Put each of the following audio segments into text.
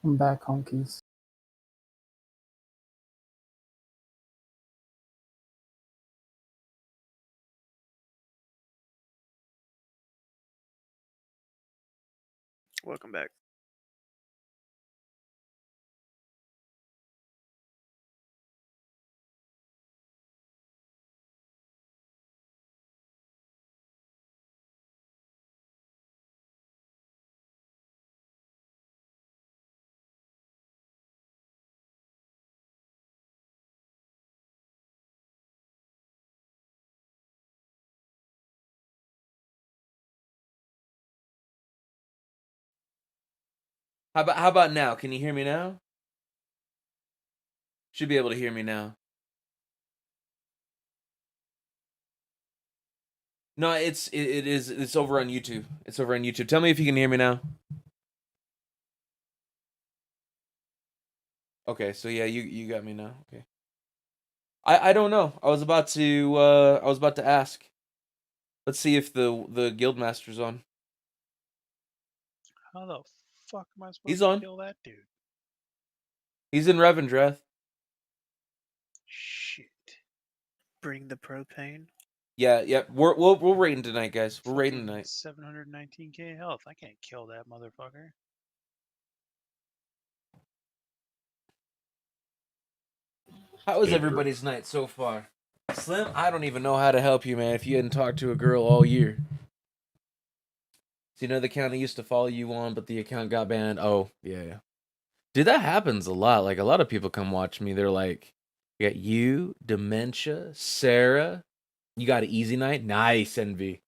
I'm back, honkies. Welcome back. How about now? Can you hear me now? Should be able to hear me now. No, it's over on YouTube. It's over on YouTube. Tell me if you can hear me now. Okay, so yeah, you got me now. Okay. I don't know. I was about to ask. Let's see if the guildmaster's on. How the fuck am I supposed He's to on. kill that dude? He's in Revendreth. Shit. Bring the propane. Yeah. We're raiding tonight, guys. We're raiding Fucking tonight. 719k health. I can't kill that motherfucker. How was everybody's night so far? Slim, I don't even know how to help you, man, if you hadn't talked to a girl all year. So you know the account I used to follow you on, but the account got banned? Oh, yeah. Dude, that happens a lot. Like, a lot of people come watch me. They're like, you got you, Dementia, Sarah. You got an easy night? Nice, Envy.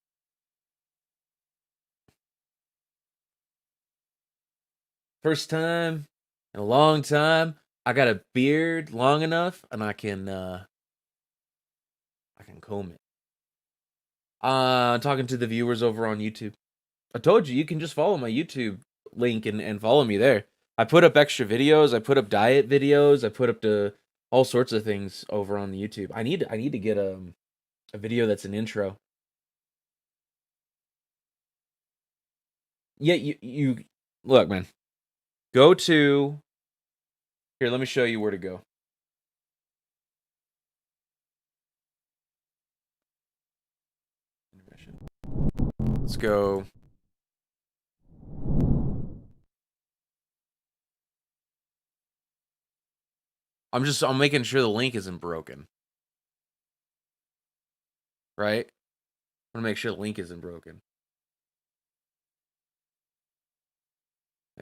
First time in a long time. I got a beard long enough, and I can comb it. Talking to the viewers over on YouTube. I told you can just follow my YouTube link and follow me there. I put up extra videos. I put up diet videos. I put up all sorts of things over on the YouTube. I need to get a video that's an intro. Yeah, you look, man. Go to here. Let me show you where to go. Let's go. I'm making sure the link isn't broken. Right? I want to make sure the link isn't broken.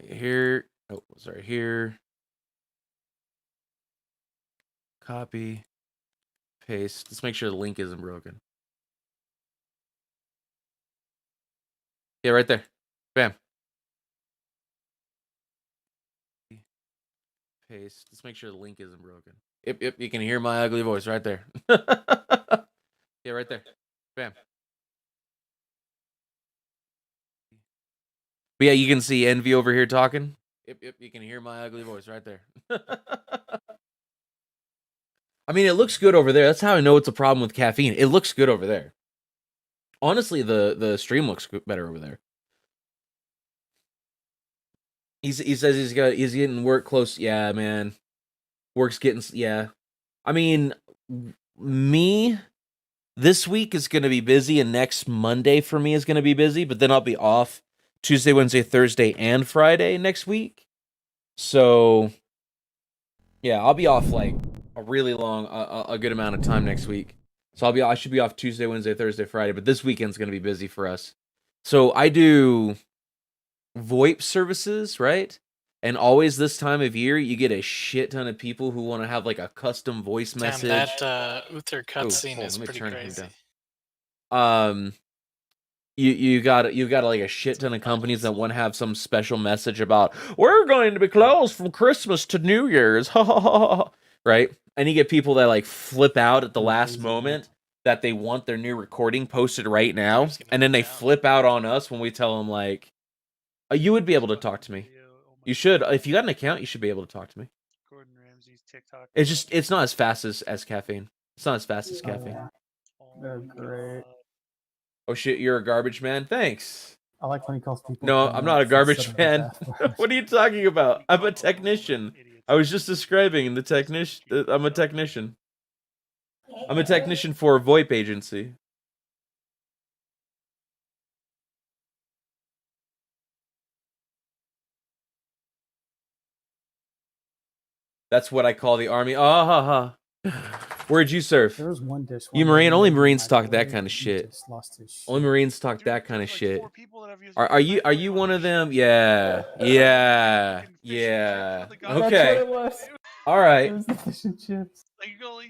Here. Oh, sorry. Here. Copy. Paste. Let's make sure the link isn't broken. Yeah, right there. Bam. Paste. Let's make sure the link isn't broken. Yep, you can hear my ugly voice right there. Yeah, right there. Bam. But yeah, you can see Envy over here talking. Yep, you can hear my ugly voice right there. I mean, it looks good over there. That's how I know it's a problem with caffeine. It looks good over there. Honestly, the stream looks better over there. He says he's getting work close. Yeah, man. Work's getting yeah. I mean, me this week is going to be busy, and next Monday for me is going to be busy, but then I'll be off Tuesday, Wednesday, Thursday, and Friday next week. So, yeah, I'll be off like a really long, a good amount of time next week. So I should be off Tuesday, Wednesday, Thursday, Friday, but this weekend's going to be busy for us. So I do VoIP services, right? And always this time of year, you get a shit ton of people who want to have like a custom voice message. That Uther cutscene is pretty crazy. You got like a shit ton of companies that want to have some special message about we're going to be closed from Christmas to New Year's, right? And you get people that like flip out at the last moment that they want their new recording posted right now, and then they flip out on us when we tell them like, you would be able to talk to me. You should. If you got an account, you should be able to talk to me. Gordon Ramsay's TikTok. It's not as fast as caffeine. It's not as fast as caffeine. They're great. Oh shit, you're a garbage man. Thanks. I like when he calls people. No, I'm not a garbage fan. What are you talking about? I'm a technician. I was just describing the technician. I'm a technician. I'm a technician for a VoIP agency. That's what I call the army. Ah ha ha. Where'd you serve? There was one dish. You Marine? Only Marines talk that kind of shit. Only Marines talk that kind of shit. Are you one of them? Yeah. Yeah. Yeah. Okay. All right.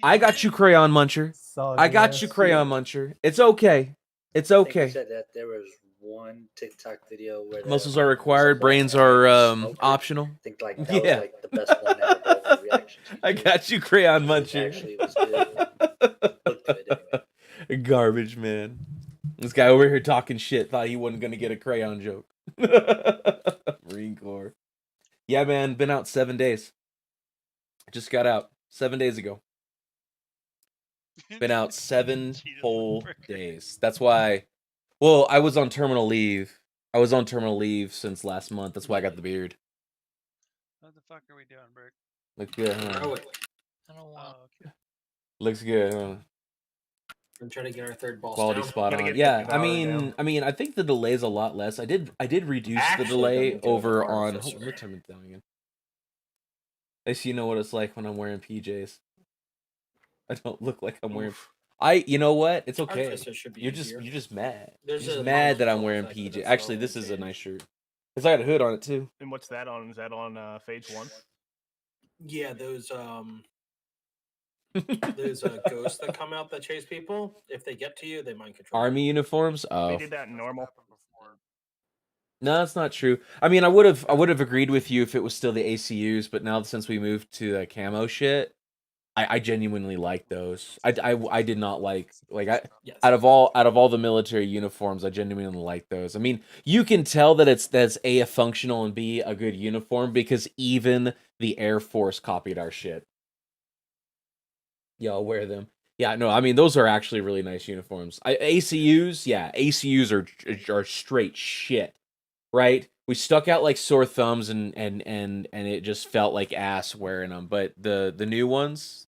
I got you, Crayon Muncher. I got you, Crayon Muncher. It's okay. It's okay. Said that there was one TikTok video where muscles are required, brains are optional. I think like that was like the best one ever. Both the reactions. I got you, Crayon Muncher. Actually, it was good. Looked good anyway. Garbage man. This guy over here talking shit thought he wasn't gonna get a crayon joke. Marine Corps. Yeah, man. Been out 7 days. Just got out 7 days ago. Been out 7 whole days. That's why. Well, I was on terminal leave. I was on terminal leave since last month. That's why I got the beard. What the fuck are we doing, Brick? Looks good, huh? I don't want. Okay. Looks good, huh? I'm trying to get our third ball. Quality spot on. Yeah, I mean, I think the delay's a lot less. I did reduce the delay over on. Oh, let me turn it down again. At least you know what it's like when I'm wearing PJs. I don't look like I'm wearing. You know what? It's okay. You're just mad. You're just mad that I'm wearing PJ. Actually, this is a nice shirt. Cause I got a hood on it too. And what's that on? Is that on phase 1? Yeah, those ghosts that come out that chase people. If they get to you, they mind control. Army uniforms. Oh, They did that in normal. no, that's not true. I mean, I would have agreed with you if it was still the ACUs, but now since we moved to the camo shit, I genuinely like those. I did not like Yes. out of all the military uniforms, I genuinely like those. I mean, you can tell that that's A, a functional, and B, a good uniform because even the Air Force copied our shit. Yeah, I'll wear them. Yeah, no, I mean those are actually really nice uniforms. ACUs, yeah, ACUs are straight shit, right? We stuck out like sore thumbs and it just felt like ass wearing them. But the new ones,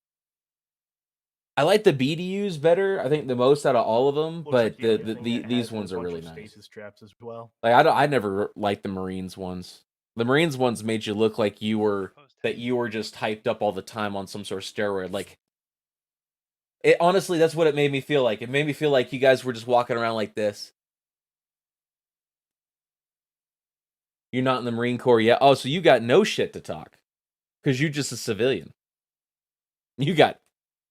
I like the BDUs better. I think the most out of all of them. But these ones are really nice. Stasis traps as well. Like I never liked the Marines ones. The Marines ones made you look like you were just hyped up all the time on some sort of steroid. Like, honestly, that's what it made me feel like. It made me feel like you guys were just walking around like this. You're not in the Marine Corps yet. Oh, so you got no shit to talk. Because you're just a civilian. You got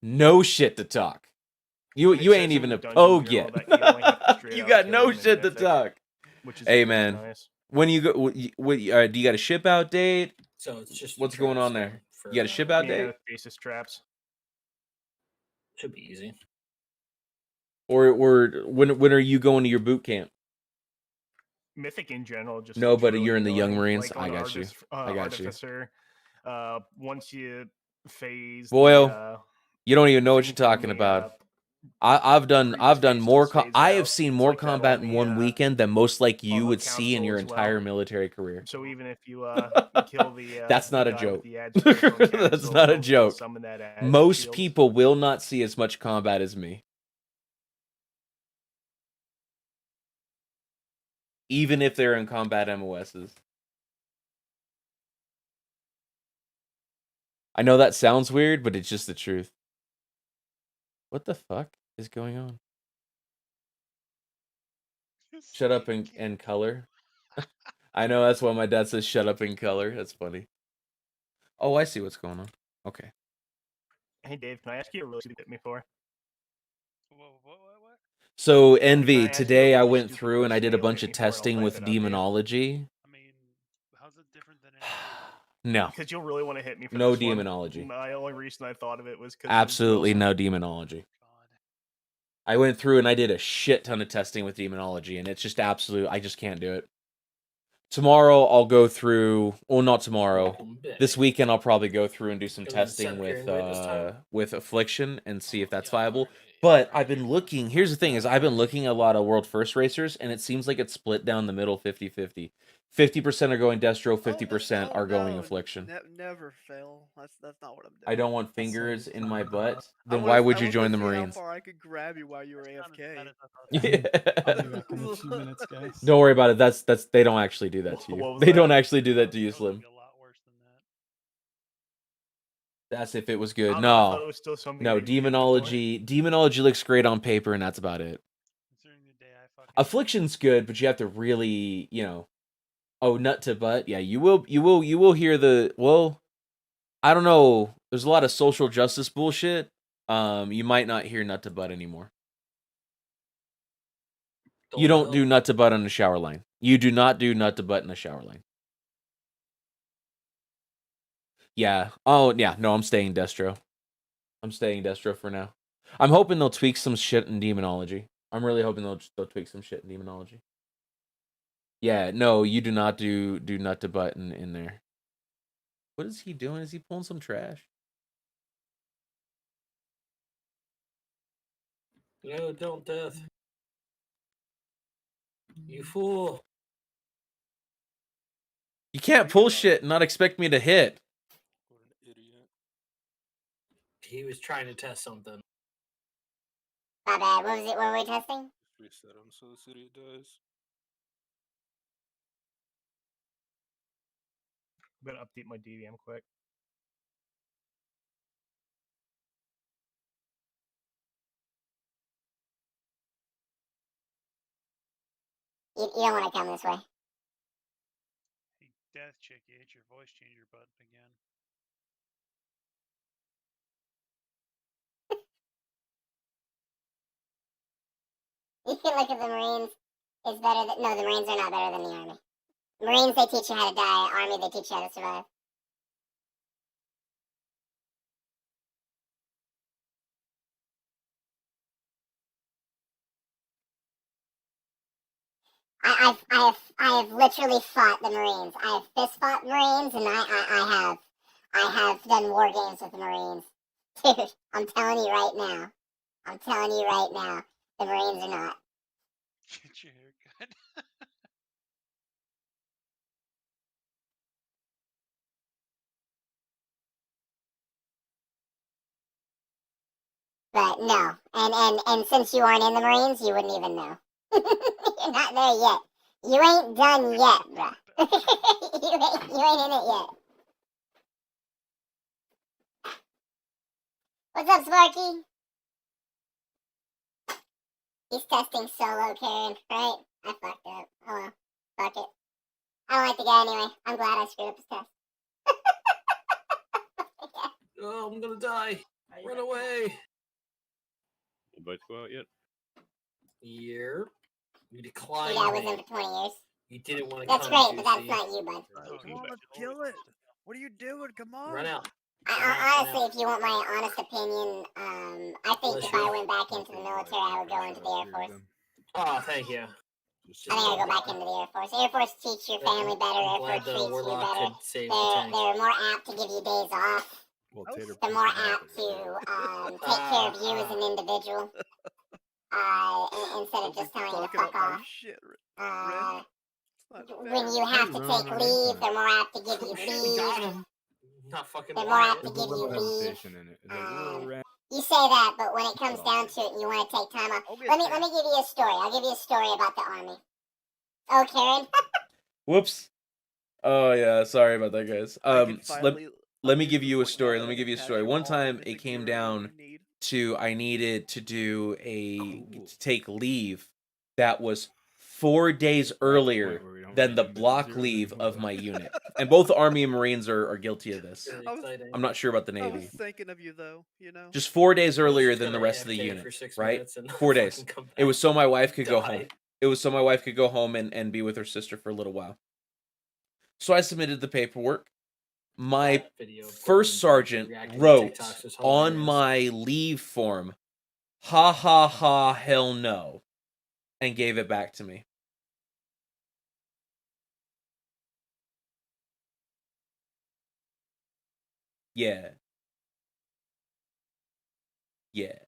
no shit to talk. You ain't even a pogue yet. You got no shit to talk. Hey, man. Nice. When you go, do you got a ship out date? So it's just What's going on there? You got a ship out date? Stasis traps. Should be easy. Or when are you going to your boot camp? Mythic in general, just no, but you're in the Young Marines. Like I got you. I got Artificer, you. Once you phase, Boyle, you don't even know what you're talking about. I've done more. I have seen more combat in one weekend than most like you would see in your entire military career. So even if you kill the, that's not a joke. That's not a joke. Most people will not see as much combat as me. Even if they're in combat MOSs. I know that sounds weird, but it's just the truth. What the fuck is going on? Shut up in color. I know, that's why my dad says shut up in color. That's funny. Oh, I see what's going on. Okay. Hey, Dave, can I ask you a really stupid hit me for? What? So, Envy, today I went through and I did a bunch of testing with demonology. I mean, how's it different than No. Because you'll really want to hit me for no this demonology. One. My only reason I thought of it was because absolutely no demonology. I went through and I did a shit ton of testing with demonology, and it's just absolute. I just can't do it. Tomorrow I'll go through. Well, not tomorrow. This weekend I'll probably go through and do some testing with affliction and see if that's viable. But I've been looking. Here's the thing: is I've been looking at a lot of world first racers, and it seems like it's split down the middle, 50-50. 50% are going Destro, 50% are going Affliction. Never fail. That's not what I'm doing. I don't want fingers in my butt. I Then was- why would I you was join gonna the see Marines? How far I could grab you while you were Not as bad AFK. as I thought. I'll be back in a few minutes, guys. Don't worry about it. That's they don't actually do that to What you. was They don't that? actually do that to you, It'll Slim. be a lot worse than that. That's if it was I good. don't know, I thought it No, was still something no. that you did before. Demonology looks great on paper, and that's about it. Considering the day I fucking Affliction's good, but you have to really, oh, nut to butt. Yeah, you will hear the. Well, I don't know. There's a lot of social justice bullshit. You might not hear nut to butt anymore. You don't do nut to butt on the shower line. You do not do nut to butt in the shower line. Yeah. Oh, yeah. No, I'm staying Destro. I'm staying Destro for now. I'm hoping they'll tweak some shit in Demonology. I'm really hoping they'll tweak some shit in Demonology. Yeah, no, you do not do nut to butt in there. What is he doing? Is he pulling some trash? No, don't death. You fool. You can't pull shit and not expect me to hit. What an idiot. He was trying to test something. My bad. What was it? What were we testing? Reset him so this idiot dies. I'm gonna update my DVM quick. You don't want to come this way. hey, death chick, you hit your voice changer button again. You feel like if the Marines is better than... No, the Marines are not better than the Army. Marines, they teach you how to die. Army, they teach you how to survive. I have literally fought the Marines. I have fist fought Marines, and I have done war games with the Marines. Dude, I'm telling you right now. I'm telling you right now. The Marines are not. Get your hair cut. But no, and since you aren't in the Marines, you wouldn't even know. You're not there yet. You ain't done yet, bruh. you ain't in it yet. What's up, Sparky? He's testing solo, Karen, right? I fucked up. Oh well, fuck it. I don't like the guy anyway. I'm glad I screwed up his test. Oh, I'm gonna die. Run away. Anybody go out yet? Here. You The declined guy was me. in for 20 years. You didn't want to That's come, great, but that's Juicy. not you, bud. Oh, Come on, let's kill it. What are you doing? Come on. Run out. Honestly, if you want my honest opinion, I think Bless if you. I went back into the military, I would go into the Air Force. Oh, thank you. I think I would go back into the Air Force. Air Force teach your family better. I'm Air glad Force the treats you warlock better. could save the tank. They're more apt to give you days off. They're more apt to take care of you as an individual. Instead of just telling you to fuck off. Shit, When you have to take leave, they're more apt to give you We got leave. him. Not fucking They're more apt Wyatt. to give you leave. In it. You say that, but when it comes down to it, and you want to take time off. Let me give you a story. I'll give you a story about the Army. Oh, Karen. Whoops. Oh yeah, sorry about that, guys. Let me give you a story. Let me give you a story. One time it came down to I needed to do to take leave that was 4 days earlier than the block leave of my unit. And both Army and Marines are guilty of this. I'm not sure about the I was Navy. thinking of you though, you know. Just 4 days earlier than the rest of the unit, right? 4 days. It was so my wife could go home. It was so my wife could go home and be with her sister for a little while. So I submitted the paperwork. My first sergeant wrote on my leave form, "Ha ha ha, hell no," and gave it back to me. Yeah. Yeah.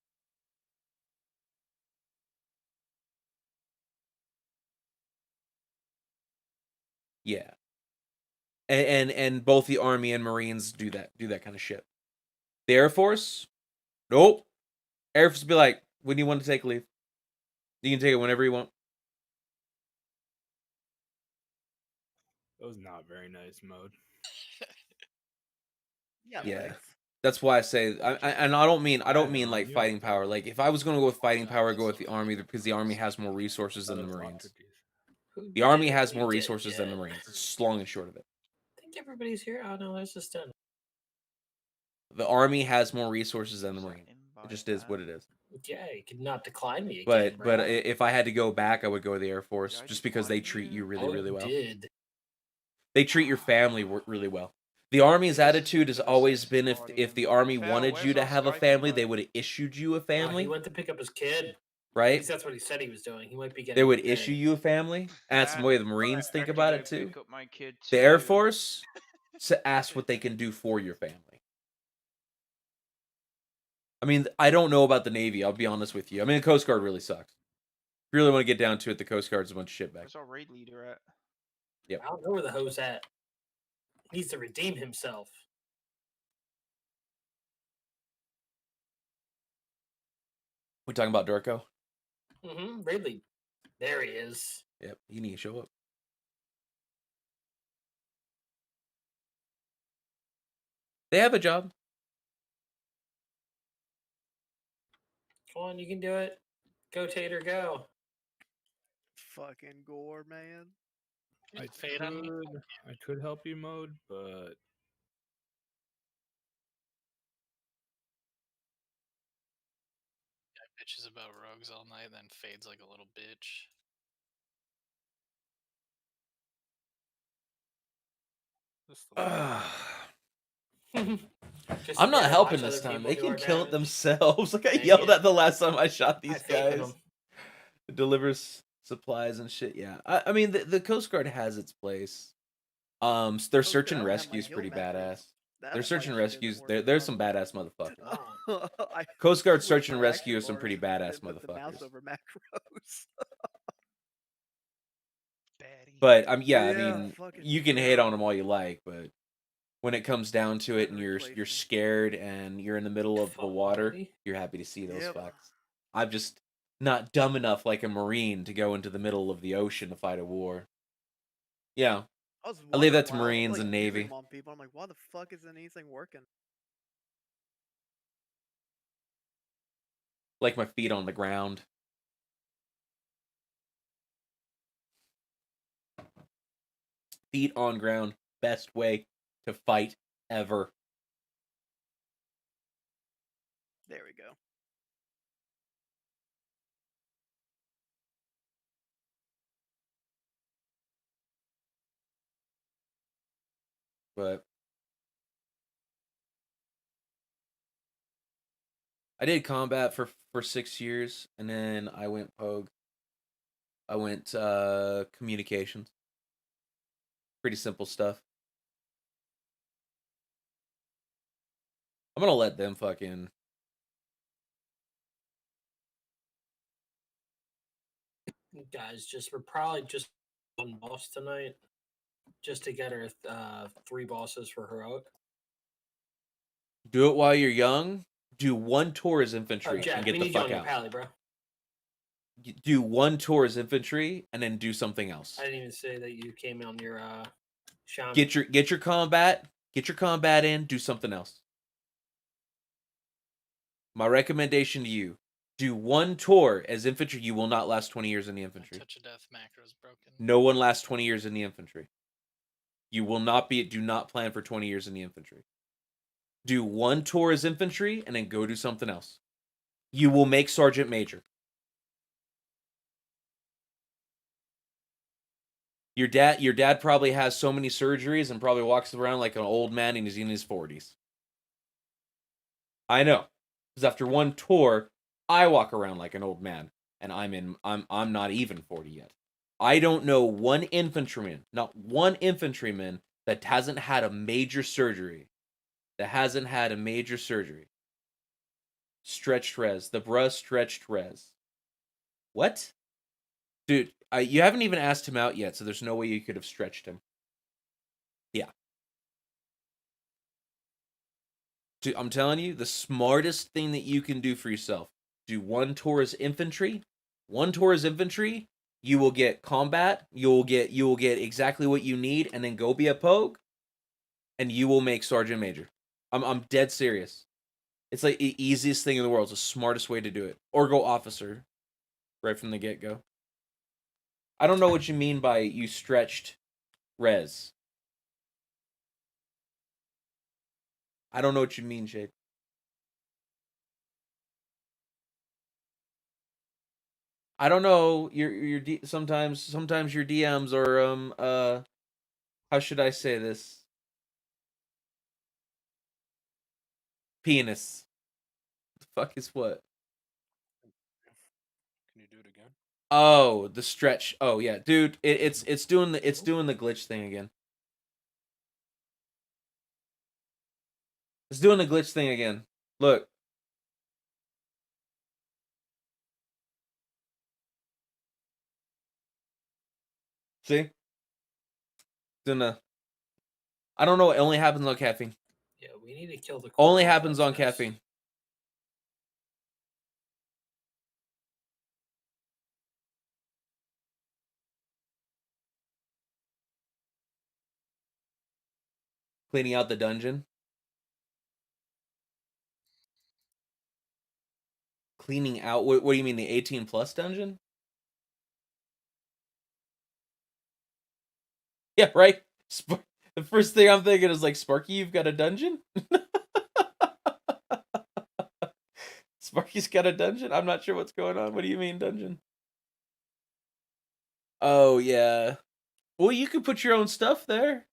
Yeah. And both the Army and Marines do that kind of shit. The Air Force, nope. Air Force be like, when do you want to take leave? You can take it whenever you want. That was not very nice mode. Yeah, Yeah. thanks. That's why I say, and I don't mean Yeah, like you fighting have to- power. Like if I was going to go with fighting power, I'd go with the Army because the Army has more resources than the Marines. The Army has more resources than the Marines. It's long and short of it. I think everybody's here. Oh no, there's just done. The Army has more resources than the Marines. It just is what it is. Yeah, you could not decline me again. But bro. if I had to go back, I would go with the Air Force just because they treat you really, Oh, really well. Did They treat your family really well. The Army's attitude has always been if the Army wanted you to have a family, they would have issued you a he family, went to pick up his kid. At right? least that's what he said he was doing. He might be getting. They would today. issue you a family. And that's the way the Marines think about it too. Pick up my kid The Air too. Force asks what they can do for your family. I mean, I don't know about the Navy. I'll be honest with you. I mean, the Coast Guard really sucks. If you really want to get down to it, the Coast Guard's a bunch of shitbags. Where's our raid leader at? Yep. I don't know where the hoe's at. He needs to redeem himself. We talking about Durko? Mm-hmm. Ridley. There he is. Yep, you need to show up. They have a job. Come on, you can do it. Go, Tater, go. Fucking gore, man. I could help you mode, but Bitches about rogues all night, then fades like a little bitch. I'm not helping this time. They can kill it themselves. Like I yelled at the last time I shot these guys. It delivers supplies and shit. Yeah, I mean the Coast Guard has its place. Their search and rescue is pretty badass. Their search and rescues, there's some badass motherfuckers. Coast Guard search and rescue is some pretty badass motherfuckers. But yeah, I mean, you can hate on them all you like, but when it comes down to it, and you're scared and you're in the middle of the water, you're happy to see those fucks. I'm just not dumb enough like a Marine to go into the middle of the ocean to fight a war. Yeah. I leave that to Marines and Navy. People. I'm like, why the fuck isn't anything working? Like my feet on the ground. Feet on ground. Best way to fight ever. There we go. But I did combat for 6 years, and then I went Pogue. I went communications. Pretty simple stuff. I'm gonna let them fucking. Guys, we're probably just one boss tonight, just to get her 3 bosses for heroic. Do it while you're young. Do 1 tour as infantry Jack, and get we the need you fuck on out. your pally, bro. Do 1 tour as infantry and then do something else. I didn't even say that you came on your shaman. Get your combat in. Do something else. My recommendation to you: do 1 tour as infantry. You will not last 20 years in the infantry. Touch of death macro is broken. No one lasts 20 years in the infantry. You will not be. Do not plan for 20 years in the infantry. Do 1 tour as infantry and then go do something else. You will make sergeant major. Your dad probably has so many surgeries and probably walks around like an old man and he's in his 40s. I know. Because after 1 tour, I walk around like an old man and I'm not even 40 yet. I don't know one infantryman, not one infantryman that hasn't had a major surgery. Stretched res. The bruh stretched res. What? Dude, you haven't even asked him out yet, so there's no way you could have stretched him. Dude, I'm telling you, the smartest thing that you can do for yourself: do one tour as infantry. One tour as infantry, you will get combat. You will get exactly what you need, and then go be a pogue, and you will make sergeant major. I'm dead serious. It's like the easiest thing in the world. It's the smartest way to do it. Or go officer, right from the get go. I don't know what you mean by you stretched res. I don't know what you mean, Shade. I don't know. Sometimes your DMs are how should I say this? Penis. The fuck is what? Can you do it again? Oh, the stretch. Oh yeah, dude. It's doing the glitch thing again. It's doing the glitch thing again. Look. See? Doing the. I don't know. It only happens on caffeine. Yeah, we need to kill the. Only happens on caffeine. Cleaning out the dungeon. Cleaning out. What do you mean, the 18 plus dungeon? Yeah, right. The first thing I'm thinking is like, Sparky, you've got a dungeon. Sparky's got a dungeon. I'm not sure what's going on. What do you mean dungeon? Oh yeah. Well, you could put your own stuff there.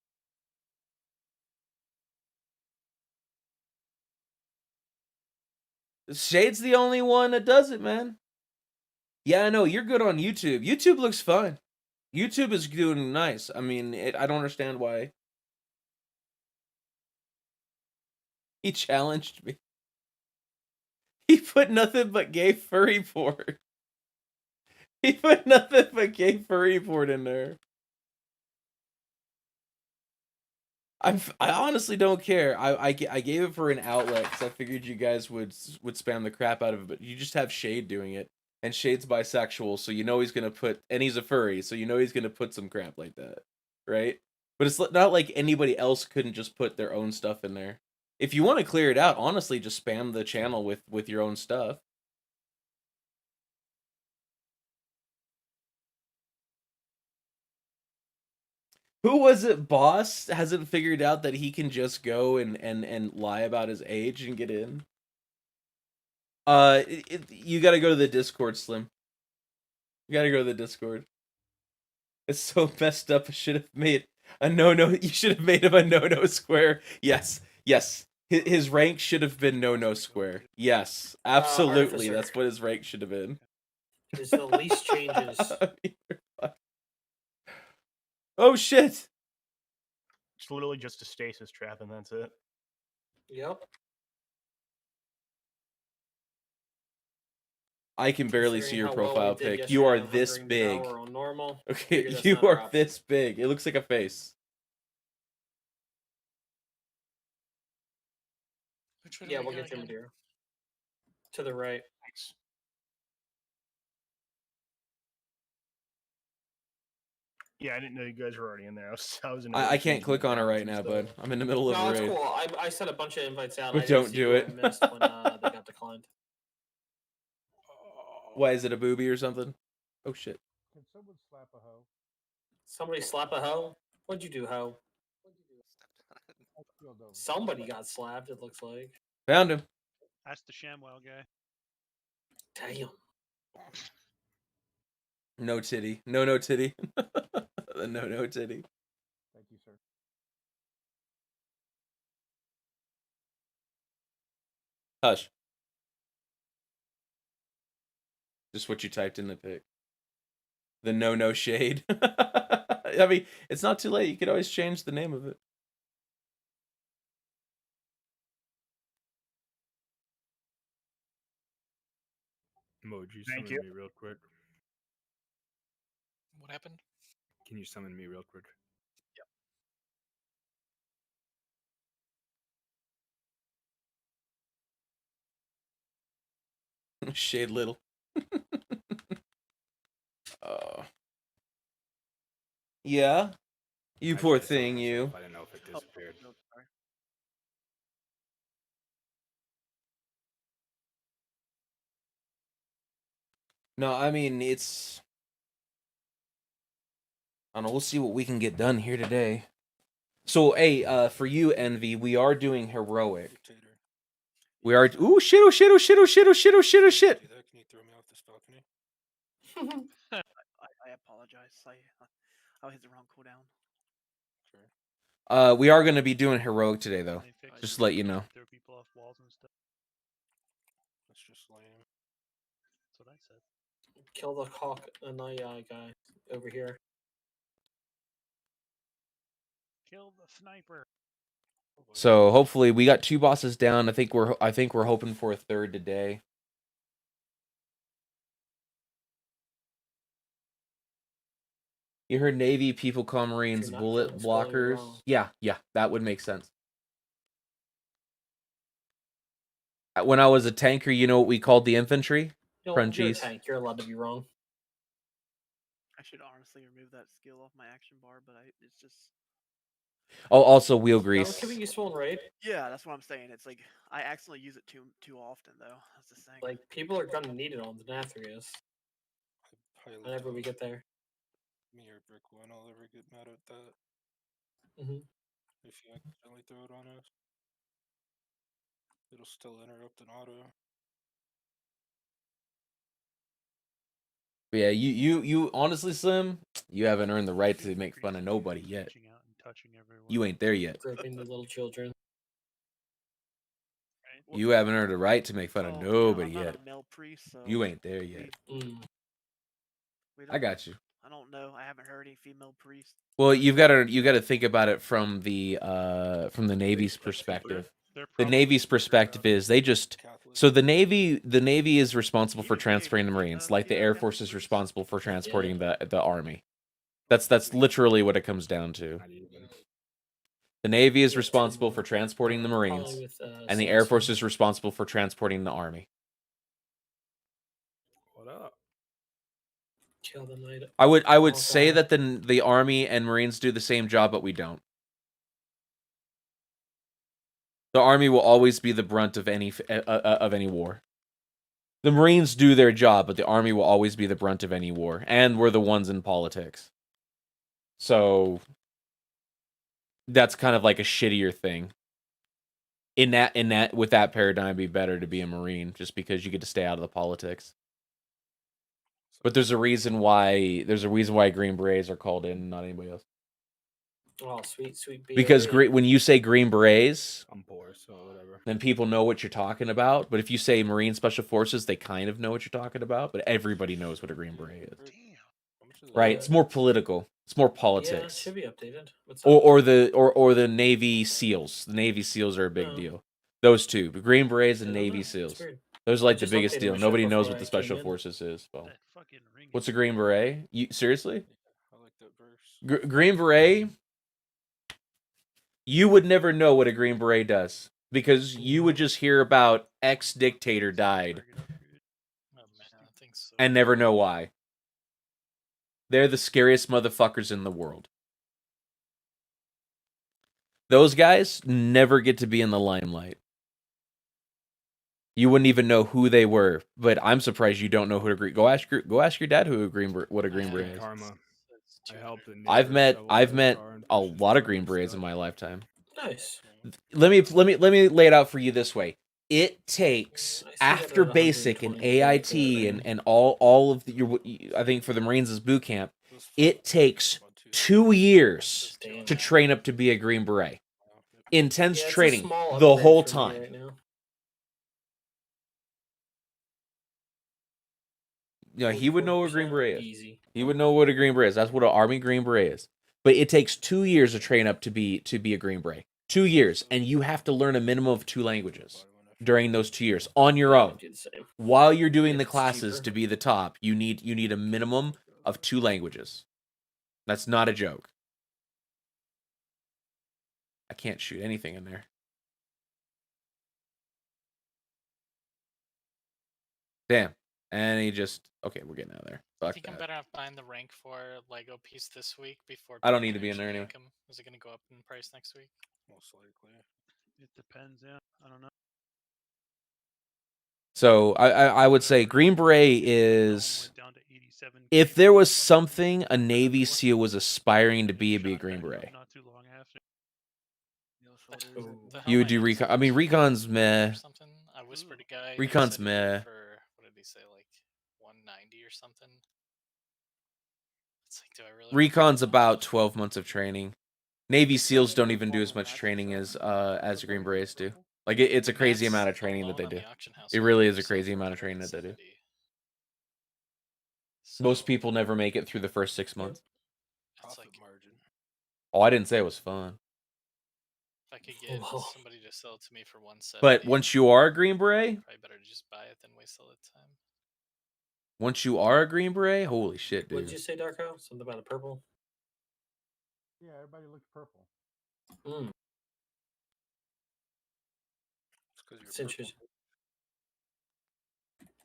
Shade's the only one that does it, man. Yeah, I know. You're good on YouTube. YouTube looks fine. YouTube is doing nice. I mean, I don't understand why. He challenged me. He put nothing but gay furry port. He put nothing but gay furry port in there. I honestly don't care. I gave it for an outlet because I figured you guys would spam the crap out of it, but you just have Shade doing it, and Shade's bisexual, so you know he's gonna put, and he's a furry, so you know he's gonna put some crap like that, right? But it's not like anybody else couldn't just put their own stuff in there. If you want to clear it out, honestly, just spam the channel with your own stuff. Who was it? Boss hasn't figured out that he can just go and lie about his age and get in. You gotta go to the Discord, Slim. You gotta go to the Discord. It's so messed up. I should have made a no. You should have made him a no square. Yes. His rank should have been no square. Yes, absolutely. That's what his rank should have been. Is the least changes. Oh shit! It's literally just a stasis trap, and that's it. Yep. I can barely see your profile pic. You are this big. On normal, okay, you are this big. It looks like a face. Yeah, we'll get you here. To the right. Thanks. Yeah, I didn't know you guys were already in there. I can't click on it right now, bud. I'm in the middle of a raid. No, it's cool. I sent a bunch of invites out. But don't do it. I missed when they got declined. Why, is it a booby or something? Oh shit. Can someone slap a hoe? Somebody slap a hoe? What'd you do, hoe? Somebody got slapped, it looks like. Found him. That's the ShamWow guy. Damn. No titty. No titty. The no titty. Thank you, sir. Hush. Just what you typed in the pic. The no shade. I mean, it's not too late. You could always change the name of it. Moji, Thank summon you. me real quick. What happened? Can you summon me real quick? Shade little. Oh. Yeah. You poor Actually, I saw thing, it you. myself. I didn't know if it Oh, disappeared. no, sorry. No, I mean it's. I don't know. We'll see what we can get done here today. So, hey, for you, Envy, we are doing heroic. Dictator. We are. Ooh, shit! Oh shit! Oh shit! Oh shit! Oh shit! Oh shit! Oh shit! Do that? Can you throw me off this balcony? I apologize. I hit the wrong cooldown. Sure. We are going to be doing heroic today, though. They fixed Just it. to let you know. Throw people off walls and stuff. That's just lame. That's what I said. Kill the cock and eye guy over here. Kill the sniper. So hopefully we got 2 bosses down. I think we're hoping for a third today. You heard Navy people call Marines not bullet killing, spelling it blockers. wrong. Yeah, that would make sense. When I was a tanker, you know what we called the infantry? You're a Crunchies. tank. You're allowed to be wrong. I should honestly remove that skill off my action bar, but it's just. Oh, also wheel That grease. could be useful in raid. Yeah, that's what I'm saying. It's like I accidentally use it too often, though. That's the thing. Like people are gonna need it on the Nathrius Highly whenever we doubt get there. me or Brick One will ever get mad at that. Mhm. If you accidentally throw it on us, it'll still interrupt an auto. But yeah, you honestly, Slim, you haven't earned the right to Dude, make fun of Greasy nobody dude yet. reaching out and touching everyone. You ain't there yet. Groping the little children. Right? You haven't earned the right to make fun of Oh, nobody I'm not yet. a male priest, so You ain't there yet. we I don't. got you. I don't know. I haven't heard any female priests. Well, you got to think about it from the Navy's perspective. They're The probably Navy's weird perspective about it. is they just Catholic. so the Navy is responsible for You transferring the female- Marines, like the female Air Catholic Force is priests? responsible for transporting Yeah. the Army. That's literally what it comes down to. Not even. The Navy is Yeah, responsible for transporting the Probably Marines, with, and the Air Force Samson. is responsible for transporting the Army. What up? Kill the knight. I would Oh, say God. that the Army and Marines do the same job, but we don't. The Army will always be the brunt of any war. The Marines do their job, but the Army will always be the brunt of any war, and we're the ones in politics. So that's kind of like a shittier thing. With that paradigm, it'd be better to be a Marine just because you get to stay out of the politics. But there's a reason why Green Berets are called in, not anybody else. Oh, sweet Because BA. when you say Green Berets, I'm poor, so whatever. then people know what you're talking about. But if you say Marine Special Forces, they kind of know what you're talking about. But everybody knows what a Green Beret is, Damn. How much is right? that? It's more political. It's more Yeah, it politics. should be updated. What's up? Or the Navy SEALs. The Navy SEALs are a big Oh. deal. Those two, the Green Berets and I don't Navy know. It's SEAls. weird. Those are I like the just biggest updated deal. my shit Nobody knows before what the I Special came in. Forces is. Well, That fucking ring what's is a Green weird. Beret? You seriously? I like that verse. Green Beret? You would never know what a Green Beret does because you would just hear about X dictator died Target upgrade. Oh, man, I think so. and never know why. They're the scariest motherfuckers in the world. Those guys never get to be in the limelight. You wouldn't even know who they were, but I'm surprised you don't know who a Green. Go ask your dad what a Green Beret is. Karma. I helped a I've neighbor shovel met their car and a push his lot of truck Green and Berets stuff. in my lifetime. Nice. Let me lay it out for you this way. It takes I see that after at basic and 120 AIT and all of your, I think for the Marines is boot camp. It takes 2 years Damn. to train up to be a Green Beret. Intense Yeah, it's a training small the upgrade whole for me time. right now. Yeah, he would know what a Green 44% Beret is. Easy. He would know what a Green Beret is. That's what an Army Green Beret is. But it takes 2 years to train up to be a Green Beret. 2 years, and you have to learn a minimum of 2 languages during those 2 years on your Yeah, I own. do the same. While you're doing If the it's classes cheaper. to be the top, you need a minimum of 2 languages. That's not a joke. I can't shoot anything in there. Damn. And he just okay. We're getting out of there. I Fuck think I'm that. better off buying the rank 4 Lego piece this week before. I don't people need to be in there actually anyway. yank 'em. Is it gonna go up in price next week? Most likely. It depends. Yeah, I don't know. So I would say Green Beret is, Went down to 87K if for there the was fucking something a Red Navy Force. SEAL was aspiring to It be, it'd be a shot Green back up Beret. not too long after. The You hell would I do am recon. I something mean, like recon's 190 meh. or something. I whispered a guy. Recon's He said he'd do meh. it for what did he say, like 190 or something? It's like, do I really? want Recon's that about much? 12 months of training. Navy SEAls don't even do as much training as Green Berets do. Like it's a crazy amount of training that they alone on do. the auction house It will really get is a yourself crazy for amount of training that they do. 170. Most So, people never make it through the first 6 months. it's like, Oh, I didn't say it was fun. if I could get Whoa. somebody to sell it to me for 170. But once you are a Green Beret, probably better to just buy it than waste all the time. once you are a Green Beret, holy shit, What did dude. you say, Darko? Something about a purple? Yeah, everybody looks purple. Hmm. It's interesting.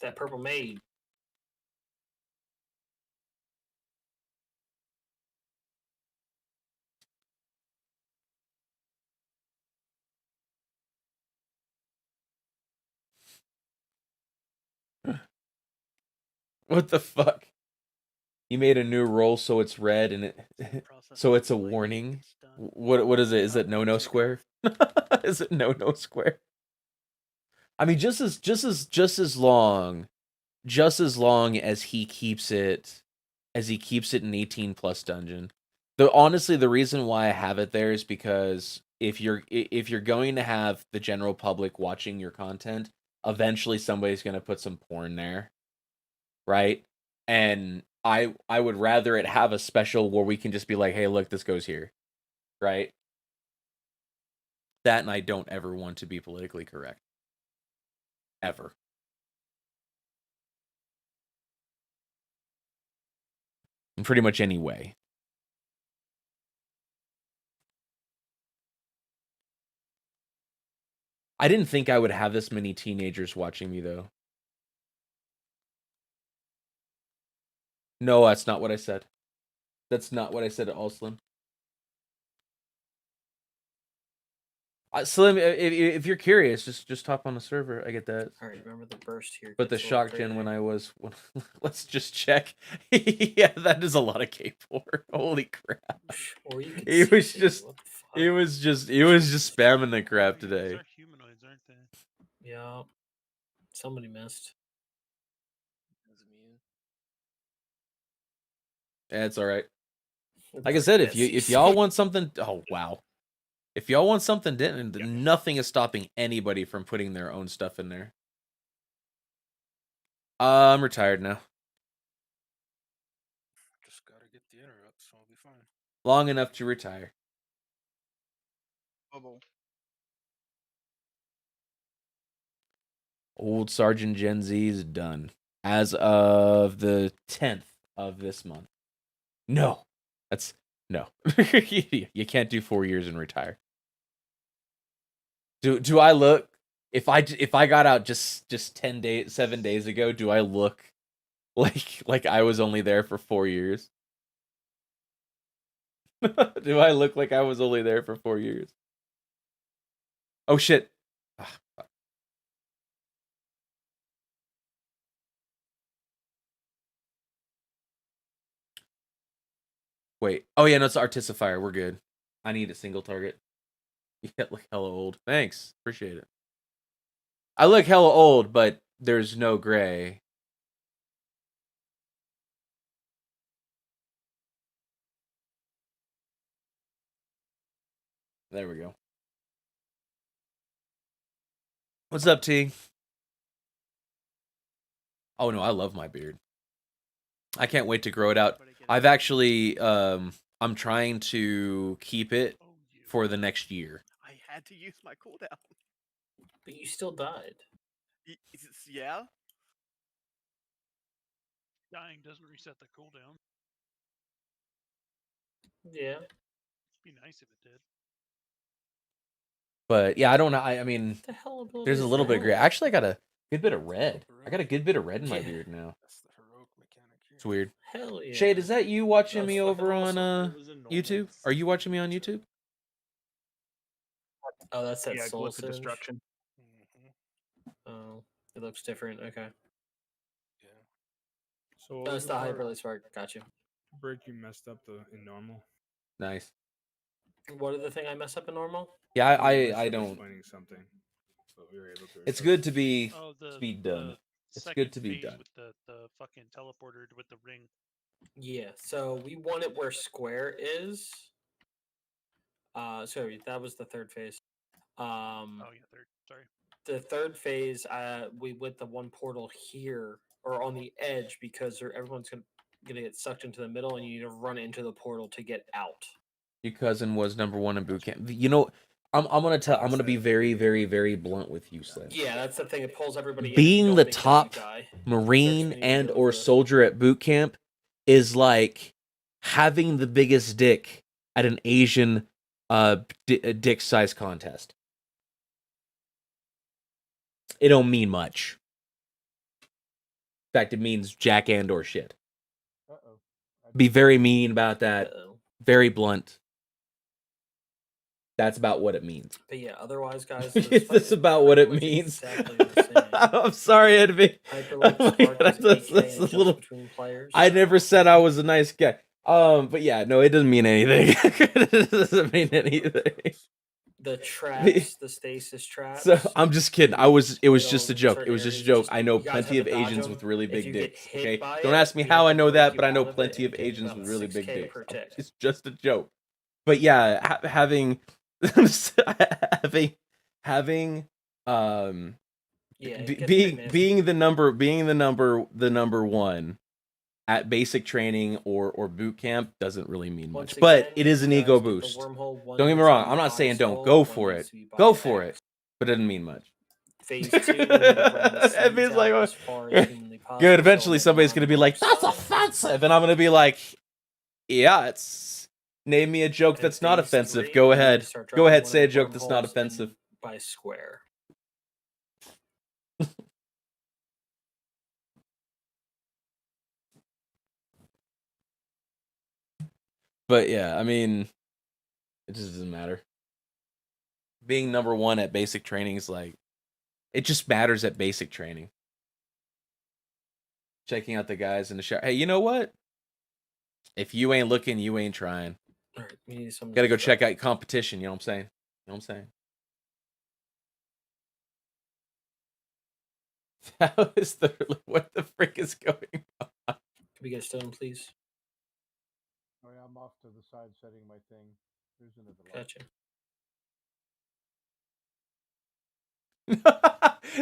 That purple maid. What the fuck? You made a new roll so it's red and it so it's a warning. What is it? Is it no square? Is it no square? I mean, just as long as he keeps it an 18 plus dungeon. Honestly, the reason why I have it there is because if you're going to have the general public watching your content, eventually somebody's going to put some porn there, right? And I would rather it have a special where we can just be like, hey, look, this goes here, right? That, and I don't ever want to be politically correct. Ever. In pretty much any way. I didn't think I would have this many teenagers watching me, though. No, that's not what I said. That's not what I said at all, Slim. Slim, if you're curious, just hop on the server. I get that. All right, remember the burst here. But the gets a little shock gen when crazy. I was let's just check. Yeah, that is a lot of K4. Holy crap. Or you can He see was things, just what the fuck? he was just spamming the crap These today. are humanoids, aren't they? Yeah. Somebody missed. Yeah, it's all right. Like I said, if y'all want something, oh wow. If y'all want something, nothing is stopping anybody from putting their own stuff in there. I'm retired now. Just gotta get the interrupt, so I'll be fine. Long enough to retire. Bubble. Old Sergeant Gen Z is done as of the 10th of this month. No, that's no. You can't do 4 years and retire. Do I look? If I got out just 7 days ago, do I look like I was only there for 4 years? Do I look like I was only there for 4 years? Oh shit. Wait. Oh yeah, no, it's Articifier. We're good. I need a single target. You look hella old. Thanks. Appreciate it. I look hella old, but there's no gray. There we go. What's up, T? Oh no, I love my beard. I can't wait to grow it out. I've actually I'm trying to keep it for the next year. I had to use my cooldown. But you still died. Yeah? Dying doesn't reset the cooldown. Yeah. It'd be nice if it did. But yeah, I don't know. I mean, What the hell there's a ability little is bit of gray. that? Actually, I Good bit of red. I got a good bit of red in my Yeah. beard now. That's the heroic mechanic here. It's weird. Hell yeah. Shade, is that you watching That's me fucking over on awesome. It was a normal YouTube? Are you watching me on YouTube? Oh, that's that Yeah, soul Glyph of singe. Destruction. Oh, it looks different. Okay. Yeah. So what Oh, was it's the part, hyperlay spark. Got you. Brick, you messed up in normal? Nice. What other thing I mess up in normal? Yeah, You were I just don't. explaining something, but we were able to. It's recover. good to be Oh, done. the It's second good to be phase done. with the fucking teleporter with the ring. Yeah. So we want it where square is. Sorry, that was the third phase. Oh yeah, third. Sorry. The third phase, we went the one portal here or on the edge because everyone's gonna get sucked into the middle, and you need to run into the portal to get out. Your cousin was number one in boot camp. You know, I'm gonna be very, very, very blunt with you, Slim. Yeah, that's the thing. It pulls everybody. in if you Being don't the make that top guy. Marine Starts when you and go or for it. soldier at boot camp is like having the biggest dick at an Asian dick size contest. It don't mean much. In fact, it means jack and or shit. Be very mean about that. Uh-oh. Very blunt. That's about what it means. But yeah, otherwise, guys, That's about what it means. Exactly the same. I'm sorry, Edvy. Hyperlink Oh my spark God, is that's 8K and a it jumps little. between players. I never said I was a nice guy. But yeah, no, it doesn't mean anything. It doesn't mean anything. The traps, the stasis traps. So I'm just kidding. It was just a in joke. certain It was just a areas, joke. just- I know you guys plenty have of to dodge Asians them. with really If big you get dicks. hit Okay, by don't it, ask me we how have I to know break that, you but I know out of it plenty and of give you Asians about with really big 6K dicks. per tick. It's just a joke. But yeah, having having Yeah, it be- gets being pretty nasty. being the number one at basic training or boot camp doesn't really mean Once much. But again, it is an guys, ego get the boost. wormhole. One Don't get me needs to wrong. be I'm not by saying don't skull, go one for needs it. to be by Go for X. it. But it doesn't mean much. Phase 2, we need to bring the Edvy's seeds like, out as far as humanly possible. good. so Eventually, on the somebody's gonna be like, non-mark "That's side. offensive," and I'm gonna be like, "Yeah, it's name me a joke And that's not phase offensive. 3, Go we need to ahead. start Go dropping ahead. one of Say a the joke that's not wormholes in offensive." by square. But yeah, I mean, it just doesn't matter. Being number one at basic training is like, it just matters at basic training. Checking out the guys in the shower. Hey, you know what? If you ain't looking, you ain't trying. All right, we need some. Gotta go check out competition. You know what I'm saying? You know what I'm saying? That was what the frick is going on? Can we get a stone, please? Oh yeah, I'm off to the side setting my thing. There's another light. Gotcha.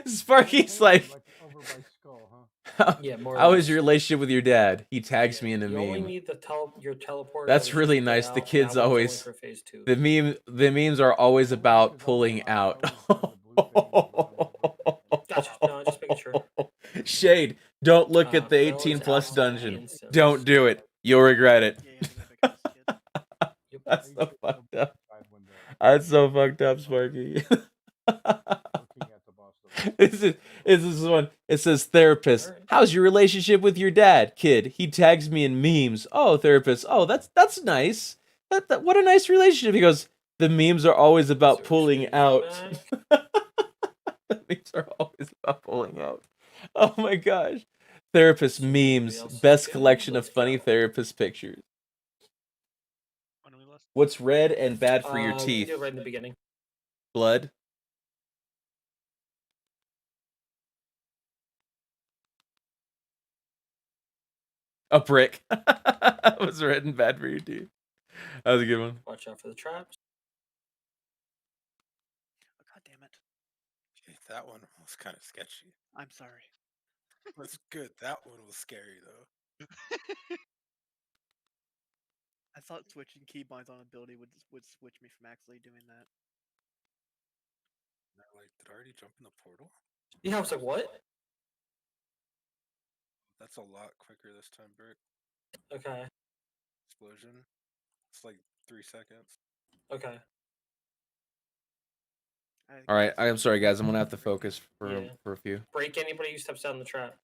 Sparky's like, over by skull, huh? Yeah, more or how less. is your relationship with your dad? He tags me in a You only meme. need the your teleporter. That's that was really just put nice. The out. That kids one's only always for phase 2. the memes are always about pulling out. Gotcha. No, just making sure. Shade, don't look at the fellas 18 plus outside dungeon. instance. Don't do it. You'll regret it. Yep. That's so fucked up. That's so fucked up, Sparky. This is one. It says therapist. Alright. How's your relationship with your dad, kid? He tags me in memes. Oh, therapist. Oh, that's nice. That what a nice relationship. He goes. The memes are always about pulling out. The memes are always about pulling out. Oh my gosh. Therapist memes. Best collection of funny therapist pictures. What's red and bad for your We teeth? did it right in the beginning. Blood? A brick. Was red and bad for your teeth. That was a good one. Watch out for the traps. God damn it. That one was kind of sketchy. I'm sorry. That's good. That one was scary though. I thought switching keybinds on ability would switch me from actually doing that. Like, did I already jump in the portal? Yeah, I was like, what? That's a lot quicker this time, Brick. Okay. Explosion. It's like 3 seconds. Okay. All right, I'm sorry, guys. I'm gonna have to focus for Yeah. a few. Break anybody who steps out in the trap.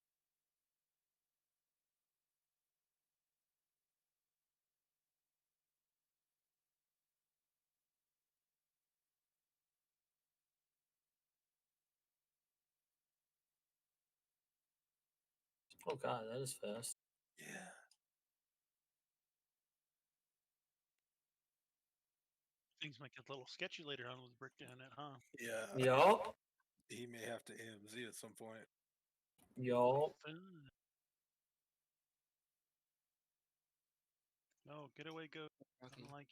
Oh god, that is fast. Yeah. Things might get a little sketchy later on with Brick doing it, huh? Yeah. Yup. He may have to AMZ at some point. Yup. No, get away, go. I don't like.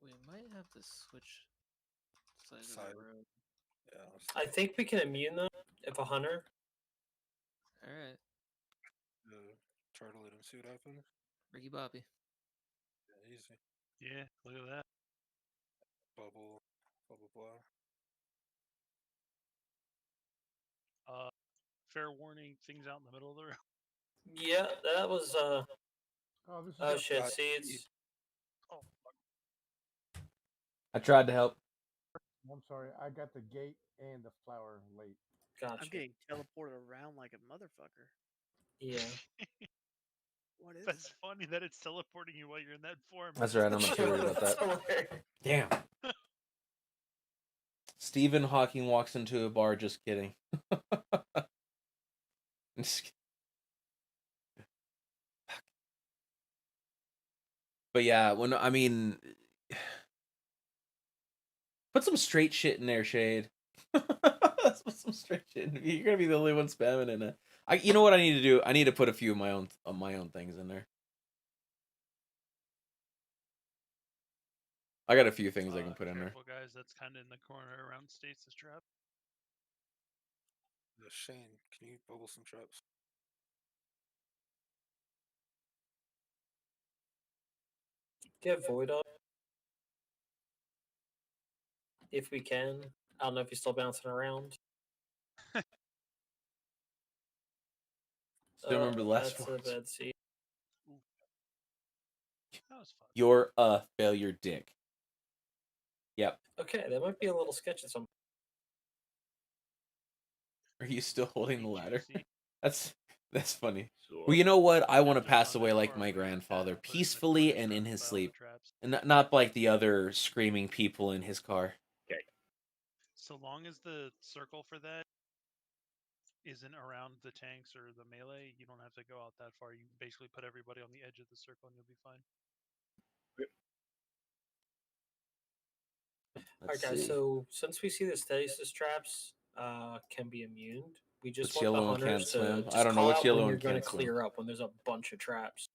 We might have to switch sides of Side. the road. Yeah. I think we can immune them if a hunter. Alright. Try to let him see what happens. Ricky Bobby. Yeah, easy. Yeah, look at that. Bubble, blah. Fair warning, things out in the middle of the room. Yeah, that was Oh, this is oh a- shit, see it's Oh, I tried to help. I'm sorry. I got the gate and the flower late. gotcha. I'm getting teleported around like a motherfucker. Yeah. What is That's that? funny that it's teleporting you while you're in that form. That's right. I'm not worried about That's that. hilarious. Damn. Stephen Hawking walks into a bar. Just kidding. But yeah, I mean, put some straight shit in there, Shade. Let's put some straight shit in. You're gonna be the only one spamming in it. You know what I need to do? I need to put a few of my own things in there. I got a few things I can put in there. Careful, guys. That's kind of in the corner around Stasis Trap. Shane, can you bubble some traps? Get void up. If we can. I don't know if he's still bouncing around. Still remember the last that's one. a bad seed. That was fun. You're a failure, dick. Yep. Okay, that might be a little sketchy. Some. Are you still holding the ladder? Juicy. That's funny. So, Well, you know what? I want to Just pass run away that like far my away, grandfather, put it in the peacefully corner, and in start his piling sleep, traps. and not like the other screaming people in his car. So long as the circle for that isn't around the tanks or the melee, you don't have to go out that far. You basically put everybody on the edge of the circle and you'll be fine. Alright guys, so since we see the stasis traps can be immuned, we just Which want the yellow one hunters can't to swim? just I don't know call which out yellow when one you're going to can't swim. clear up when there's a bunch of traps.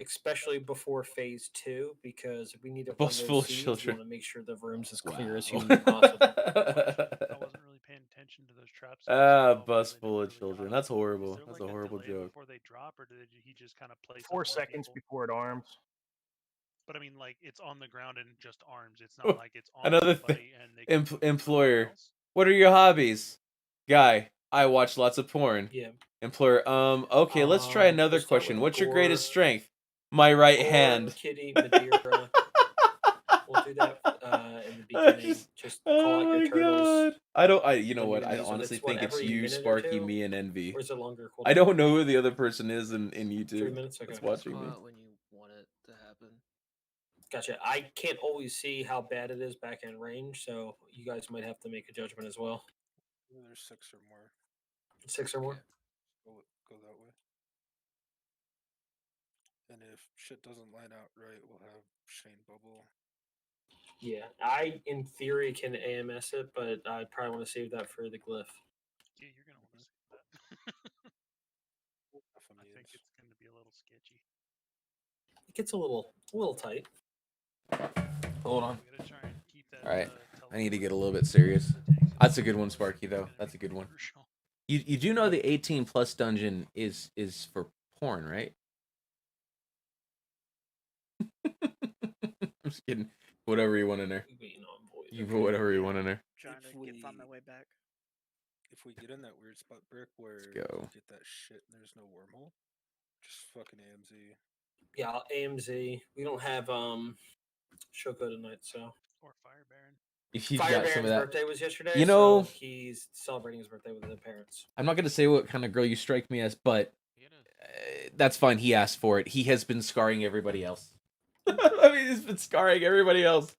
Especially before phase 2, because if we need to run Bus those full of seeds, we children. want to make sure the room's as clear as Wow. humanly possible. I wasn't really paying attention to those traps. Bus full of children. That's horrible. Is there That's like a horrible delay joke. before they drop, or did he just kind of place 4 seconds before it arms. But I mean, like it's on the ground and just arms. It's Oh, not like it's on another thing. somebody and they can Employer. else. What are your hobbies? Guy, I watch lots of porn. Yeah. Employer, okay, let's try another we'll start question. with What's your Gore. greatest strength? My right Gore, hand. Kitty, Madeira. We'll do that in the beginning. Just call out your turtles. You know when what? you're I using- honestly what, think it's every you, minute or Sparky, two? me, and Envy. Or is it longer? I don't know who the other person is in YouTube. 3 minutes? Okay. That's watching me. Call out when you want it to happen. Gotcha. I can't always see how bad it is back in range, so you guys might have to make a judgment as well. There's 6 or more. 6 or more? Go that way. And if shit doesn't line out right, we'll have Shane bubble. Yeah, I in theory can AMS it, but I probably want to save that for the glyph. Yeah, you're gonna want to save that. I think it's gonna be a little sketchy. It gets a little tight. Hold on. We gotta try and keep that. All right, I need to get a little bit serious. That's a good one, Sparky. Though that's a good one. You do know the 18 plus dungeon is for porn, right? I'm just kidding. Whatever you want in there. You put whatever you want in there. Trying to find my way back. If we get in that weird spot, Brick, where go. you get that shit and there's no wormhole, just fucking AMZ. Yeah, AMZ. We don't have Shoko tonight, so. Or Fire Baron. If you Fire got some of Baron's that, birthday was yesterday, you know, so he's celebrating his birthday with his parents. I'm not gonna say what kind of girl you strike me as, but that's fine. He asked for it. He has been scarring everybody else. I mean, he's been scarring everybody else.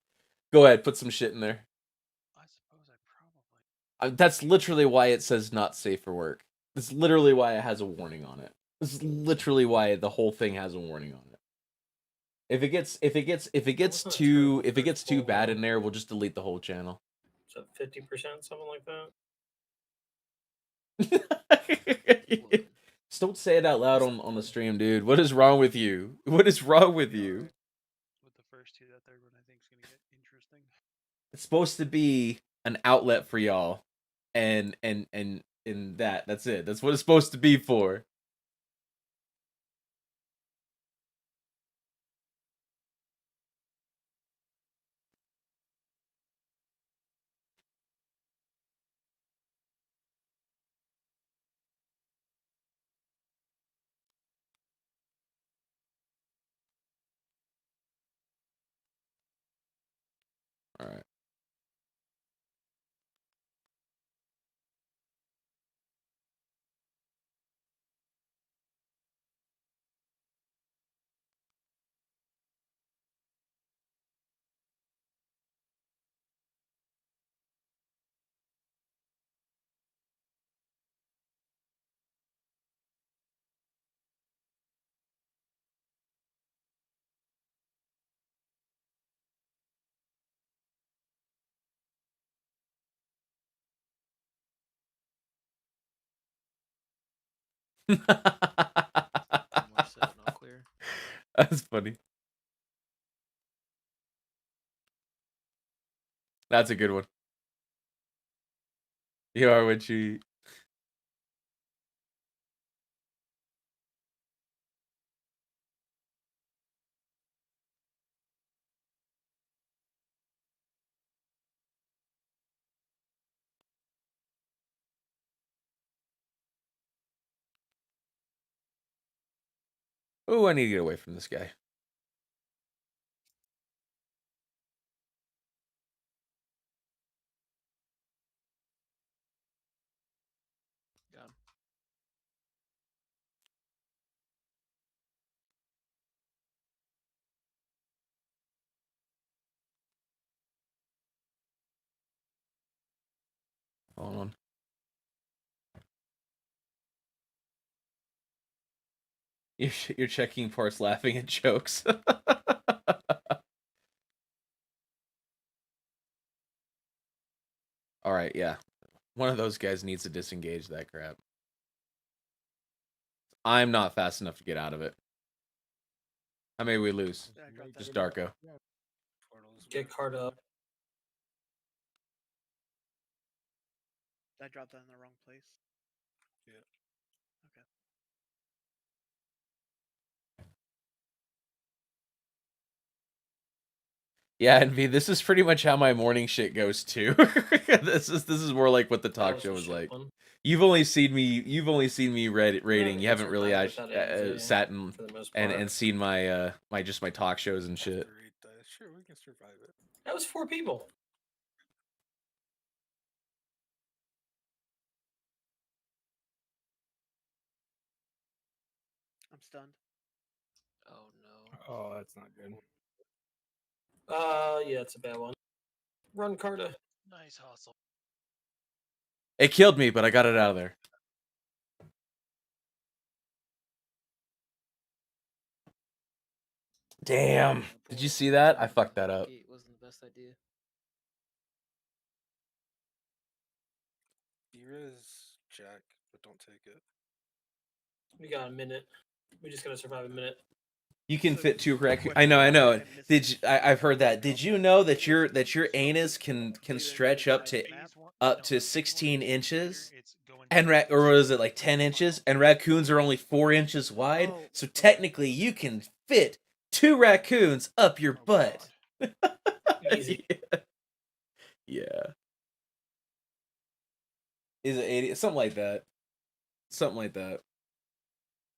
Go ahead, put some shit in there. I suppose I probably. That's literally why it says not safe for work. That's literally why it has a warning on it. This is literally why the whole thing has a warning on it. If it gets too bad in there, we'll just delete the whole channel. So 50%, something like that. Just don't say it out loud on the stream, dude. What is wrong with you? What is wrong with you? With the first two, that third one I think is gonna get interesting. It's supposed to be an outlet for y'all, and that's it. That's what it's supposed to be for. All right. That's funny. That's a good one. You are what you eat. Oh, I need to get away from this guy. Got him. Hold on. You're checking parts, laughing at jokes. All right, yeah. One of those guys needs to disengage that crap. I'm not fast enough to get out of it. How many we lose? Just Darko. Get card up. I dropped that in the wrong place. Yeah. Okay. Yeah, and V, this is pretty much how my morning shit goes too. This is more like what the talk show was like. You've only seen me rating. You haven't really sat and seen my my talk shows and shit. Sure, we can survive it. That was 4 people. I'm stunned. Oh no. Oh, that's not good. Yeah, it's a bad one. Run, Carta. Nice hustle. It killed me, but I got it out of there. Damn. Did you see that? I fucked that up. It wasn't the best idea. Era's Jack, but don't take it. We got a minute. We just gotta survive a minute. You can fit 2 correct. I know. I've heard that. Did you know that your anus can stretch up to 16 inches? And or was it like 10 inches? And raccoons are only 4 inches wide. Oh, So technically, you can fit 2 raccoons up your butt. Easy. Yeah. Is it 80? Something like that. Something like that.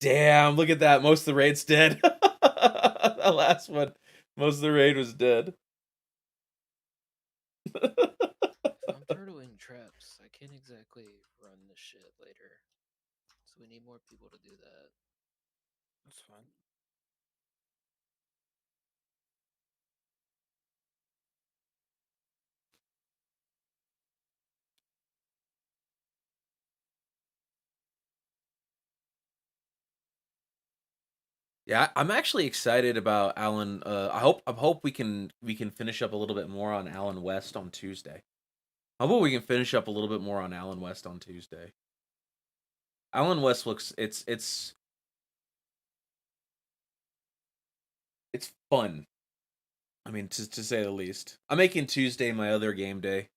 Damn, look at that. Most of the raid's dead. That last one. Most of the raid was dead. If I'm turtling traps, I can't exactly run this shit later. So we need more people to do that. That's fine. Yeah, I'm actually excited about Alan. I hope we can finish up a little bit more on Alan West on Tuesday. I hope we can finish up a little bit more on Alan West on Tuesday. Alan West looks it's fun. I mean, to say the least. I'm making Tuesday my other game day,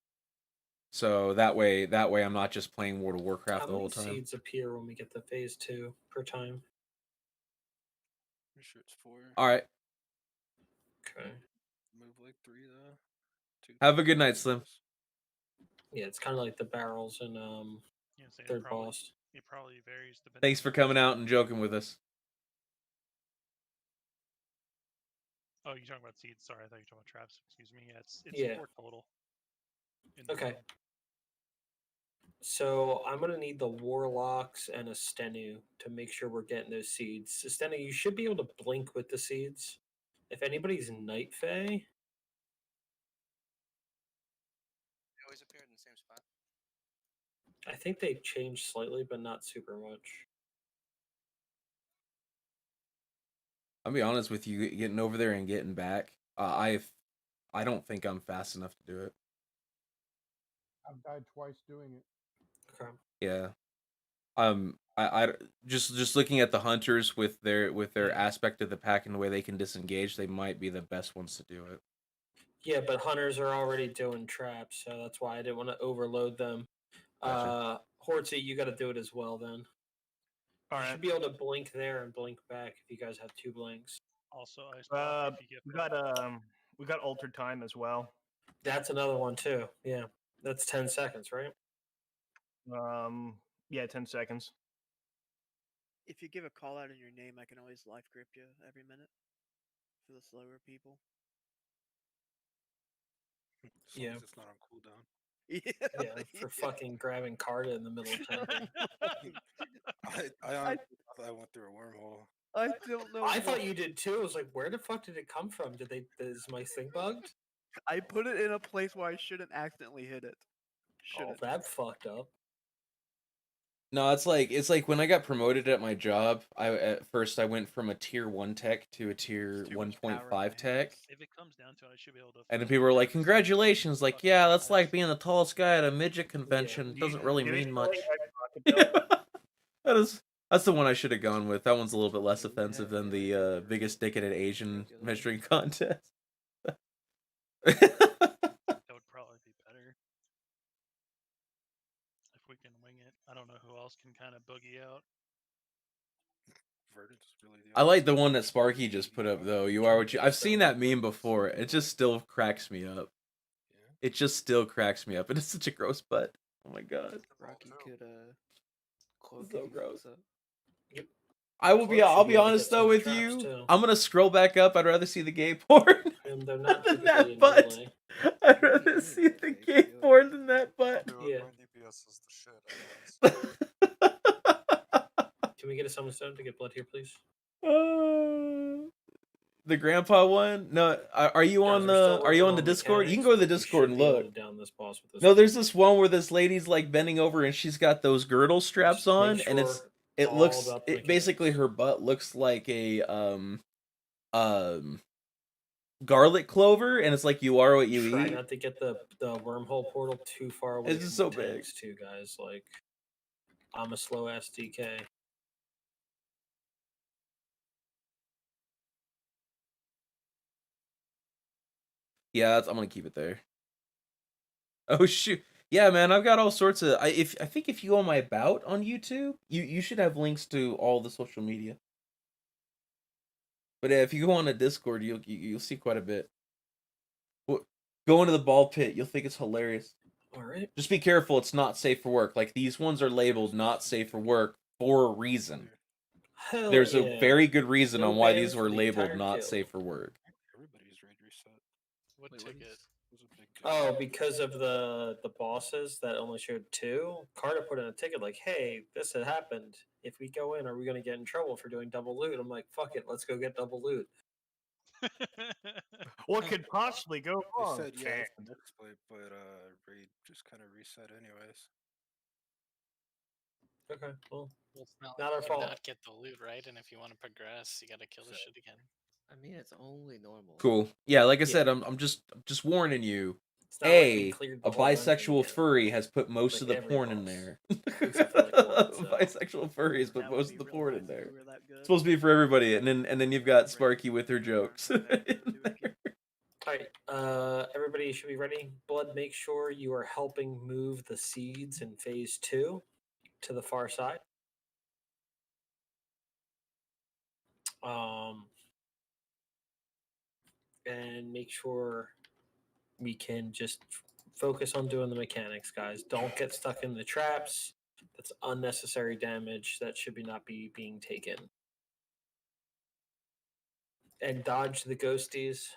so that way I'm not just playing World of Warcraft How the many whole time. seeds appear when we get the phase 2 per time? Pretty sure it's 4. All right. Okay. Move like 3 though. 2. Have a good night, Slim. Yeah, it's kind of like the barrels in Yeah, so third boss. It probably varies depending. Thanks for coming out and joking with us. Oh, you're talking about seeds? Sorry, I thought you were talking about traps. Excuse me. Yeah, it's Yeah. 4 total. Okay. So I'm gonna need the warlocks and a Stenu to make sure we're getting those seeds. Stenu, you should be able to blink with the seeds. If anybody's Night Fae, They always appear in the same spot. I think they changed slightly, but not super much. I'll be honest with you, getting over there and getting back. I don't think I'm fast enough to do it. I've died twice doing it. Okay. Yeah. I just looking at the hunters with their aspect of the pack and the way they can disengage, they might be the best ones to do it. Yeah, but hunters are already doing traps, so that's why I didn't want to overload them. Gotcha. Hortsy, you got to do it as well then. All You right. should be able to blink there and blink back if you guys have 2 blinks. Also, if you get we got altered time as well. That's another one too. Yeah, that's 10 seconds, right? Yeah, 10 seconds. If you give a call out in your name, I can always life grip you every minute for the slower people. As long as it's not on cooldown. Yeah, for fucking grabbing Carta in the middle of temple. I honestly thought I went through a wormhole. I don't know. I thought you did too. I was like, where the fuck did it come from? Is my thing bugged? I put it in a place where I shouldn't accidentally hit it. Oh, that fucked up. No, it's like when I got promoted at my job, at first I went from a tier 1 tech to a tier 1.5 tech. If it comes down to it, I should be able to. And then people were like, "Congratulations!" Like, yeah, that's like being the tallest guy at a midget convention. Doesn't really mean much. That's the one I should have gone with. That one's a little bit less offensive than the biggest dick in an Asian measuring contest. That would probably be better if we can wing it. I don't know who else can kind of boogie out. I like the one that Sparky just put up though. You are what you. I've seen that meme before. It just still cracks me up. It just still cracks me up. And it's such a gross butt. Oh my god. Rocky could cloak So if he gross. fucks up. Yep. I'll be honest though with you. I'm gonna scroll back up. I'd rather see the gay porn They're not than typically that in butt. melee. I'd rather see the gay porn than that butt. Yeah. DPS is the shit. Can we get a summon stone to get blood here, please? The grandpa one? No, are you on the Discord? You can go to the Discord and look. Down this boss with this No, there's this one where this lady's like bending over and she's got those girdle straps on, and it basically her butt looks like a garlic clover, and it's like you are what you Try eat. not to get the wormhole portal too far away. It's just so big. Too, guys. Like, I'm a slow ass DK. Yeah, I'm gonna keep it there. Oh shoot! Yeah, man, I've got all sorts of. I think if you go on my about on YouTube, you should have links to all the social media. But if you go on a Discord, you'll see quite a bit. Go into the ball pit, you'll think it's hilarious. All right. Just be careful; it's not safe for work. Like these ones are labeled not safe for work for a reason. Hell There's a yeah. very good reason No on why ban these for were the labeled entire not kill. safe for work. Everybody's raid reset. What Wait, ticket? Was a big Oh, because of the bosses that only showed 2, Carter put in a ticket like, "Hey, this had happened. If we go in, are we going to get in trouble for doing double loot?" I'm like, "Fuck it, let's go get double loot." What could possibly go They wrong? said yeah, Fan. it's an exploit, but raid just kind of reset anyways. Okay, well, Well, it's not not like our you fault. cannot get the loot, right? And if you want to progress, you gotta kill the shit again. I mean, it's only normal. Cool. Yeah, like I Yeah. said, I'm just warning you. It's not like we A cleared a the whole dungeon bisexual yet. furry has put most Like of the every porn in boss. there. Except for, like, one, so. Bisexual furry has put That would most be of the real porn nice in if there. we were that good. It's supposed to be for everybody, and then you've got Raid Sparky with her would be our jokes. benefit to appear. All right, everybody should be ready. Blood, make sure you are helping move the seeds in phase 2 to the far side. And make sure we can just focus on doing the mechanics, guys. Don't get stuck in the traps. That's unnecessary damage that should not be being taken. And dodge the ghosties.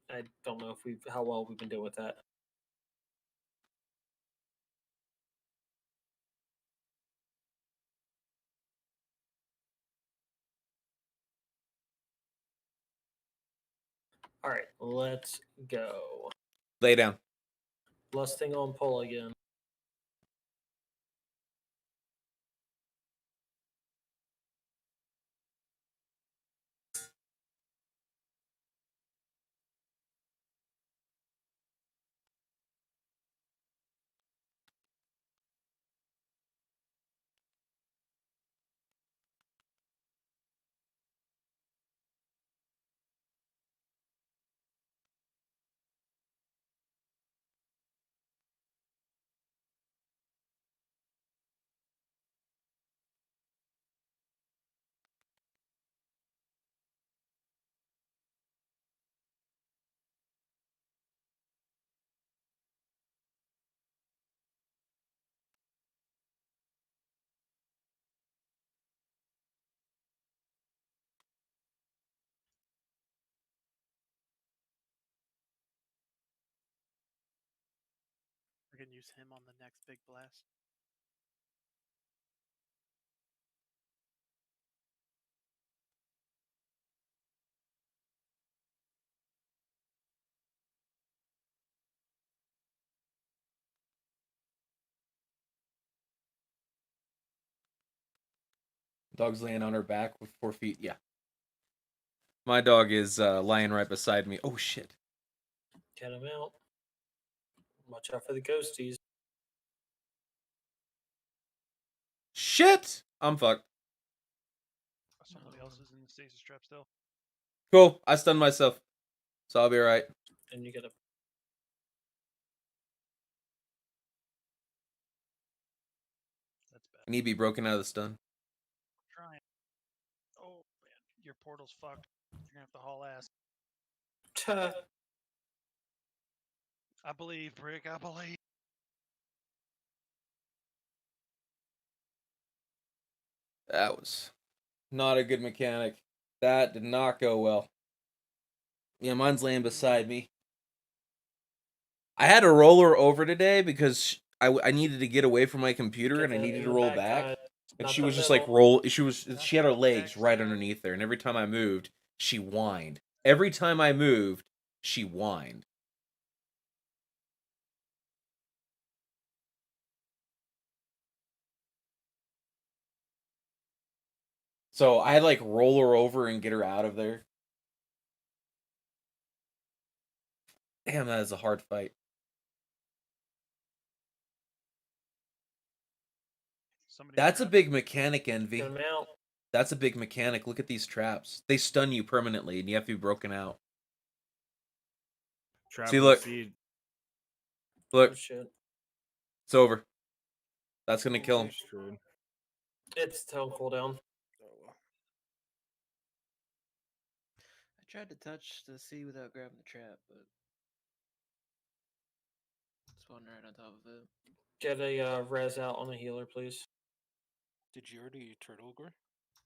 I don't know if how well we've been doing with that. All right, let's go. Lay down. Lusting on pull again. We're gonna use him on the next big blast. Dog's laying on her back with 4 feet. Yeah. My dog is lying right beside me. Oh shit. Get him out. Watch out for the ghosties. Shit! I'm fucked. Somebody else is in the stasis trap still. Cool. I stunned myself. So I'll be alright. And you get a That's bad. I need to be broken out of the stun. Trying. Oh man, your portal's fucked. You're gonna have to haul ass. I believe, Brick. I believe. That was not a good mechanic. That did not go well. Yeah, mine's laying beside me. I had to roll her over today because I needed to get away from my computer Get and I that needed in to the roll back, back. guys. And Not she the was just like middle. she had her legs right underneath her, and every time I moved, she whined. Every time I moved, she whined. So I had to like roll her over and get her out of there. Damn, that is a hard fight. That's a big mechanic, Envy. Get him out. That's a big mechanic. Look at these traps. They stun you permanently, and you have to be broken out. Trap See, on look. seed. Look. Oh, shit. It's over. That's gonna kill him. Screwed. It's tail cooldown. Oh well. I tried to touch the sea without grabbing the trap, but spawned right on top of it. Get a res out on a healer, please. Did you already turtle gore?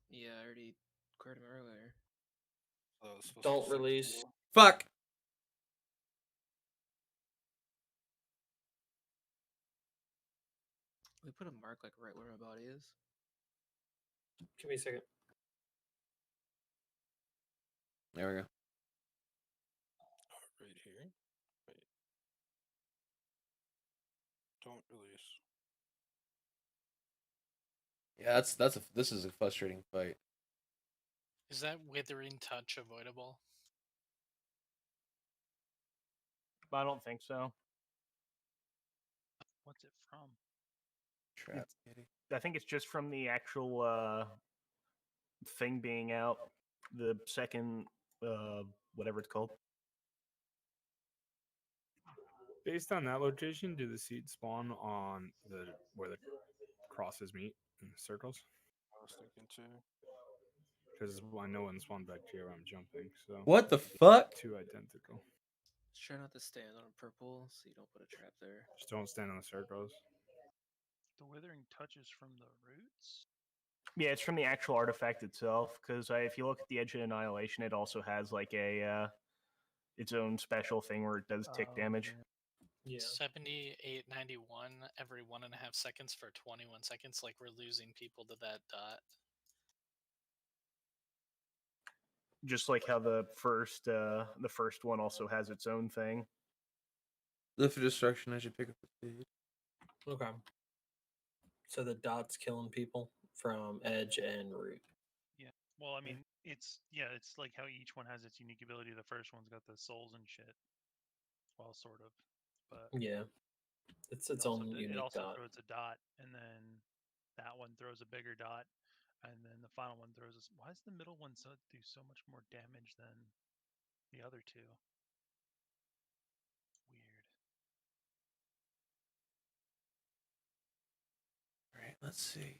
Yeah, I already cleared him earlier. So it's supposed to Don't be 6 release. total. Fuck. We put a mark like right where my body is. Give me a second. There we go. Right here. Wait. Don't release. Yeah, this is a frustrating fight. Is that withering touch avoidable? I don't think so. What's it from? Trap. I think it's just from the actual thing being out. The second, whatever it's called. Based on that location, do the seeds spawn on the where the crosses meet in the circles? I was thinking too. Because I know one spawned back here where I'm jumping. So What the fuck? two identical. Just try not to stand on purple so you don't put a trap there. Just don't stand on the circles. The withering touch is from the roots. Yeah, it's from the actual artifact itself. Because if you look at the Edge of Annihilation, it also has like a its own special thing where it does tick damage. Yeah. 7891 every 1.5 seconds for 21 seconds. Like we're losing people to that dot. Just like how the first one also has its own thing. Lift for destruction as you pick up the speed. Okay. So the dot's killing people from edge and root. Yeah. Well, I mean, it's like how each one has its unique ability. The first one's got the souls and shit. Well, sort of, but Yeah. It's its own unique it also dot. throws a dot, and then that one throws a bigger dot, and then the final one throws a. Why does the middle one do so much more damage than the other two? Weird. All right, let's see.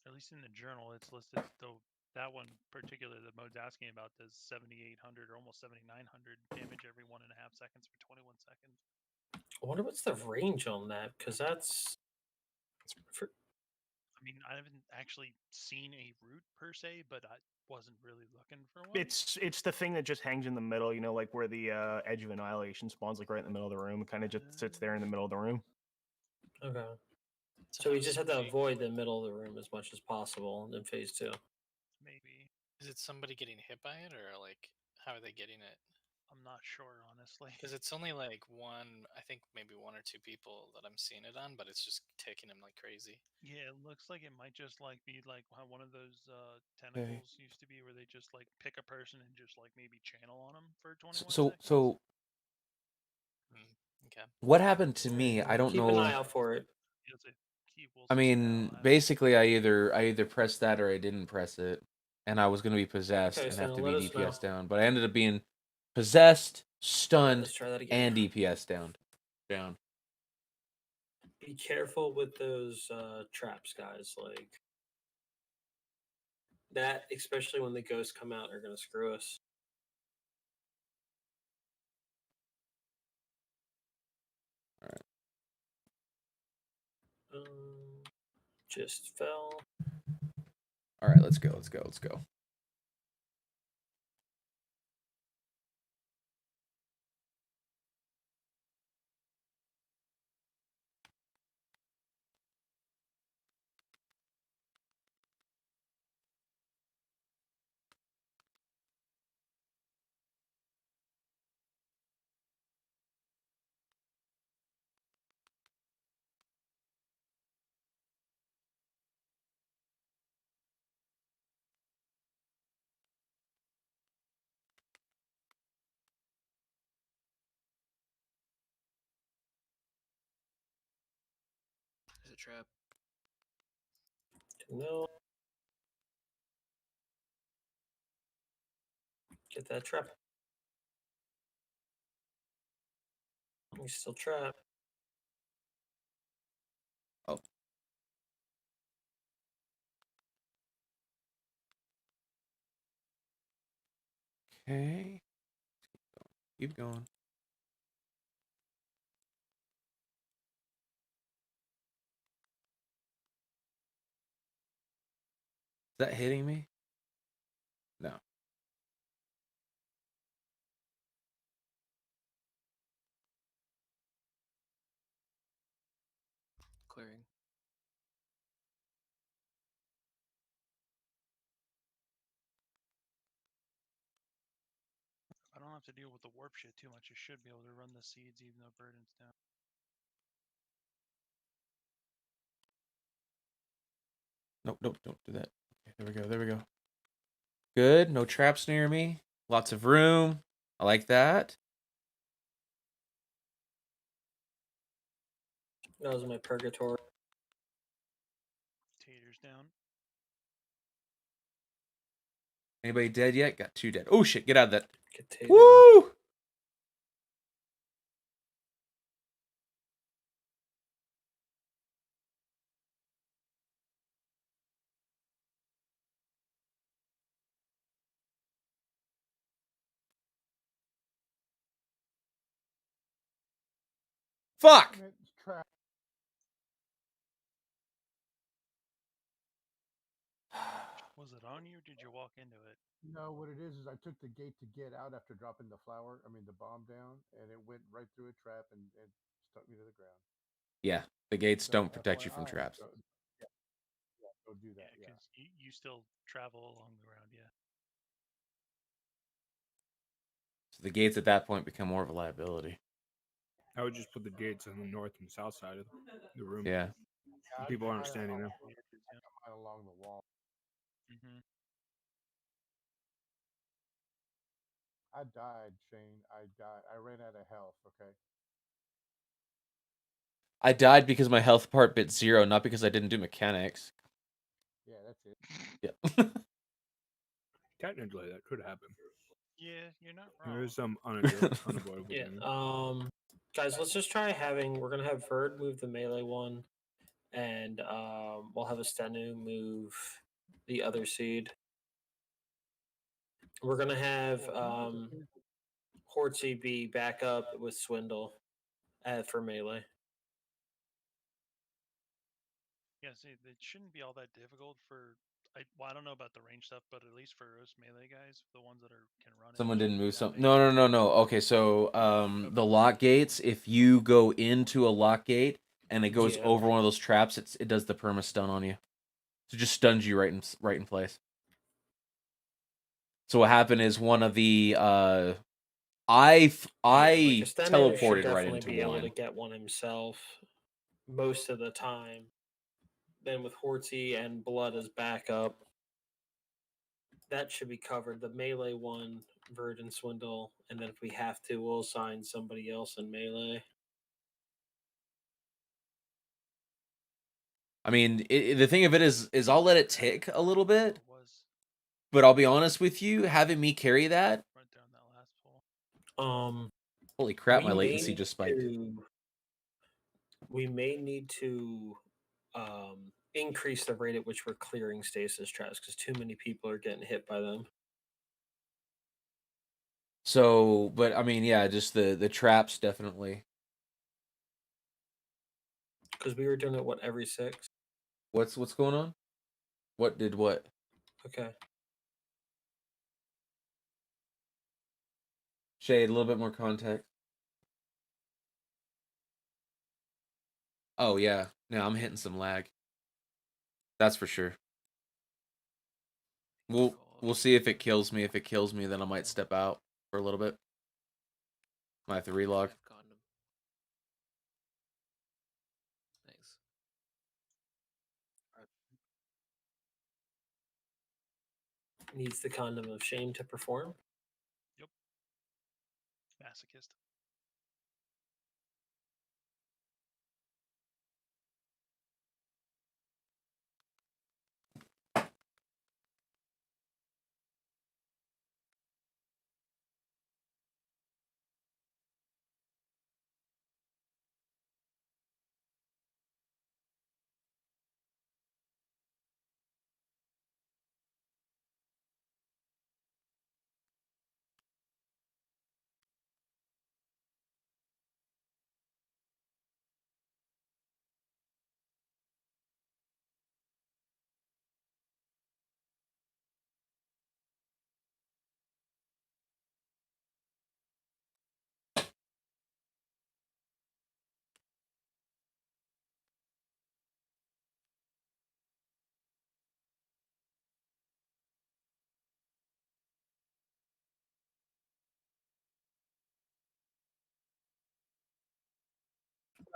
At least in the journal, it's listed though. That one particular, the mode's asking about, does 7,800 or almost 7,900 damage every 1.5 seconds for 21 seconds. I wonder what's the range on that, because that's. I mean, I haven't actually seen a root per se, but I wasn't really looking for one. It's the thing that just hangs in the middle, like where the Edge of Annihilation spawns, like right in the middle of the room. It kind of just sits there in the middle of the room. Okay. So we just have to avoid the middle of the room as much as possible in phase 2. Maybe. Is it somebody getting hit by it, or like how are they getting it? I'm not sure, honestly. Because it's only like I think maybe 1 or 2 people that I'm seeing it on, but it's just taking them like crazy. Yeah, it looks like it might just like be like how one of those tentacles used to be, where they just like pick a person and just like maybe channel on them for 21 seconds. So Okay. what happened to me? I don't know. Keep an eye out for it. I mean, basically, I either pressed that or I didn't press it, and I was going to be possessed Okay, and so have to let be us DPS know. down, but I ended up being possessed, stunned, Let's try that again. and DPS down. Be careful with those traps, guys. Like that, especially when the ghosts come out, are going to screw us. All right. Just fell. All right, let's go. There's a trap. No. Get that trap. He's still trapped. Okay. Keep going. Is that hitting me? No. Clearing. I don't have to deal with the warp shit too much. I should be able to run the seeds even though burden's down. Nope, nope, don't do that. Okay, there we go, there we go. Good, no traps near me. Lots of room. I like that. That was my purgatory. Taters down. Anybody dead yet? Got 2 dead. Oh shit, get out of that. Get tatered. Woo! Fuck! And it's trapped. Was it on you or did you walk into it? No, what it is I took the gate to get out after dropping the the bomb down, and it went right through a trap and stuck me to the ground. Yeah, the gates So don't protect you from FYI, traps. Go do that. Yeah, because you still travel along the ground, yeah. So the gates at that point become more of a liability. I would just put the gates on the north and south side of the room. Yeah. People aren't standing there. Along the wall. Mm-hmm. I died, Shane. I died. I ran out of health. Okay. I died because my health part bit 0, not because I didn't do mechanics. Yeah, that's it. Yeah. Technically, that could happen. Yeah, you're not wrong. There is some unavoidable Yeah. damage. Guys, let's just try having. We're gonna have Verd move the melee one, and we'll have a Stenu move the other seed. We're gonna have Hortsy be back up with Swindle for melee. Yeah, see, it shouldn't be all that difficult for. I don't know about the range stuff, but at least for us melee guys, the ones that can run it. Someone didn't move that something. big. No. Okay, so the lock gates, if you go into a lock gate and it goes Yeah. over one of those traps, it does the perma stun on you. So it just stuns you right in place. So what happened is one of the I Like a Stenu should teleported right definitely into be able to one. get one himself most of the time. Then with Hortsy and Blood as backup, that should be covered. The melee one, Virgin Swindle, and then if we have to, we'll assign somebody else in melee. I mean, the thing of it is I'll let it tick a little bit. But I'll be honest with you, having me carry that. Right down that last pole. Holy crap, we my may latency need just spiked. We may need to increase the rate at which we're clearing stasis traps because too many people are getting hit by them. So, but I mean, yeah, just the traps definitely. Because we were doing it every 6. What's going on? What did what? Okay. Shade, a little bit more context. Oh yeah, no, I'm hitting some lag. That's for sure. We'll see if it kills me. If it kills me, then I might step out for a little bit. Might have to relog. Condom. Thanks. Needs the condom of shame to perform. Yep. Masochist.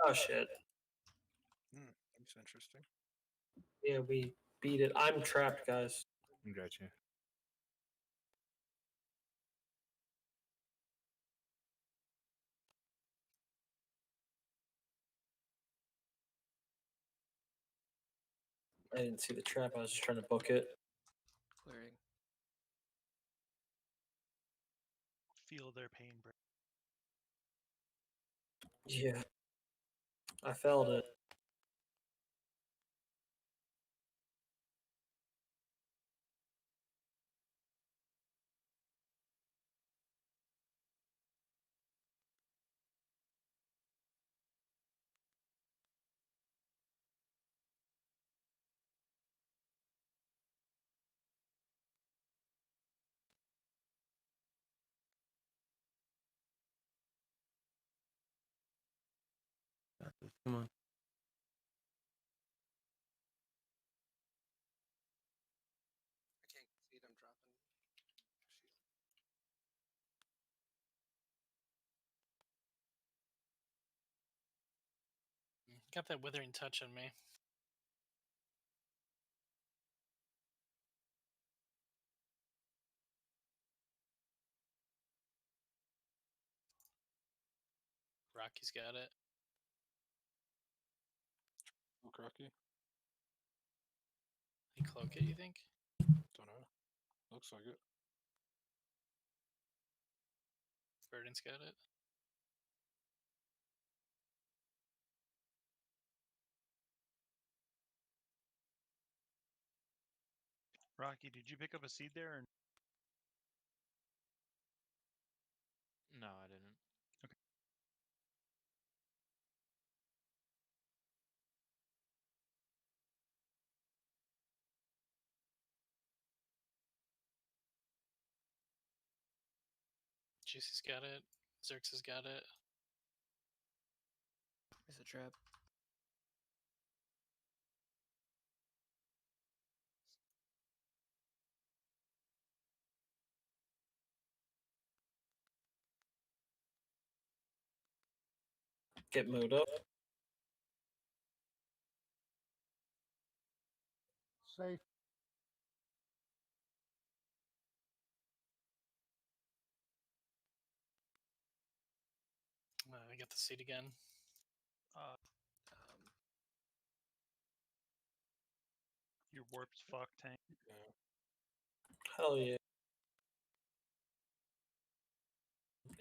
Oh shit. That's interesting. Yeah, we beat it. I'm trapped, guys. Gotcha. I didn't see the trap. I was just trying to book it. Clearing. Feel their pain, bro. Yeah. I felt it. Come on. I can't see them dropping. Got that withering touch on me. Rocky's got it. Look, Rocky. He cloak it, you think? Don't know. Looks like it. Burden's got it. Rocky, did you pick up a seed there? Or... No, I didn't. Okay. Juicy's got it. Zerx has got it. There's a trap. Get moved up. Safe. I got the seat again. Your warp's fuck tank. Hell yeah.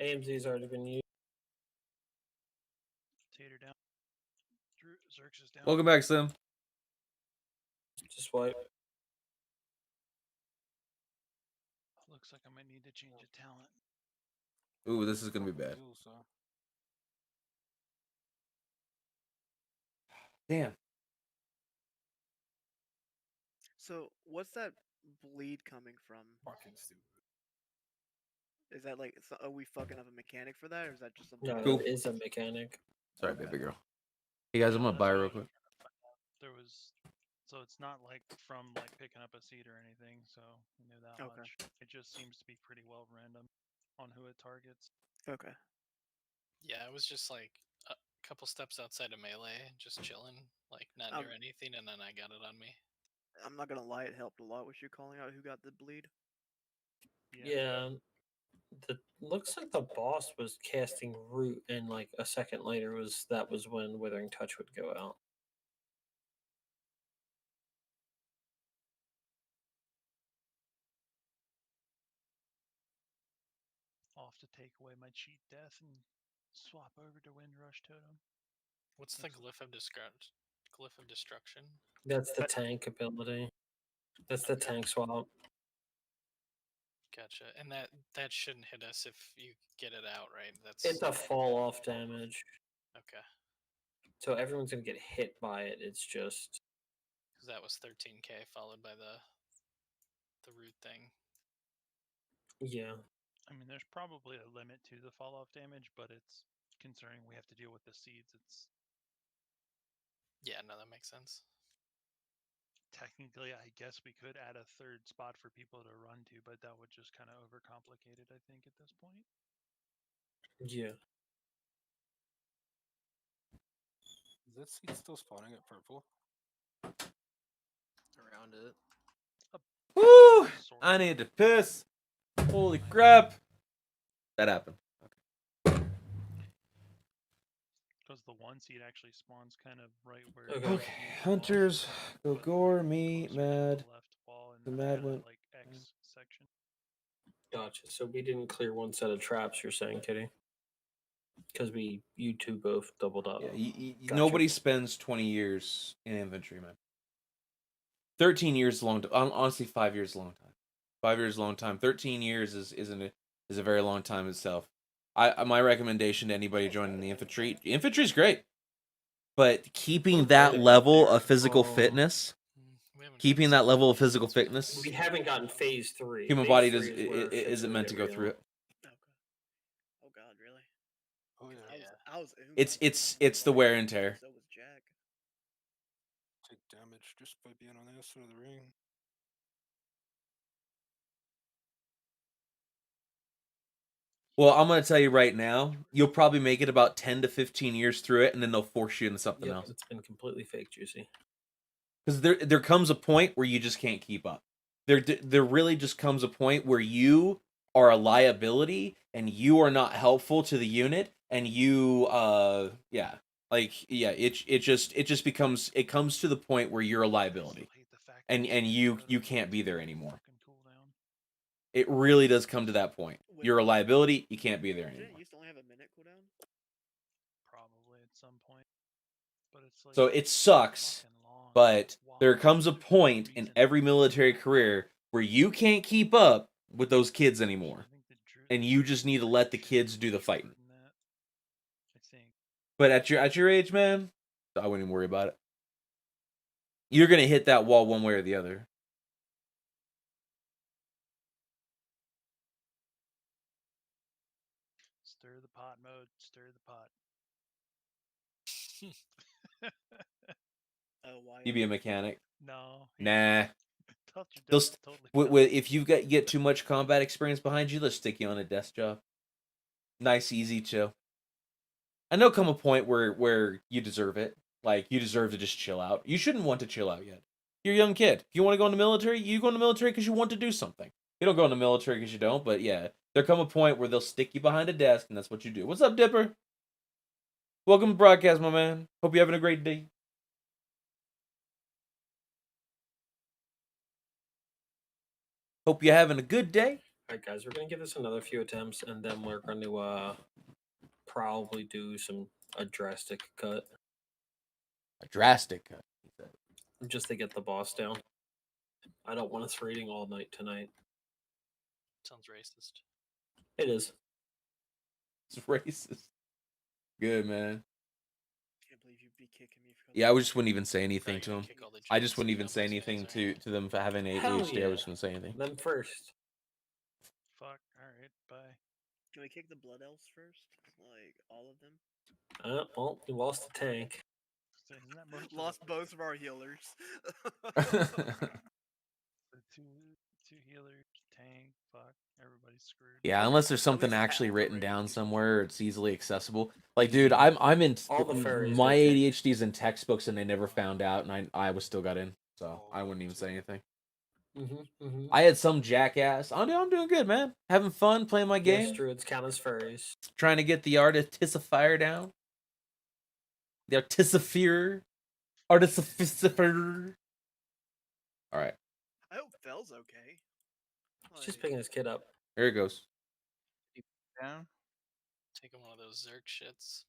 AMZ's already been used. Tater down. Drew, Zerx is down. Welcome back, Sim. Just wipe. Looks like I might need to change a talent. Ooh, this is gonna be bad. Damn. So, what's that bleed coming from? Fucking stupid. Is that like, are we fucking up a mechanic for that, or is that just something? No, Cool. that is a mechanic. Sorry, baby girl. Hey guys, I'm gonna buy real quick. There was, so it's not like from like picking up a seed or anything. So we knew that Okay. much. It just seems to be pretty well random on who it targets. Okay. Yeah, I was just like a couple steps outside of melee, just chilling, like not near anything, and then I got it on me. I'm not gonna lie, it helped a lot with you calling out who got the bleed. Yeah. The looks like the boss was casting root, and like a second later was when Withering Touch would go out. Off to take away my cheat death and swap over to Windrush Totem. What's the glyph of destruction? That's the tank ability. That's the tank swap. Gotcha. And that shouldn't hit us if you get it out, right? That's It's a fall off damage. okay. So everyone's gonna get hit by it. It's just Because that was 13k followed by the root thing. yeah. I mean, there's probably a limit to the fall off damage, but it's concerning we have to deal with the seeds. It's Yeah, no, that makes sense. technically, I guess we could add a third spot for people to run to, but that would just kind of overcomplicate it, I think, at this point. Yeah. that seed still spawning at purple? Around it. Woo! I need to piss. Holy crap! That happened. Because the 1 seed actually spawns kind of right where. Okay, hunters, go gore, me, mad. The mad went. Like X section. Gotcha. So we didn't clear one set of traps. You're saying, Kitty? Because you two both doubled up. Yeah, Gotcha. nobody spends 20 years in infantry, man. 13 years is a long time. Honestly, 5 years is a long time. 5 years is a long time. 13 years is a very long time itself. My recommendation to anybody joining the infantry is great, but keeping that level of physical fitness, keeping that level of physical fitness, We haven't gotten phase 3. human Phase body 3 does is where shit's isn't gonna meant to get go real. through it. Oh God, really? Oh yeah. I was It's the wear and tear. So was Jack. Take damage just by being on the outside of the ring. Well, I'm gonna tell you right now, you'll probably make it about 10 to 15 years through it, and then they'll force you into something else. It's been completely fake, Juicy. Because there comes a point where you just can't keep up. There really just comes a point where you are a liability and you are not helpful to the unit, and you it just becomes, it comes to the point where you're a liability, and you can't be there anymore. It really does come to that point. You're a liability. You can't be there Didn't anymore. it used to only have a minute cooldown? Probably at some point. But it's like So it sucks, but there comes a point in every military career where you can't keep up with those kids anymore, and you just need to let the kids do the fighting. I think. But at your age, man, I wouldn't even worry about it. You're gonna hit that wall one way or the other. Stir the pot mode. Stir the pot. Oh, why? You be a mechanic? No. Nah. Totally If you get too much combat experience behind you, let's stick you on a desk job. Nice, easy, chill. And there'll come a point where you deserve it. Like, you deserve to just chill out. You shouldn't want to chill out yet. You're a young kid. If you want to go in the military, you go in the military because you want to do something. You don't go in the military because you don't, but yeah. There'll come a point where they'll stick you behind a desk, and that's what you do. What's up, Dipper? Welcome to broadcast, my man. Hope you're having a great day. Hope you're having a good day. Alright, guys, we're going to give this another few attempts, and then we're going to probably do a drastic cut. A drastic cut? Just to get the boss down. I don't want us raiding all night tonight. Sounds racist. It is. It's racist. Good, man. Can't believe you'd be kicking me for. Yeah, I just wouldn't even say anything to them. I just wouldn't even say anything to them for having ADHD. I just wouldn't say anything. Them first. Fuck. Alright, bye. Can we kick the blood elves first? Like, all of them? Well, we lost the tank. Lost both of our healers. Two healers, tank, fuck, everybody's screwed. Yeah, unless there's something actually written down somewhere, it's easily accessible. Like, dude, I'm in my ADHD's in textbooks, and they never found out, and I was still got in, so I wouldn't even say anything. I had some jackass. I'm doing good, man. Having fun playing my game. Yes, druids count as furries. Trying to get the artificier down. The artificier. Artificier. All right. I hope Fell's okay. He's just picking his kid up. There it goes. Down. Taking one of those Zerk shits.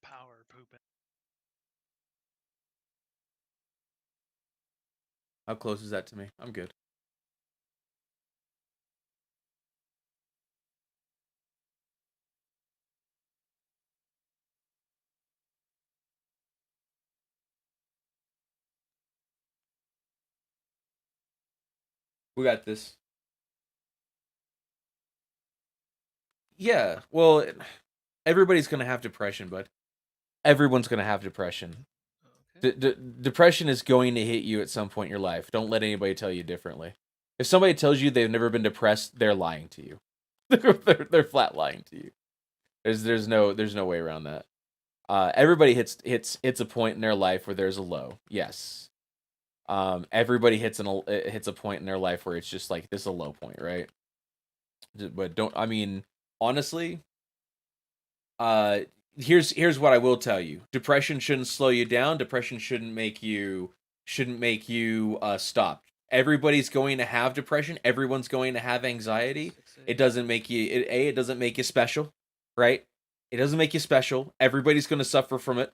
Power pooping. How close is that to me? I'm good. We got this. Yeah, well, everybody's gonna have depression, bud. Everyone's gonna have depression. Depression is going to hit you at some point in your life. Don't let anybody tell you differently. If somebody tells you they've never been depressed, they're lying to you. they're flat lying to you. There's no way around that. Everybody hits a point in their life where there's a low. Yes. Everybody hits a point in their life where it's just like this is a low point, right? But honestly, here's what I will tell you. Depression shouldn't slow you down. Depression shouldn't make you stop. Everybody's going to have depression. Everyone's going to have anxiety. It doesn't make you it doesn't make you special, right? It doesn't make you special. Everybody's going to suffer from it.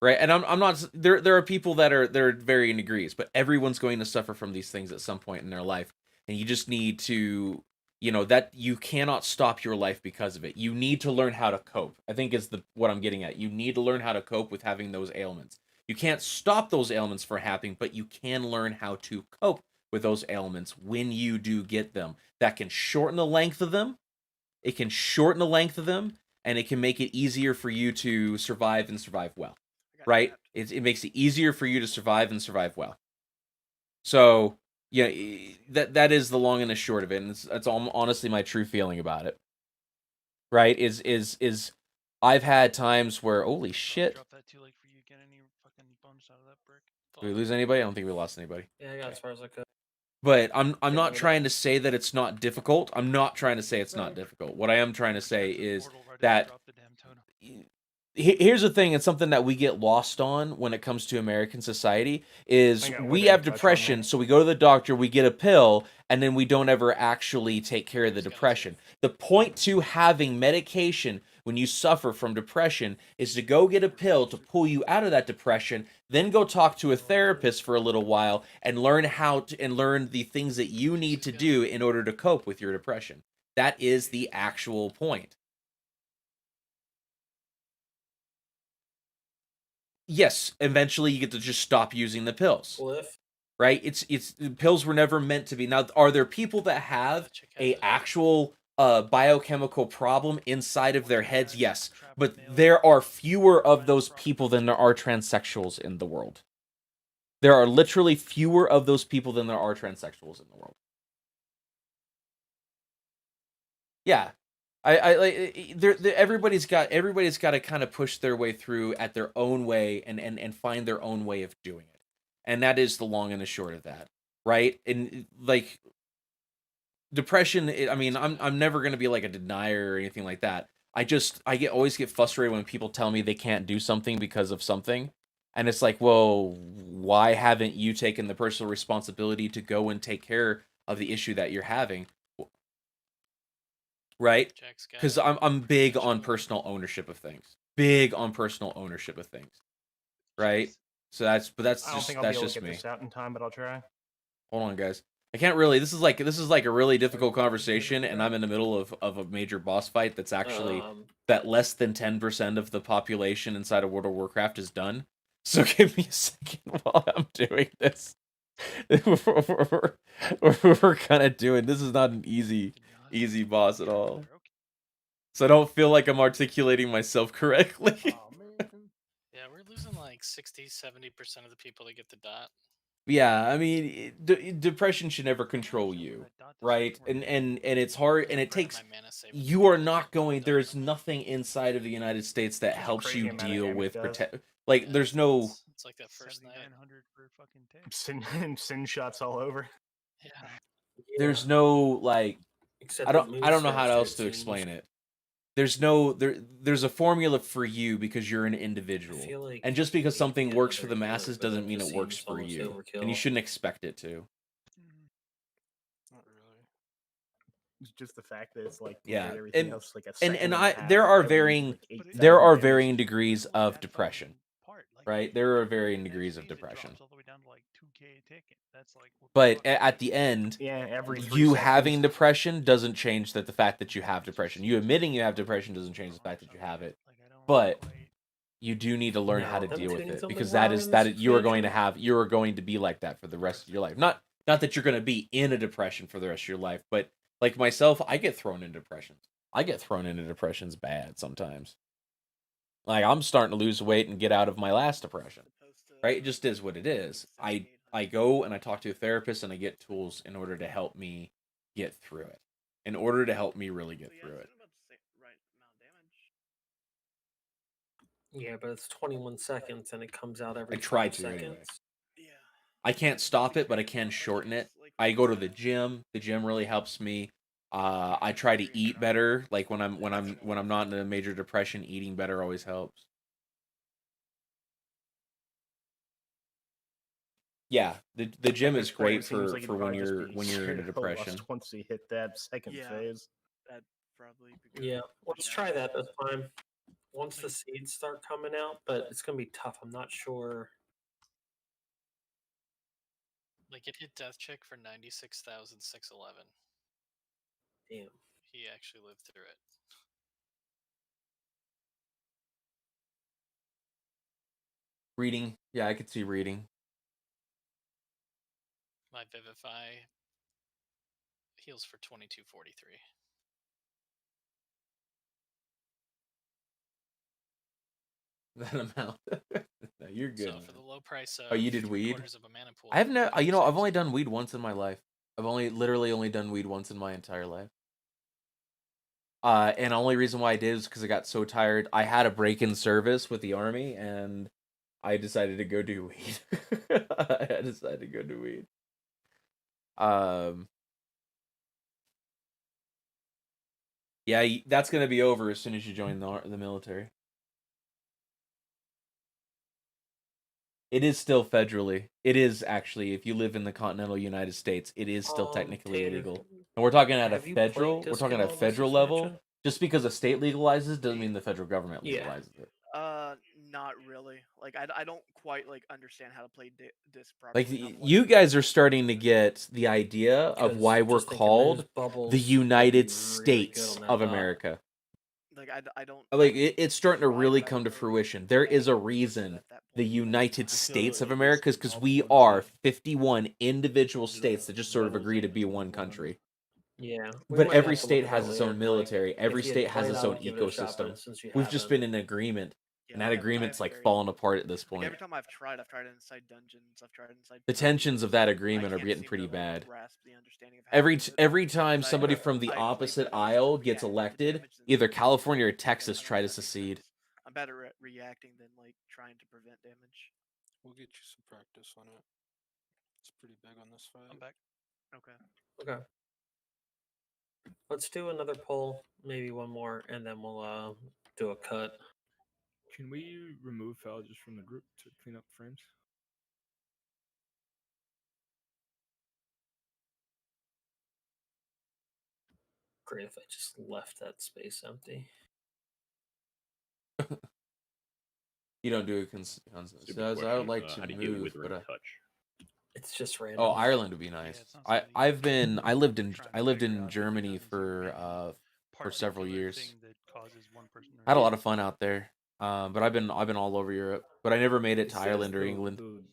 Right? And I'm not there are people that are varying degrees, but everyone's going to suffer from these things at some point in their life. And you just need to that you cannot stop your life because of it. You need to learn how to cope. I think is what I'm getting at. You need to learn how to cope with having those ailments. You can't stop those ailments from happening, but you can learn how to cope with those ailments when you do get them. That can shorten the length of them. It can shorten the length of them, and it can make it easier for you to survive and survive well. Right? It makes it easier for you to survive and survive well. So, yeah, that is the long and the short of it, and that's honestly my true feeling about it. Right? Is I've had times where holy shit. Did we lose anybody? I don't think we lost anybody. Yeah, I got as far as I could. But I'm not trying to say that it's not difficult. I'm not trying to say it's not difficult. What I am trying to say is that here's the thing, it's something that we get lost on when it comes to American society is we have depression, so we go to the doctor, we get a pill, and then we don't ever actually take care of the depression. The point to having medication when you suffer from depression is to go get a pill to pull you out of that depression, then go talk to a therapist for a little while and learn learn the things that you need to do in order to cope with your depression. That is the actual point. Yes, eventually you get to just stop using the pills. Right? It's pills were never meant to be. Now, are there people that have a actual biochemical problem inside of their heads? Yes, but there are fewer of those people than there are transsexuals in the world. There are literally fewer of those people than there are transsexuals in the world. Yeah. Everybody's got to kind of push their way through at their own way and find their own way of doing it. And that is the long and the short of that, right? And like depression, I'm never going to be like a denier or anything like that. I always get frustrated when people tell me they can't do something because of something. And it's like, well, why haven't you taken the personal responsibility to go and take care of the issue that you're having? Right? Because I'm big on personal ownership of things. Big on personal ownership of things. Right? So that's I don't just think I'll that's be able just to get me. this out in time, but I'll try. Hold on, guys. I can't really. This is like a really difficult conversation, and I'm in the middle of a major boss fight that's actually that less than 10% of the population inside of World of Warcraft is done. So give me a second while I'm doing this. we're kind of doing. This is not an easy boss at all. So I don't feel like I'm articulating myself correctly. Yeah, we're losing like 60-70% of the people that get the dot. Yeah, I mean, depression should never control you, right? And it's hard, and it takes. You are not going. There's nothing inside of the United States that helps you deal with protect. Like, there's no. It's like that first night. Sin shots all over. Yeah. There's no like. Except I don't know how faster, else it to seems. explain it. There's a formula for you because you're an individual, like and just because something get works for another the healer, masses but doesn't that mean just it works seems for almost you, overkill. and you shouldn't expect it to. Not really. It's just the fact that it's like Yeah, everything and else like a and second I a half there are every, varying like, 8,000 there are damage. varying degrees of depression, right? There are varying degrees of depression. But at the end, Yeah, every 3 you seconds. having depression doesn't change the fact that you have depression. You admitting you have depression doesn't change the fact that you have it. But you do need to learn how to them deal with tuning it something because wrong in this you are going to situation? you are going to be like that for the rest of your life. Not that you're going to be in a depression for the rest of your life, but like myself, I get thrown into depressions. I get thrown into depressions bad sometimes. Like I'm starting to lose weight and get out of my last depression. Right? It just is what it is. I go and I talk to a therapist and I get tools in order to help me get through it. In order to help me really get through it. Yeah, but it's 21 seconds and it comes out I every try 5 to seconds. anyway. I can't stop it, but I can shorten it. I go to the gym. The gym really helps me. I try to eat better. Like when I'm not in a major depression, eating better always helps. Yeah, the gym At is this point, great it seems for like it'd for when probably just you're be when you're in a straight up depression. lust once you hit that second phase. That'd probably be good. Yeah, let's try that this time. Once the seeds start coming out, but it's gonna be tough. I'm not sure. Like it hit death check for 96,611. Damn. He actually lived through it. Reading, yeah, I could see reading. My Vivify heals for 2243. That amount. No, you're good. So Man. for the low price of Oh, you did weed? 3/4 of a mana pool, I have no. You know, I've only done weed once in my life. I've literally only done weed once in my entire life. And the only reason why I did is because I got so tired. I had a break-in service with the army, and I decided to go do weed. I decided to go do weed. Yeah, that's gonna be over as soon as you join the military. It is still federally. It is actually, if you live in the continental United States, it is still technically Tanner, illegal. And we're talking at a have you played federal. We're talking at a Disco, federal Mrs. level. Mansion? Just because a state legalizes doesn't mean the federal government Yeah. legalizes it. Not really. Like I don't quite like understand how to play disc Like properly. you guys are starting to get the idea of 'Cause why we're just thinking men's called bubbles the would be United really good States on that of dot. America. Like I don't. Like it's starting to really come to fruition. There is a reason the United States of America is because we are 51 individual states that just sort of agree to be one country. Yeah, we But might every have to look state at has that its later, own Mike. military. Every If you had state has played, its I own would give it a shot, but ecosystem. since you We've just haven't- been in agreement, Yeah, and that I agreement's have like very- falling apart at this Like point. every time I've tried it inside dungeons. I've tried it inside. The tensions of that agreement are can't getting seem pretty to, like, bad. grasp the understanding of how to do it. Every time 'Cause somebody from the I play opposite better aisle with gets reacting to elected, damage than either like California or preventing Texas damage, try to if that makes secede. sense. I'm better at reacting than like trying to prevent damage. We'll get you some practice on it. It's pretty big on this fight. I'm back. Okay. Okay. Let's do another poll, maybe one more, and then we'll do a cut. Can we remove Fel just from the group to clean up frames? Great if I just left that space empty. You don't do it says I would like to how do you do move, withering but touch? It's just random. oh, Ireland would be nice. I lived in Germany for several years. I had a lot of fun out there. But I've been all over Europe, but I never made it to Ireland or England.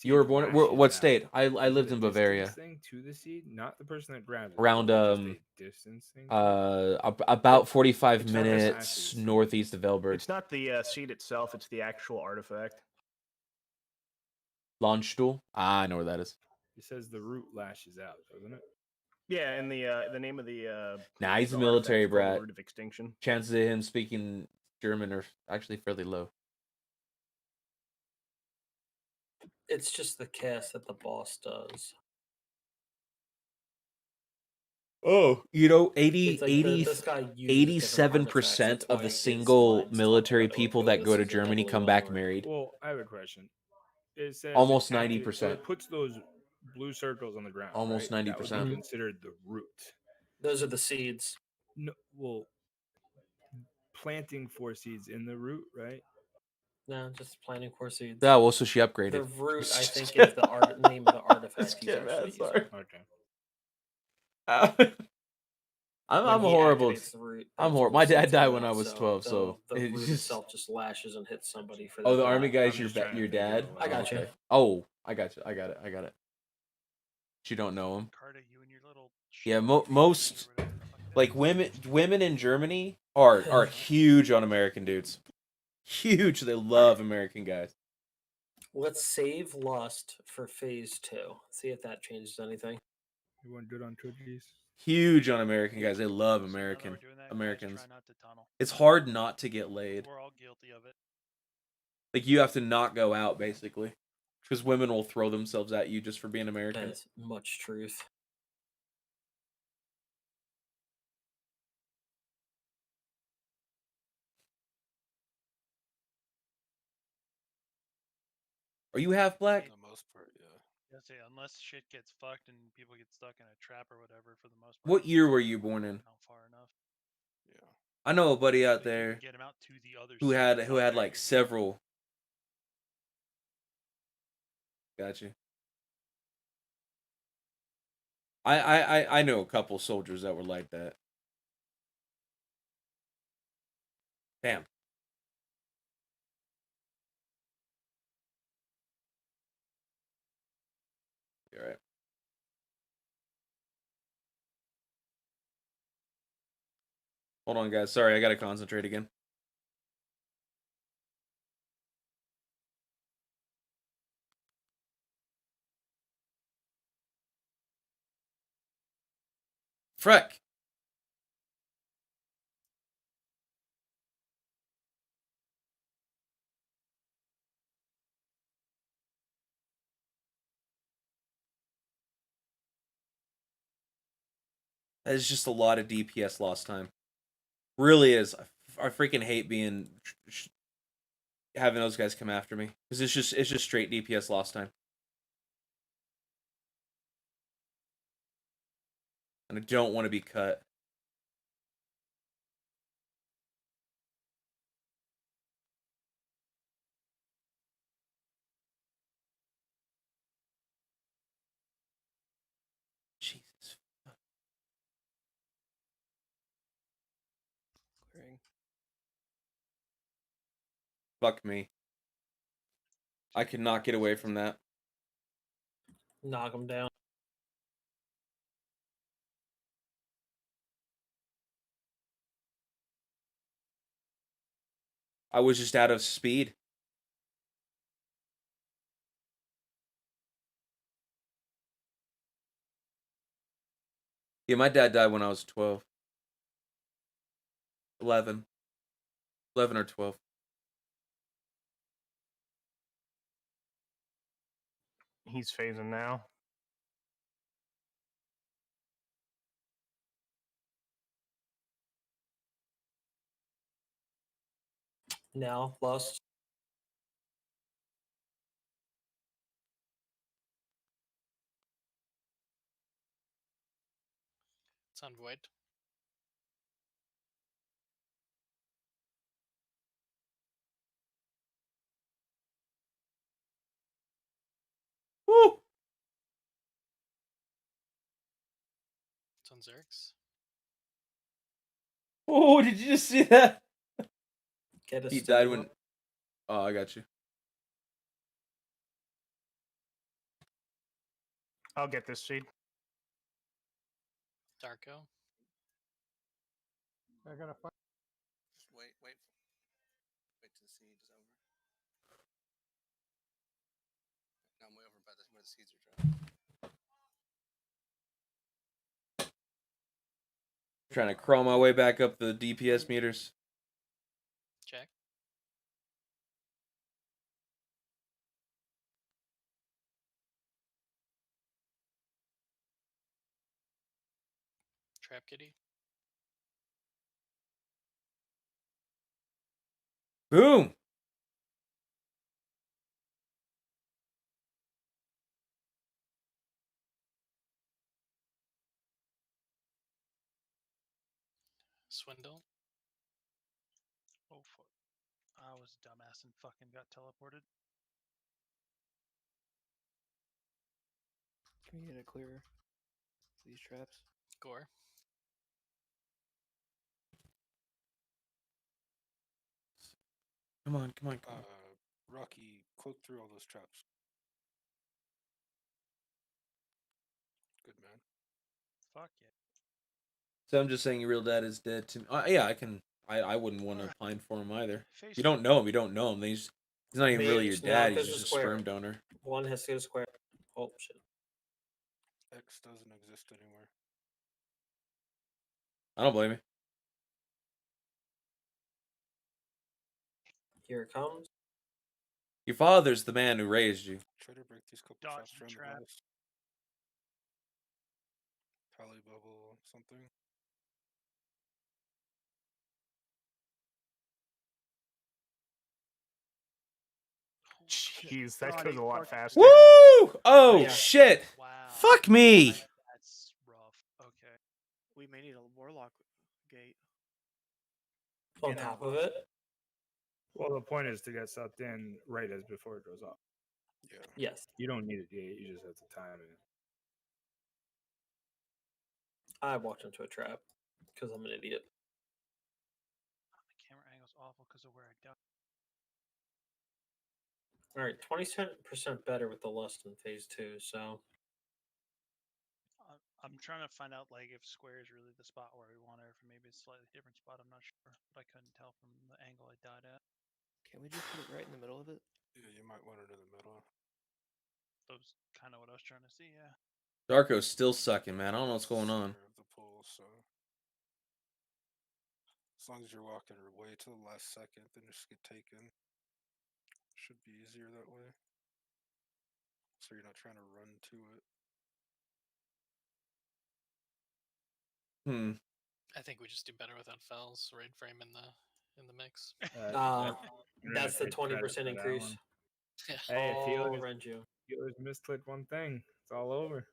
You were born what state? I lived in Bavaria. Thing to the seed, not the person that grabs it. Around just a distance thing. about 45 It's not minutes northeast of Velberg. It's not the seed itself; it's the actual artifact. Launchstool? Ah, I know where that is. It says the root lashes out, doesn't it? Yeah, and the name of the Nah, he's a the military artifact's called the brat. Root of Extinction. Chances of him speaking German are actually fairly low. It's just the cast that the boss does. Oh, you know, It's like this guy uses different 87% artifacts, of that's the why single his lines military talk about people it. that This go to is a Germany heavily come back armored. married. Well, I have a question. It says Almost it 90%. So it puts those blue circles on the ground. Almost right? That would 90%. be considered the root. Those are the seeds. No, well, planting 4 seeds in the root, right? No, just planting 4 seeds. Yeah, well, so she upgraded. The root, I think, is the name of the artifact he's actually using. Okay. I'm When he horrible. activates the root, I'm that's horrible. when My the dad seeds died come when I out, was 12, so the it's root just- itself just lashes and hits somebody for Oh, that the army die. guy's your dad. I got you. Okay. Oh, I got you. I got it. You don't know him. Yeah, most like women in Germany are huge on American dudes. Huge. They love American guys. Let's save Lust for phase 2. See if that changes anything. You want to do it on trilogies? Huge on American guys. They love So now that American we're doing that, guys, Americans. try not to tunnel. It's hard not to get laid. We're all guilty of it. Like you have to not go out basically, because women will throw themselves at you just for being American. That's much truth. Are you half black? For the most part, yeah. Say, unless shit gets fucked and people get stuck in a trap or whatever, for the most part. What year were you born in? Not far enough. Yeah. I know a buddy out But you can there get 'em out to the other who side had without dragging like your feet. several. Got you. I know a couple soldiers that were like that. Damn. You're right. Hold on, guys. Sorry, I gotta concentrate again. Freck. That is just a lot of DPS lost time. Really is. I freaking hate being having those guys come after me because it's just straight DPS lost time. And I don't want to be cut. Jesus. Clearing. Fuck me. I could not get away from that. Knock them down. I was just out of speed. Yeah, my dad died when I was 12. 11. 11 or 12. He's phasing now. Now, Lust. It's on void. Woo! It's on Zerix. Oh, did you just see that? Get a He stun died up. when. Oh, I got you. I'll get this seed. Darko. I gotta find. Just wait till the siege is over. No, I'm way over by where the seeds are dropping. Trying to crawl my way back up the DPS meters. Check. Trap kitty. Boom! Swindle. Oh fuck! I was a dumbass and fucking got teleported. Can we get a clearer for these traps? Gore. Come on, come on, come on. Rocky, cloak through all those traps. Good man. Fuck yeah. So I'm just saying your real dad is dead to me. Yeah, I can. I wouldn't want to pine for him either. Face You don't know him. You don't know him. They just, He's not even really your Mage, no, dad. He's because just it's a square. sperm donor. One has to go square. Oh shit. X doesn't exist anymore. I don't blame you. Here it comes. Your father's the man who raised you. Try to break these couple Dodge traps the around the trap. house. Probably bubble something. Jeez, that God, goes he a lot fucking- faster. Woo! Oh Yeah. shit! Wow. Fuck me! That's rough. Okay. We may need a warlock gate. On top of it. Well, the point is to get sucked in right as before it goes off. Yeah. Yes. You don't need a gate. You just have to time it. I walked into a trap because I'm an idiot. The camera angle's awful because of where I got. All right, 27% better with the lust in phase 2. So I'm trying to find out like if square is really the spot where we want it, or if maybe it's a slightly different spot. I'm not sure, but I couldn't tell from the angle I died at. Can we just put it right in the middle of it? Yeah, you might want it in the middle. That was kind of what I was trying to see. Yeah. Darko's still sucking, man. I don't know what's going on. Center of the pool, so as long as you're walking way to the last second, then just get taken. Should be easier that way. So you're not trying to run to it. I think we just do better without fells. Raid frame in the mix. that's the 20% increase. Hey, if All Healers, around you. Healers misclick one thing, it's all over.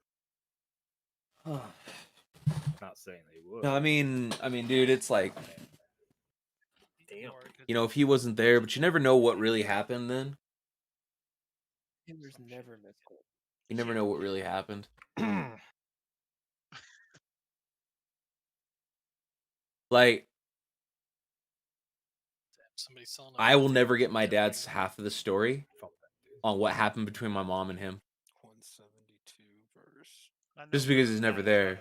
Not saying they would. No, I mean, dude, it's like, Damn. you know, if he wasn't there, but you never know what really happened then. Healers never miss it. You never know what really happened. Like, Somebody's selling. I will never get my dad's half of the story on what happened between my mom and him. 172 verse. Just because he's never there.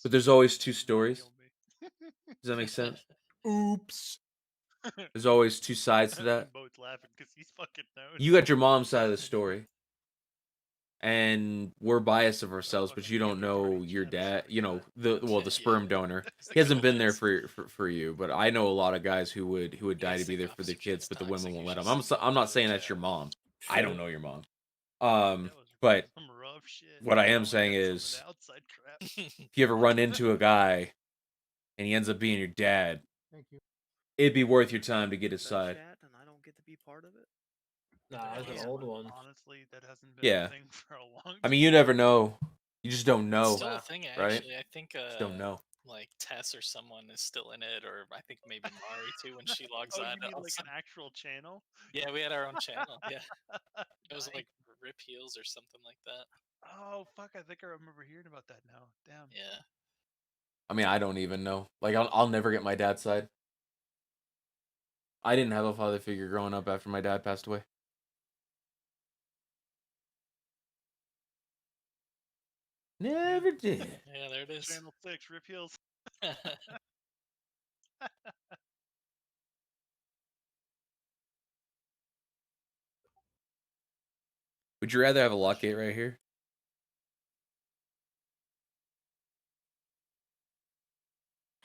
But there's always two stories. Does that make sense? Oops. There's always two sides to that. Both laughing because he's fucking known. You got your mom's side of the story. And we're biased of ourselves, but you don't know your dad, you know, the sperm donor. He hasn't been there for you, but I know a lot of guys who would die to be there for their kids, but the women won't let them. I'm not saying that's your mom. I don't know your mom. But what I am saying is, if you ever run into a guy and he ends up being your dad, Thank you. it'd be worth your time to get his side. Chat and I don't get to be part of it. Nah, that's an old one. Honestly, that hasn't been Yeah. a thing for a long time. I mean, you never know. You just don't know. It's still a thing, right? actually. I think Just don't know. like Tess or someone is still in it, or I think maybe Mari too when she logs Oh, on. you mean like an actual channel? Yeah, we had our own channel. Yeah, it was like Rip Heels or something like that. Oh fuck! I think I remember hearing about that now. Damn. Yeah. I mean, I don't even know. Like, I'll never get my dad's side. I didn't have a father figure growing up after my dad passed away. Never did. Yeah, there it is. Channel 6, Rip Heels. Would you rather have a lock gate right here?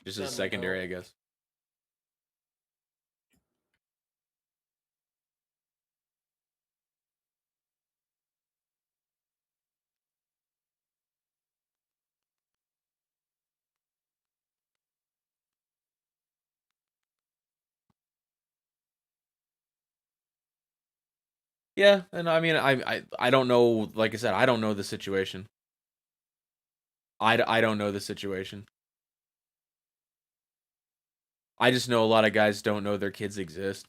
Just as a secondary, I guess. Yeah, and I mean, I don't know. Like I said, I don't know the situation. I don't know the situation. I just know a lot of guys don't know their kids exist,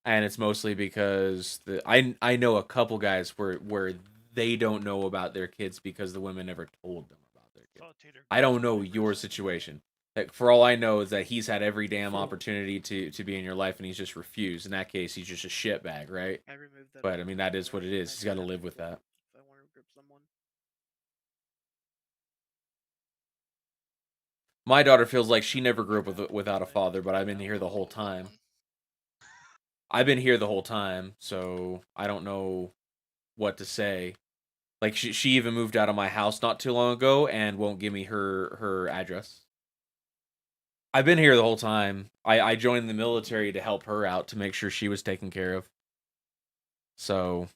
and it's mostly because I know a couple guys where they don't know about their kids because the women never told them about their kids. I don't know your situation. Like, for all I know is that he's had every damn opportunity to be in your life and he's just refused. In that case, he's just a shitbag, right? I removed that. But I mean, that is what it is. He's got to live with that. If I want to grip someone. My daughter feels like she never grew up without a father, but I've been here the whole time. I've been here the whole time, so I don't know what to say. Like she even moved out of my house not too long ago and won't give me her address. I've been here the whole time. I joined the military to help her out to make sure she was taken care of. So,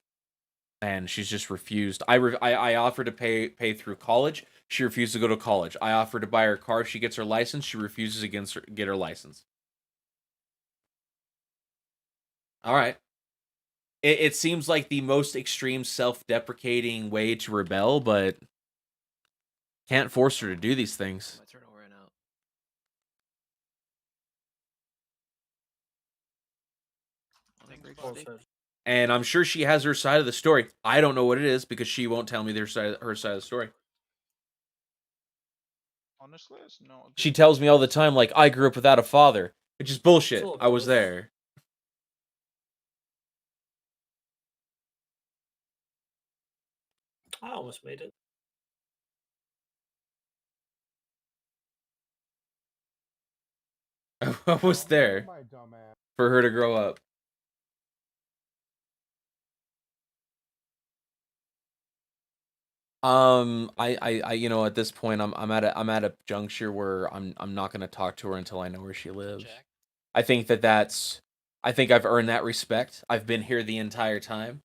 and she's just refused. I offered to pay through college. She refused to go to college. I offered to buy her a car if she gets her license. She refuses to get her license. All right. It seems like the most extreme self-deprecating way to rebel, but can't force her to do these things. My turtle ran out. And I'm sure she has her side of the story. I don't know what it is because she won't tell me her side of the story. Honestly, it's not. She tells me all the time, like, I grew up without a father, which is bullshit. I was there. I almost made it. I was there for her to grow up. I you know, at this point, I'm at a juncture where I'm not gonna talk to her until I know where she lives. I think I think I've earned that respect. I've been here the entire time.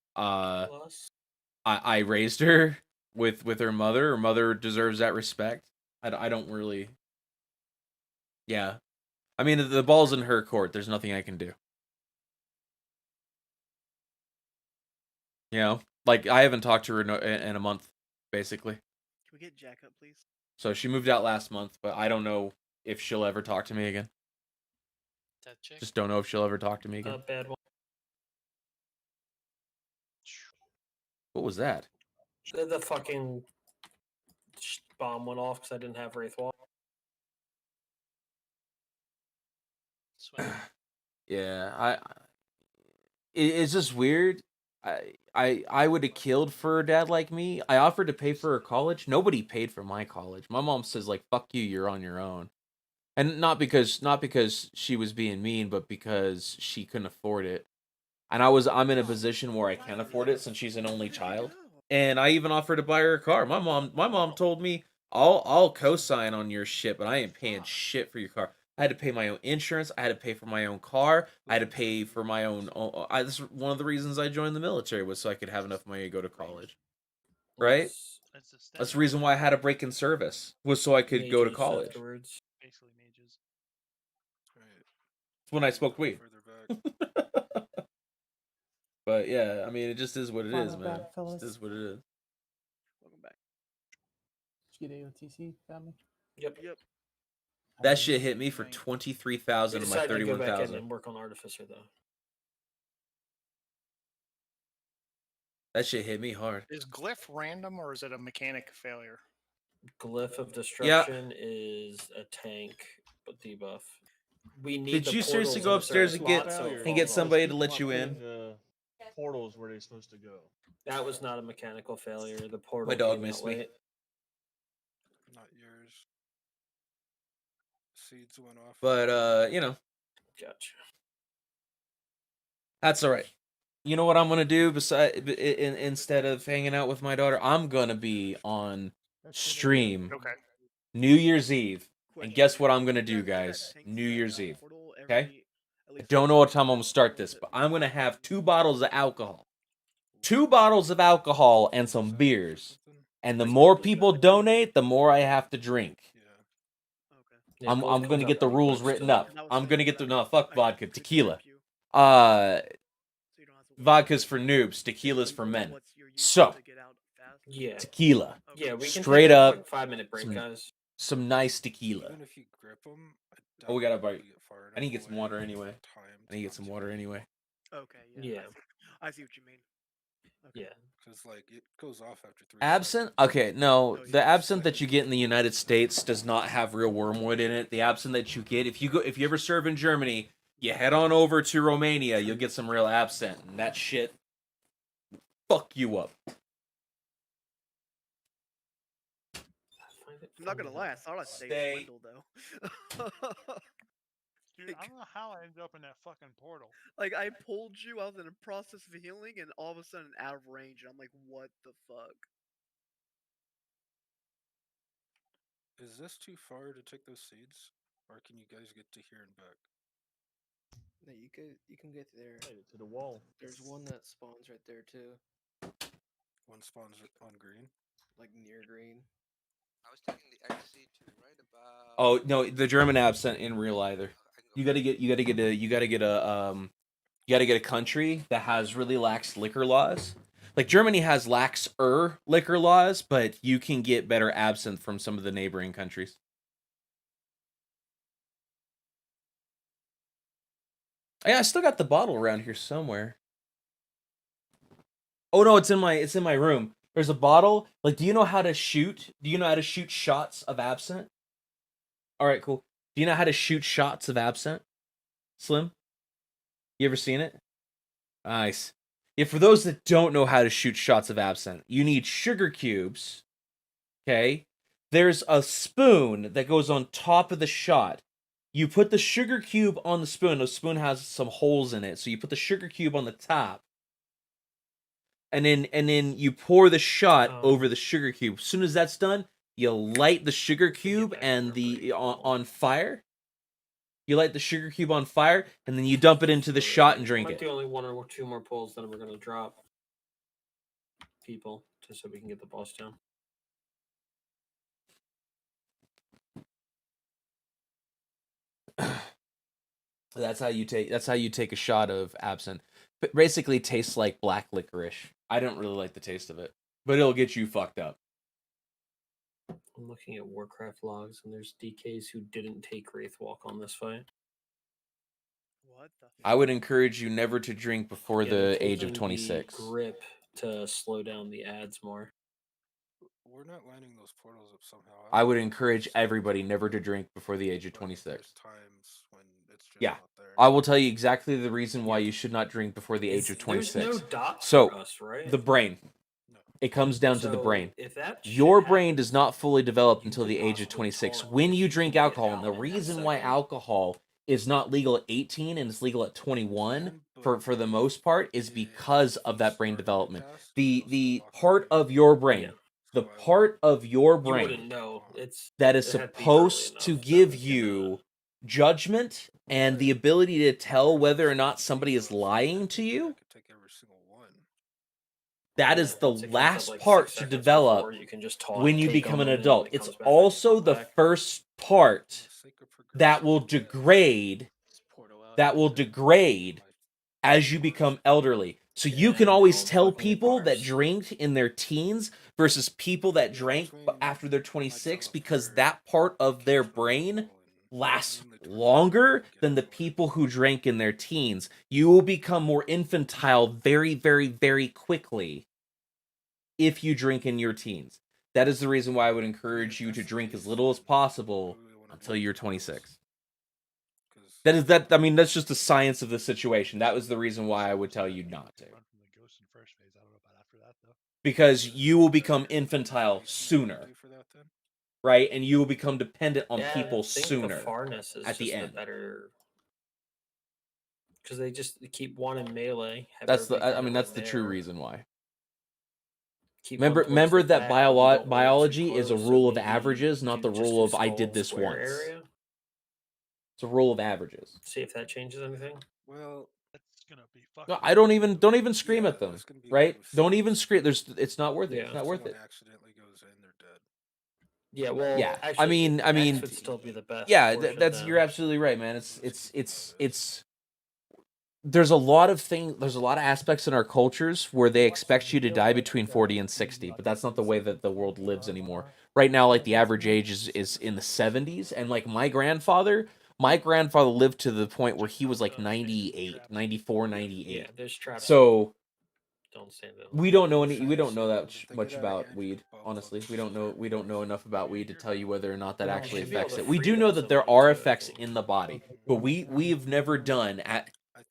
I raised her with her mother. Her mother deserves that respect. I don't really. Yeah, I mean the ball's in her court. There's nothing I can do. You know, like I haven't talked to her in a month, basically. Can we get Jack up, please? So she moved out last month, but I don't know if she'll ever talk to me again. That chick? Just don't know if she'll ever talk to me again. Bad one. What was that? The fucking bomb went off because I didn't have Wraith Wall. Yeah, it's just weird. I would have killed for a dad like me. I offered to pay for her college. Nobody paid for my college. My mom says like, "Fuck you, you're on your own." And not because she was being mean, but because she couldn't afford it. And I'm in a position where I can afford it since she's an only child. And I even offered to buy her a car. My mom told me, I'll co-sign on your shit, but I ain't paying shit for your car. I had to pay my own insurance. I had to pay for my own car. I had to pay for my own. This is one of the reasons I joined the military was so I could have enough money to go to college. Right? That's the reason why I had a break in service was so I could go to college. Afterwards. Basically mages. It's when I smoked weed. But yeah, I mean, it just is what it is, man. It just is what it is. Welcome back. Did you get AOTC family? Yep. That shit hit me for 23,000 of my Decided to go back in 31,000. and work on Artificer though. That shit hit me hard. Is Glyph random or is it a mechanic failure? Glyph of Destruction is a tank debuff. We need. Did you seriously go upstairs and get somebody to let you in? Portals where they're supposed to go. That was not a mechanical failure. The portal. My dog came out missed me. late. Not yours. Seeds went off. But you know, Gotcha. that's all right. You know what I'm gonna do instead of hanging out with my daughter? I'm gonna be on stream New Year's Eve. And guess what I'm gonna do, guys? New Year's Eve. Okay? I don't know what time I'm gonna start this, but I'm gonna have 2 bottles of alcohol. 2 bottles of alcohol and some beers. And the more people donate, the more I have to drink. Yeah, I'm gold gonna comes get out the pretty rules quick written still. up. I'm gonna get fuck vodka, tequila. Vodka's for noobs, tequila's for men. So, Yeah. tequila. Yeah, we can straight take a up quick 5-minute break, guys. some nice tequila. Even if you grip them, Oh, we got a bite. I need to get some water anyway. Okay, Yeah. I see what you mean. Okay. Yeah. Because like it goes off after 3 Absinthe? Okay, no. The absinthe that you get in the United States does not have real wormwood in it. The absinthe that you get, if you ever serve in Germany, you head on over to Romania, you'll get some real absinthe, and that shit fuck you up. I'm not gonna lie, I thought I saved Swindle though. Dude, I don't know how I ended up in that fucking portal. Like, I pulled you, I was in the process of healing, and all of a sudden out of range. I'm like, what the fuck? Is this too far to take those seeds, or can you guys get to here and back? No, you can get there. To the wall. There's one that spawns right there too. One spawns on green. Like near green. I was taking the XC to right about. Oh no, the German absent in real either. You gotta get a country that has really lax liquor laws. Like Germany has laxer liquor laws, but you can get better absinthe from some of the neighboring countries. Yeah, I still got the bottle around here somewhere. Oh no, it's in my room. There's a bottle. Like, do you know how to shoot? Do you know how to shoot shots of absinthe? All right, cool. Do you know how to shoot shots of absinthe? Slim? You ever seen it? Nice. Yeah, for those that don't know how to shoot shots of absinthe, you need sugar cubes. Okay? There's a spoon that goes on top of the shot. You put the sugar cube on the spoon. The spoon has some holes in it. So you put the sugar cube on the top. And then you pour the shot over the sugar cube. As soon as that's done, you light the sugar cube and the on fire. You light the sugar cube on fire, and then you dump it into the shot and drink Might it. be only one or two more polls, then we're gonna drop people just so we can get the boss down. That's how you take a shot of absinthe. But basically, it tastes like black licorice. I don't really like the taste of it, but it'll get you fucked up. I'm looking at Warcraft logs, and there's DKs who didn't take Wraithwalk on this fight. What the? I would encourage you never to drink before they're the age of taking the 26. grip to slow down the ads more. We're not lining those portals up somehow. I would encourage everybody never to drink before the age of 26. There's times when it's just Yeah. not there. I will tell you exactly the reason why you should not drink before the age of 26. There's no dots So, for us, right? the brain. It comes down to the So, brain. if that shit Your brain happens, does not fully develop until could the age of possibly 26. call it When if you you drink can get alcohol, and the out in that reason why second. alcohol is not legal at 18 and it's legal at 21 for the most part is because of that brain development. The part of your brain, the part of your you brain wouldn't know. It's that is it had to be early supposed enough to that give we can, you judgment and the ability to tell whether or not somebody is lying to you. That is the once it comes up, last like, 6 part to seconds develop before, you can just when you take become them, an and then when adult. it It's comes back, also come the back. first part that will degrade as you become elderly. So you can always tell people that drink in their teens versus people that drank after they're 26 because that part of their brain lasts longer than the people who drank in their teens. You will become more infantile very, very, very quickly if you drink in your teens. That is the reason why I would encourage you to drink as little as possible until you're 26. I mean, that's just the science of the situation. That was the reason why I would tell you not to. Because you will become infantile sooner. Right? And you will become dependent on Yeah, people I think sooner. the farness is at the just end. the better, because they just keep one in melee. Have That's the everybody I mean kinda that's in the true there. reason why. Keep one towards Remember the that back, but you don't want it too biology is a close, so rule of maybe averages, not do the just rule a of I did skull this square once. area. It's a rule of averages. See if that changes anything. Well, that's gonna be No, fucking. I don't even scream at them. Right? Don't even scream. It's not worth it. Yeah. It's not worth it. accidentally goes in, they're dead. Yeah, well, Yeah. actually, I mean, X would still be the best. yeah, portion that's you're then. absolutely right, man. It's there's a lot of aspects in our cultures where they expect you to die between 40 and 60, but that's not the way that the world lives anymore. Right now, like the average age is in the 70s, and like my grandfather lived to the point where he was like 98, 94, 98. Yeah, there's traps. So Don't stand it. we don't know that much about weed. Honestly, we don't know enough about weed to tell you whether or not that No, you actually should be able affects to it. We free do know them that there somewhere, are too, I effects think. in the body, but we've never done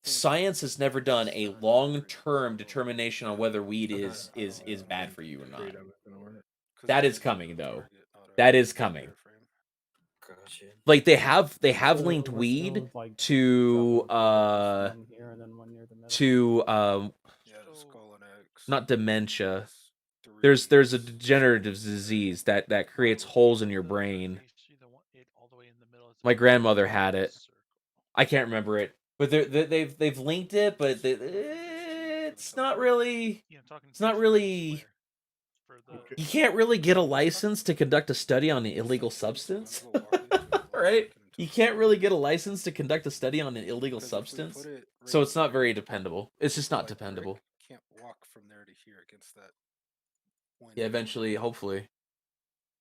science has never done a long-term determination on whether weed is bad for you or not. That is coming though. That is coming. Gotcha. Like they have So linked we're weed still, like, to one here and then one near the middle. Yeah, skull and X. not dementia. There's a degenerative disease that creates holes in your brain. My grandmother had it. I can't remember it, but they've linked it, but it's not really. It's not really. You can't really get a license to conduct a study on an illegal substance, right? You can't really get a license to conduct a study on an illegal substance, so it's not very dependable. It's just not dependable. Can't walk from there to here against that. Yeah, eventually, hopefully.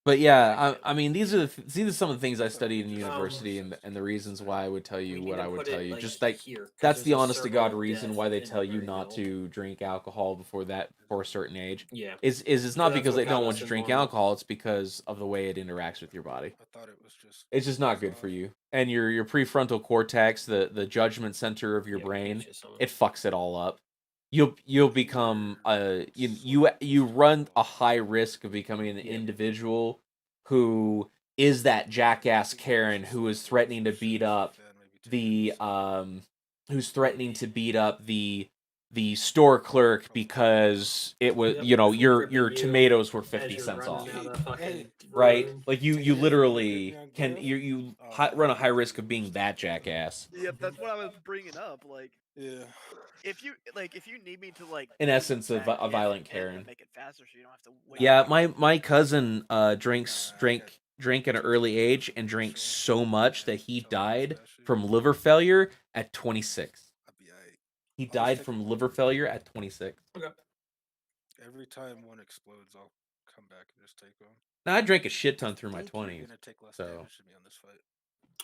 But yeah, I mean, these are some of the things I studied in university, and the reasons why I would tell you what I would tell you. Just like that's the honest to God reason why they tell you not to drink alcohol before a certain age. Yeah. Is it's not because they don't want you to drink alcohol; it's because of the way it interacts with your body. I thought it was just. It's just not good for you. And your prefrontal cortex, the judgment center of your brain, it fucks it all up. You'll become you run a high risk of becoming an individual who is that jackass Karen who is threatening to beat up the the store clerk because it was your tomatoes were 50 cents off. Right? Like you literally can run a high risk of being that jackass. Yep, that's what I was bringing up. Like, yeah, if you need me to like, In essence, a back violent and Karen. make it faster, so you don't have to wait. Yeah, my cousin drank at an early age and drank so much that he died from liver failure at 26. He died from liver failure at 26. Okay. Every time one explodes, I'll come back and just take one. Now I drank a shit ton through my 20s. Gonna take less So, damage to me on this fight.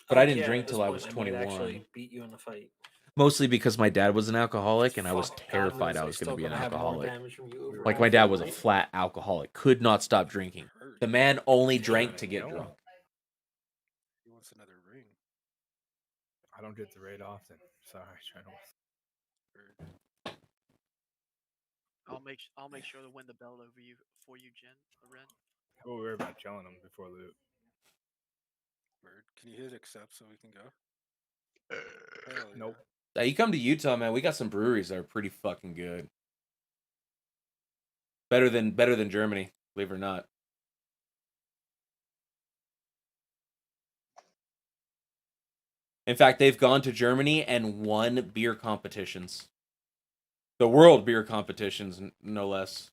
but I didn't drink till I was I might 21. actually beat you in the fight. Mostly because my dad was an alcoholic and I was Fuck, God, terrified was I I was going still to be an gonna have more alcoholic. damage from you Like overall my dad for the was a night? flat alcoholic, could not stop drinking. The man only drank to get drunk. He wants another ring. I don't get the raid often. Sorry, Channel. I'll make sure to win the belt over you for you, Ren. How about we worry about killing him before loot? Bird, can you hit accept so we can go? Hell yeah. Nope. Now you come to Utah, man. We got some breweries that are pretty fucking good. Better than Germany, believe it or not. In fact, they've gone to Germany and won beer competitions. The world beer competitions, no less.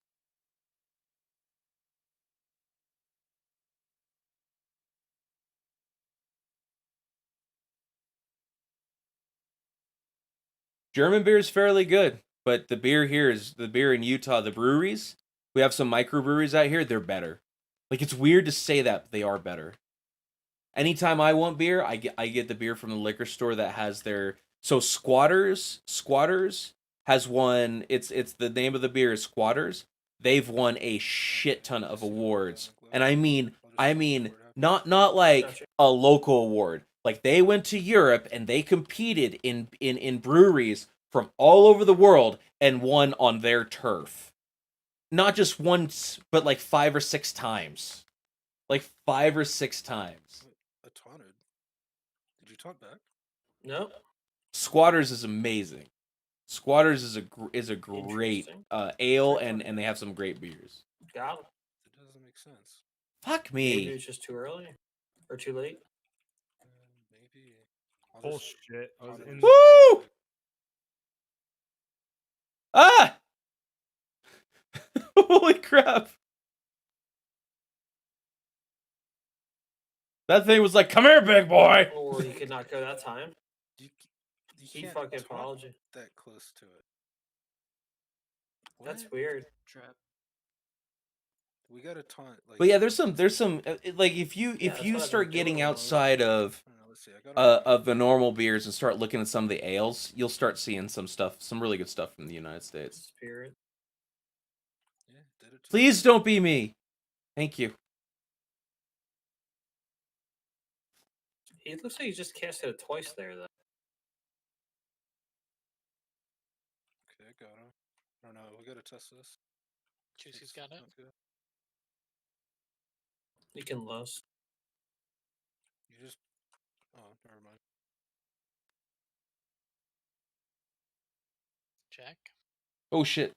German beer is fairly good, but the beer in Utah, the breweries. We have some microbreweries out here, they're better. Like, it's weird to say that, but they are better. Anytime I want beer, I get the beer from the liquor store that has their Squatters has won. It's the name of the beer is Squatters. They've won a shit ton of awards, and I mean not like a local award. Like they went to Europe and they competed in breweries from all over the world and won on their turf. Not just once, but like 5 or 6 times. Like 5 or 6 times. I taunted. Did you taunt back? No. Squatters is amazing. Squatters is a great ale and they have some great beers. Got him. It doesn't make sense. Fuck Maybe me. it's just too early or too late. Maybe. Bullshit. I was in Woo! Ah! Holy crap. That thing was like, come here, big boy. Or he could not go that time. You He can't fucking taunt apology. that close to it. That's What? weird. Trap. We gotta taunt. Like, But yeah, there's some like if you that's what I've start been getting doing all outside of let's see. I got of the normal beers and start looking at some of the ales, you'll start seeing some really good stuff from the United States. Spirit. Yeah, did it. Please don't be me. Thank you. It looks like he just casted it twice there, though. Okay, I got him. I don't know. We gotta test this. Juicy's got it. You can lose. You just. Oh, never mind. Check. Oh shit.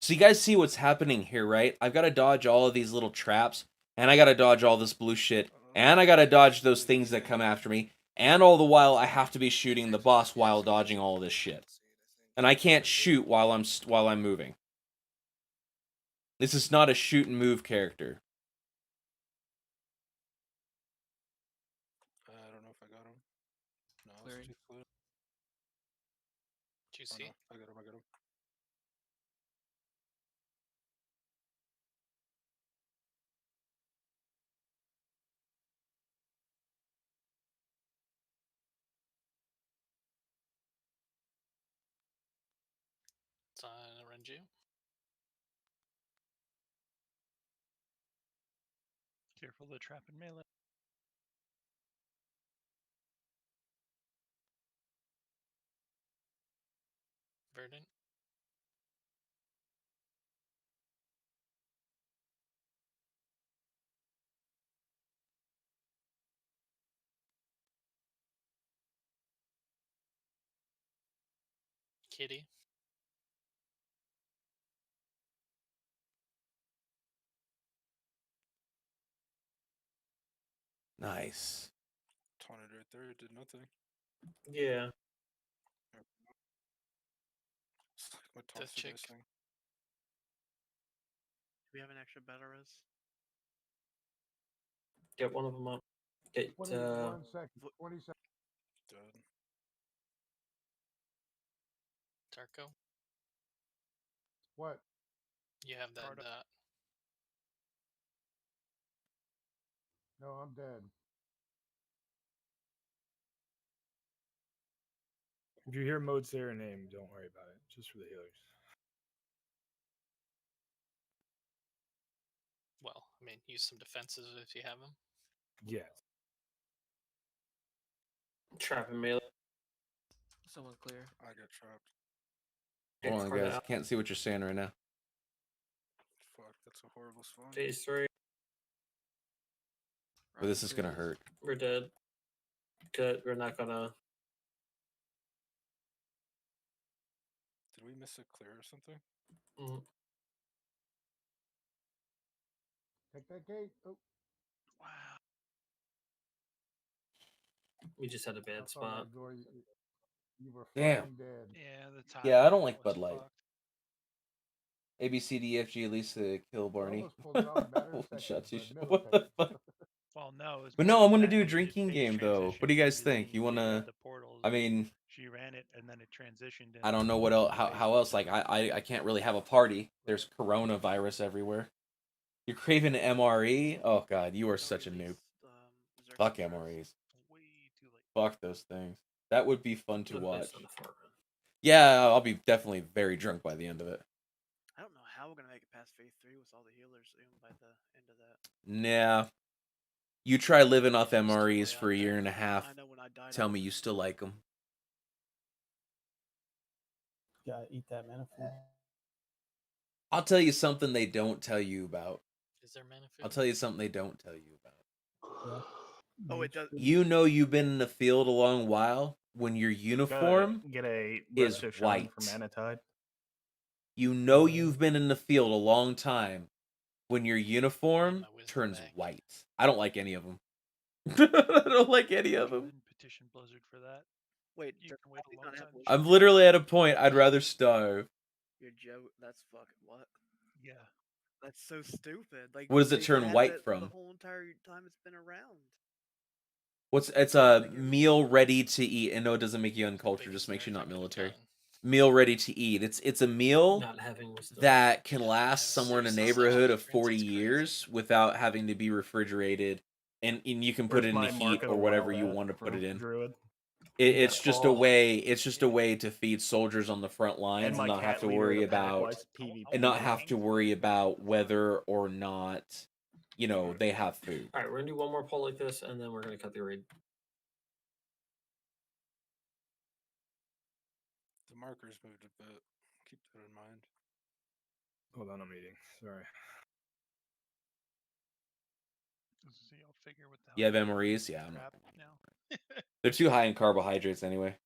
So you guys see what's happening here, right? I've got to dodge all of these little traps, and I got to dodge all this blue shit, and I got to dodge those things that come after me, and all the while I have to be shooting the boss while dodging all this shit. And I can't shoot while I'm moving. This is not a shoot and move character. I don't know if I got him. No, Clearing. it's too close. Did you Oh, see? no, I got him. I got him. It's on Renju. Careful the trap in melee. Verdant. Kitty. Nice. Taunted right there. It did nothing. Yeah. It's like my Death taunts are chick. missing. Do we have an extra battle res? Get one of them up. Get 21 seconds. 20 seconds. Dead. Tarko. What? You have that dot. No, I'm dead. If you hear Mode say her name, don't worry about it. Just for the healers. Well, I mean, use some defenses if you have them. Yes. Trap and melee. Someone clear. I got trapped. Hold on, guys. Can't see what you're saying right now. Fuck, that's a horrible spawn. Phase 3. But this is gonna hurt. We're dead. Good. We're not gonna. Did we miss a clear or something? Mm. Take that gate. Oh. Wow. We just had a bad spot. You were Damn. flying dead. Yeah, the time. Yeah, I don't like was Bud Light. fucked. A B C D E F G Lisa kill Barney. Almost pulled it off matter of One seconds, shot you. but What the milliseconds. fuck? Well, no. It was But more no, I'm than gonna that. do a It did drinking phase game though. What do you transition, guys and think? then You they wanna? had the portals. I mean, She ran it, and then it transitioned. I don't know what else. How else? Like I can't really have a party. There's coronavirus everywhere. You're craving MRE? Oh god, you are such a noob. Fuck MREs. Way too late. Fuck those things. That would be fun to Look watch. nice on the far end. Yeah, I'll be definitely very drunk by the end of it. I don't know how we're gonna make it past phase 3 with all the healers even by the end of that. Nah. You try living off MREs for a year and a half. I know when I died. Tell me you still like them. Gotta eat that mana food. I'll tell you something they don't tell you about. Is there mana food? I'll tell you something they don't tell you about. Yeah. Oh, it does. You know you've been in the field a long while when your uniform Get a is burst of shine white. for Manatide. You know you've been in the field a long time when your uniform turns white. I don't like any of them. I don't like any of them. Petition Blizzard for that. Wait, You can wait a long time. I'm literally at a point I'd rather starve. You're Joe. That's fucking what? Yeah. That's so stupid. Like, What does it they've turn had white that from? The whole entire time it's been around. It's a meal ready to eat, and no, it doesn't make you uncultured. Just makes you not military. Meal ready to eat. It's a meal Not having wisdom. that can last somewhere in a neighborhood of 40 years without having to be refrigerated, and you can put Where's it in the my heat Mark of or the whatever Wild you at want to put for it in. Druid? It's Yeah. just a way. It's just a way to feed soldiers on the front lines and my not have cat to leader worry of the pack about likes PvP. and not have to worry about whether or not they have food. All right, we're gonna do one more poll like this, and then we're gonna cut the raid. The markers moved a bit. Keep that in mind. Hold on, I'm eating. Sorry. See, I'll figure what the hell You have you're doing MREs? with Yeah, I'm crap not. now. They're too high in carbohydrates anyway.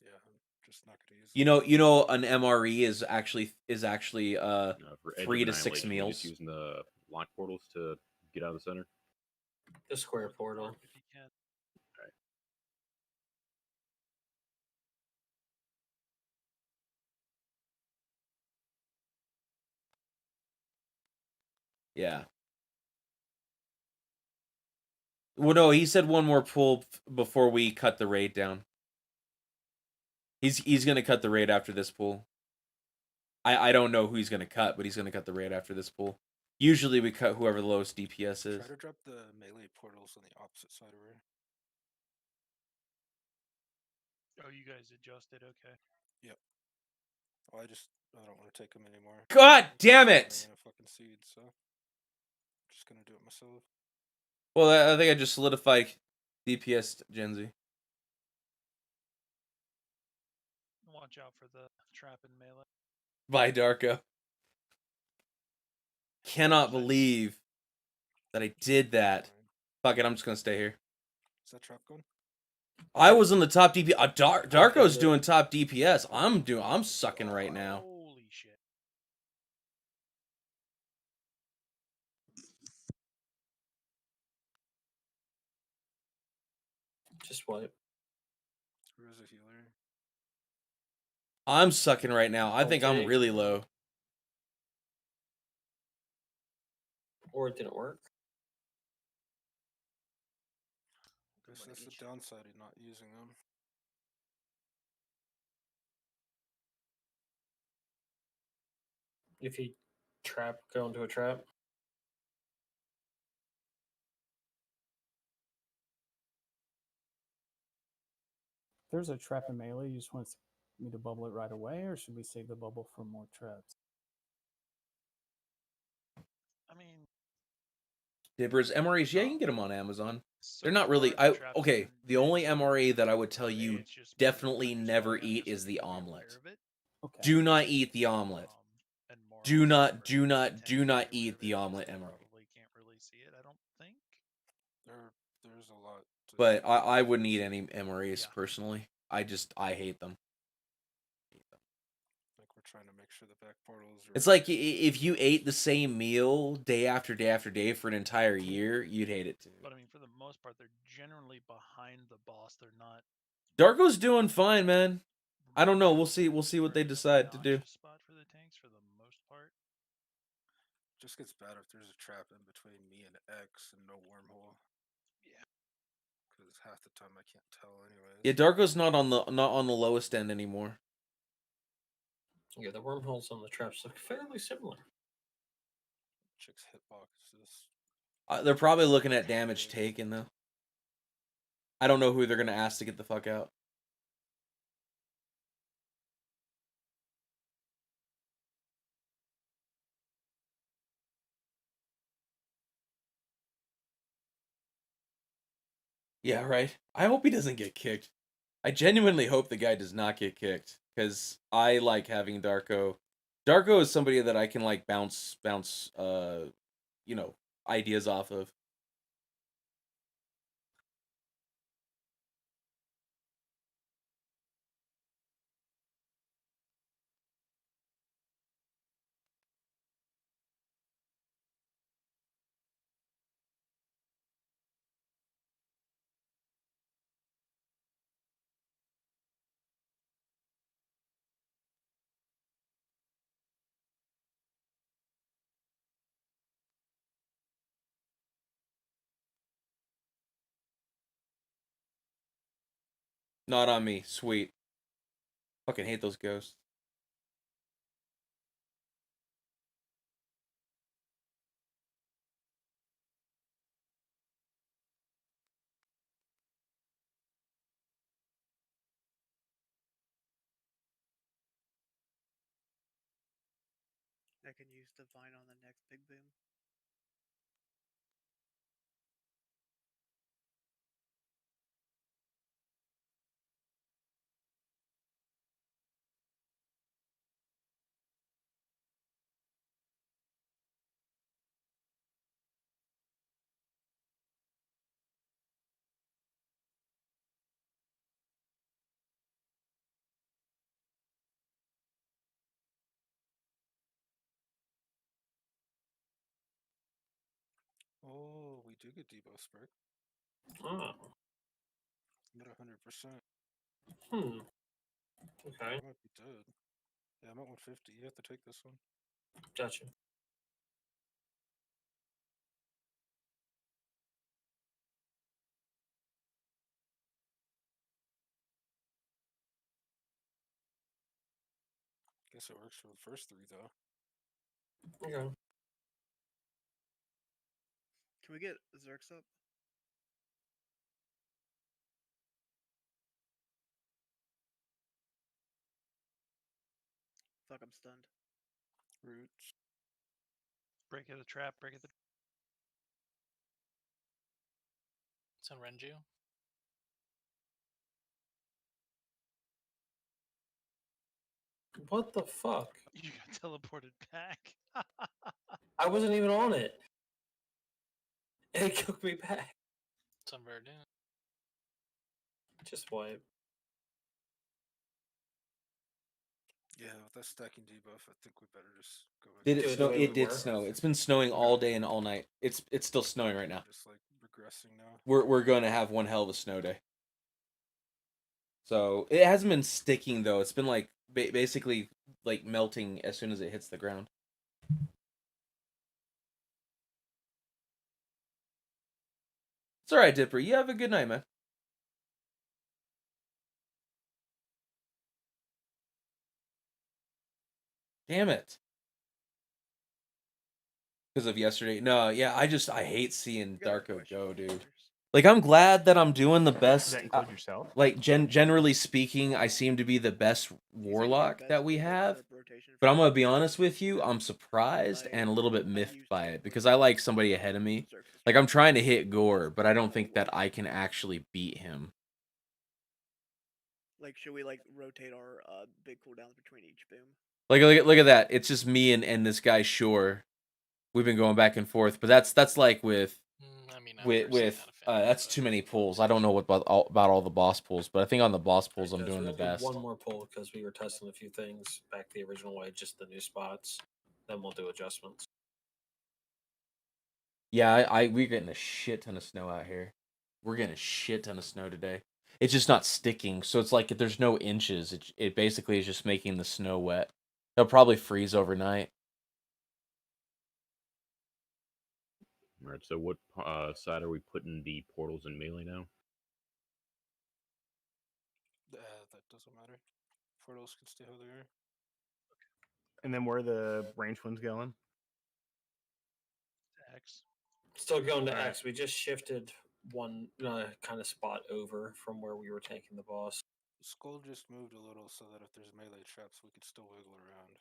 Yeah, I'm just not gonna use. You know, an MRE is actually For Edge of 3 to 6 Annihilation, we're meals. just using the lock portals to get out of the center. The square portal. If you can. Yeah. Well, no, he said one more pull before we cut the raid down. He's gonna cut the raid after this pull. I don't know who he's gonna cut, but he's gonna cut the raid after this pull. Usually we cut whoever the lowest DPS is. Try to drop the melee portals on the opposite side of her. Oh, you guys adjusted, okay. Yep. Well, I don't want to take them anymore. God damn it! Spawning in a fucking seed, so just gonna do it myself. Well, I think I just solidified DPS Gen Z. Watch out for the trap in melee. By Darko. Cannot believe that I did that. Fuck it, I'm just gonna stay here. Is that trap going? I was on the top DPS. Darko's doing top DPS. I'm sucking right now. Holy shit. Just wipe. Where's a healer? I'm sucking right now. I think I'm Jake. really low. Or it didn't work. Guess that's the downside of not using them. If you go into a trap. If there's a trap in melee, you just want me to bubble it right away, or should we save the bubble for more traps? I mean, Dibbers, MRAs, yeah, you can get them on Amazon. They're so not really. far, the traps Okay, have the only MRA that I would tell been- you it's just me, definitely I'm just never telling you, I'm eat just is the making you omelet. aware of it. Okay. Do not eat the omelet. And more Do on not, for do not, the do not 10K, eat whatever the it is, omelet you MRA. Probably can't really see it, I don't think. There's a lot. But I wouldn't eat any MRAs personally. I hate them. Like we're trying to make sure the back portals are. It's like if you ate the same meal day after day after day for an entire year, you'd hate it too. But I mean, for the most part, they're generally behind the boss. They're not. Darko's doing fine, man. I don't know. We'll see. We'll see what they decide to do. Spot for the tanks for the most part. Just gets bad if there's a trap in between me and X and no wormhole. Yeah. Because half the time I can't tell, anyways. Yeah, Darko's not on the lowest end anymore. Yeah, the wormholes on the traps look fairly similar. Chick's hitboxes. They're probably looking at damage taken though. I don't know who they're gonna ask to get the fuck out. Yeah, right. I hope he doesn't get kicked. I genuinely hope the guy does not get kicked because I like having Darko. Darko is somebody that I can like bounce ideas off of. Not on me. Sweet. Fucking hate those ghosts. I can use Divine on the next big boom. Oh, we do get debuff spark. Oh. I'm at 100%. Okay. I might be dead. Yeah, I'm at 150. You have to take this one. Gotcha. Guess it works for the first 3 though. Okay. Can we get Zerks up? Fuck, I'm stunned. Roots. Break of the trap, break of the. It's on Renju. What the fuck? You got teleported back. I wasn't even on it. It took me back. It's on Verdun. Just wipe. Yeah, with that stacking debuff, I think we better just go back. Did to it the snow? way It we did were. snow. It's been snowing all day and all night. It's still snowing right now. Just like regressing now. We're going to have one hell of a snow day. So it hasn't been sticking though. It's been like basically like melting as soon as it hits the ground. It's all right, Dipper. You have a good night, man. Damn it. Because of yesterday. No, yeah, I hate seeing Darko go, dude. Like, I'm glad that I'm doing the best. Does that include yourself? Like, generally speaking, I seem to be the best warlock that we have. But I'm going to be honest with you, I'm surprised and a little bit miffed by it because I like somebody ahead of me. Like, I'm trying to hit Gore, but I don't think that I can actually beat him. Like, should we like rotate our big cooldowns between each boom? Like, look at that. It's just me and this guy Shore. We've been going back and forth, but that's like with that's too many pulls. I don't know what about all the boss pulls, but I think on the boss pulls I'm doing the best. One more pull because we were testing a few things back the original way, just the new spots. Then we'll do adjustments. Yeah, we're getting a shit ton of snow out here. We're getting a shit ton of snow today. It's just not sticking, so it's like there's no inches. It basically is just making the snow wet. They'll probably freeze overnight. All right. So what side are we putting the portals in melee now? That doesn't matter. Portals can stay how they are. And then where are the ranged ones going? X. Still going to X. We just shifted one kind of spot over from where we were taking the boss. Skull just moved a little so that if there's melee traps, we could still wiggle around.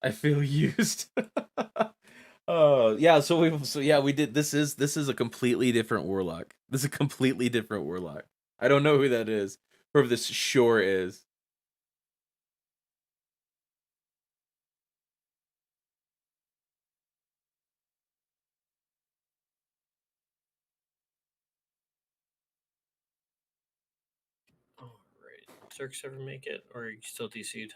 I feel used. Oh yeah, we did. This is a completely different warlock. This is a completely different warlock. I don't know who that is. Whoever this Shore is. All right. Zerks ever make it, or are you still DC'd?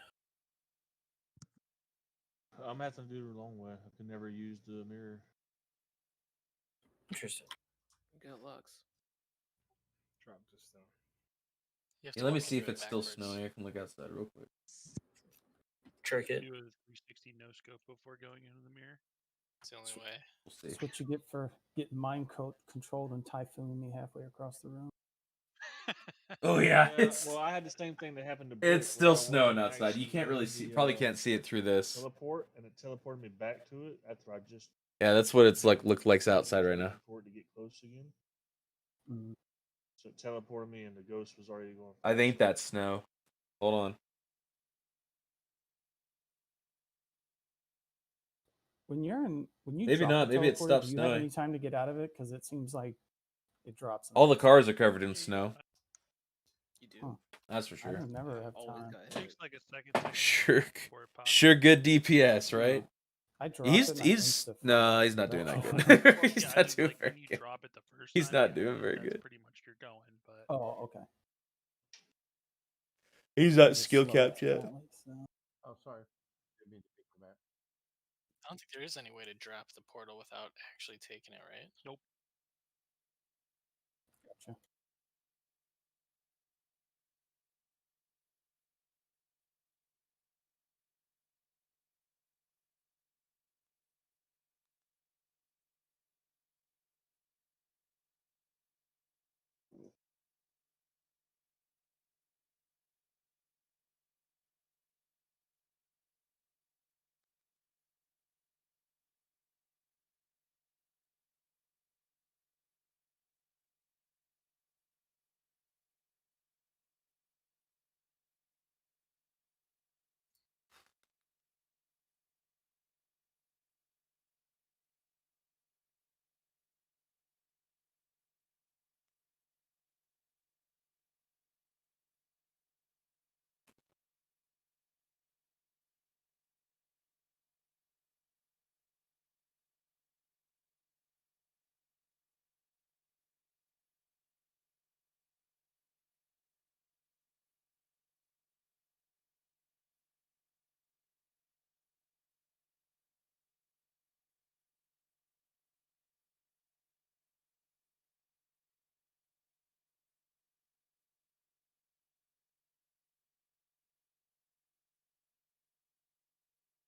I'm having to do it the long way. I can never use the mirror. Interesting. Got Lux. Drop this down. Yeah, let me see if it's still snowing. I can look outside real quick. trick it. Do a 360 no scope before going into the mirror. It's the only way. We'll see. That's what you get for getting mind controlled and typhooning me halfway across the room. Oh yeah, Well, I had the same thing that happened to Brick. it's still where I snowing wasn't outside. You actually can't really in see. the, Probably can't see it through this. teleport, and it teleported me back to it after I just Yeah, that's what it's like. Look like outside right now. waiting for it to get close again. Mm. So it teleported me, and the ghost was already going. I think that's snow. Hold on. When you Maybe drop not. the Maybe it teleporter, stopped do you have snowing. any time to get out of it? Because it seems like it drops. All the cars are covered in snow. You do. Huh. That's for I sure. don't never have Always time. got It hit. takes like a second. Sure, before it pops. sure. Good DPS, right? I drop it and I He's insta no, he's not flip doing it. that Well, good. yeah, He's I not mean, doing like very when you good. drop it the first He's time, not yeah, doing very that's good. pretty much you're going. But Oh, okay. He's I'm not just skill slow capped at yet. rally, so. Oh, sorry. Didn't mean to pick the map. I don't think there is any way to drop the portal without actually taking it, right? Nope. Gotcha.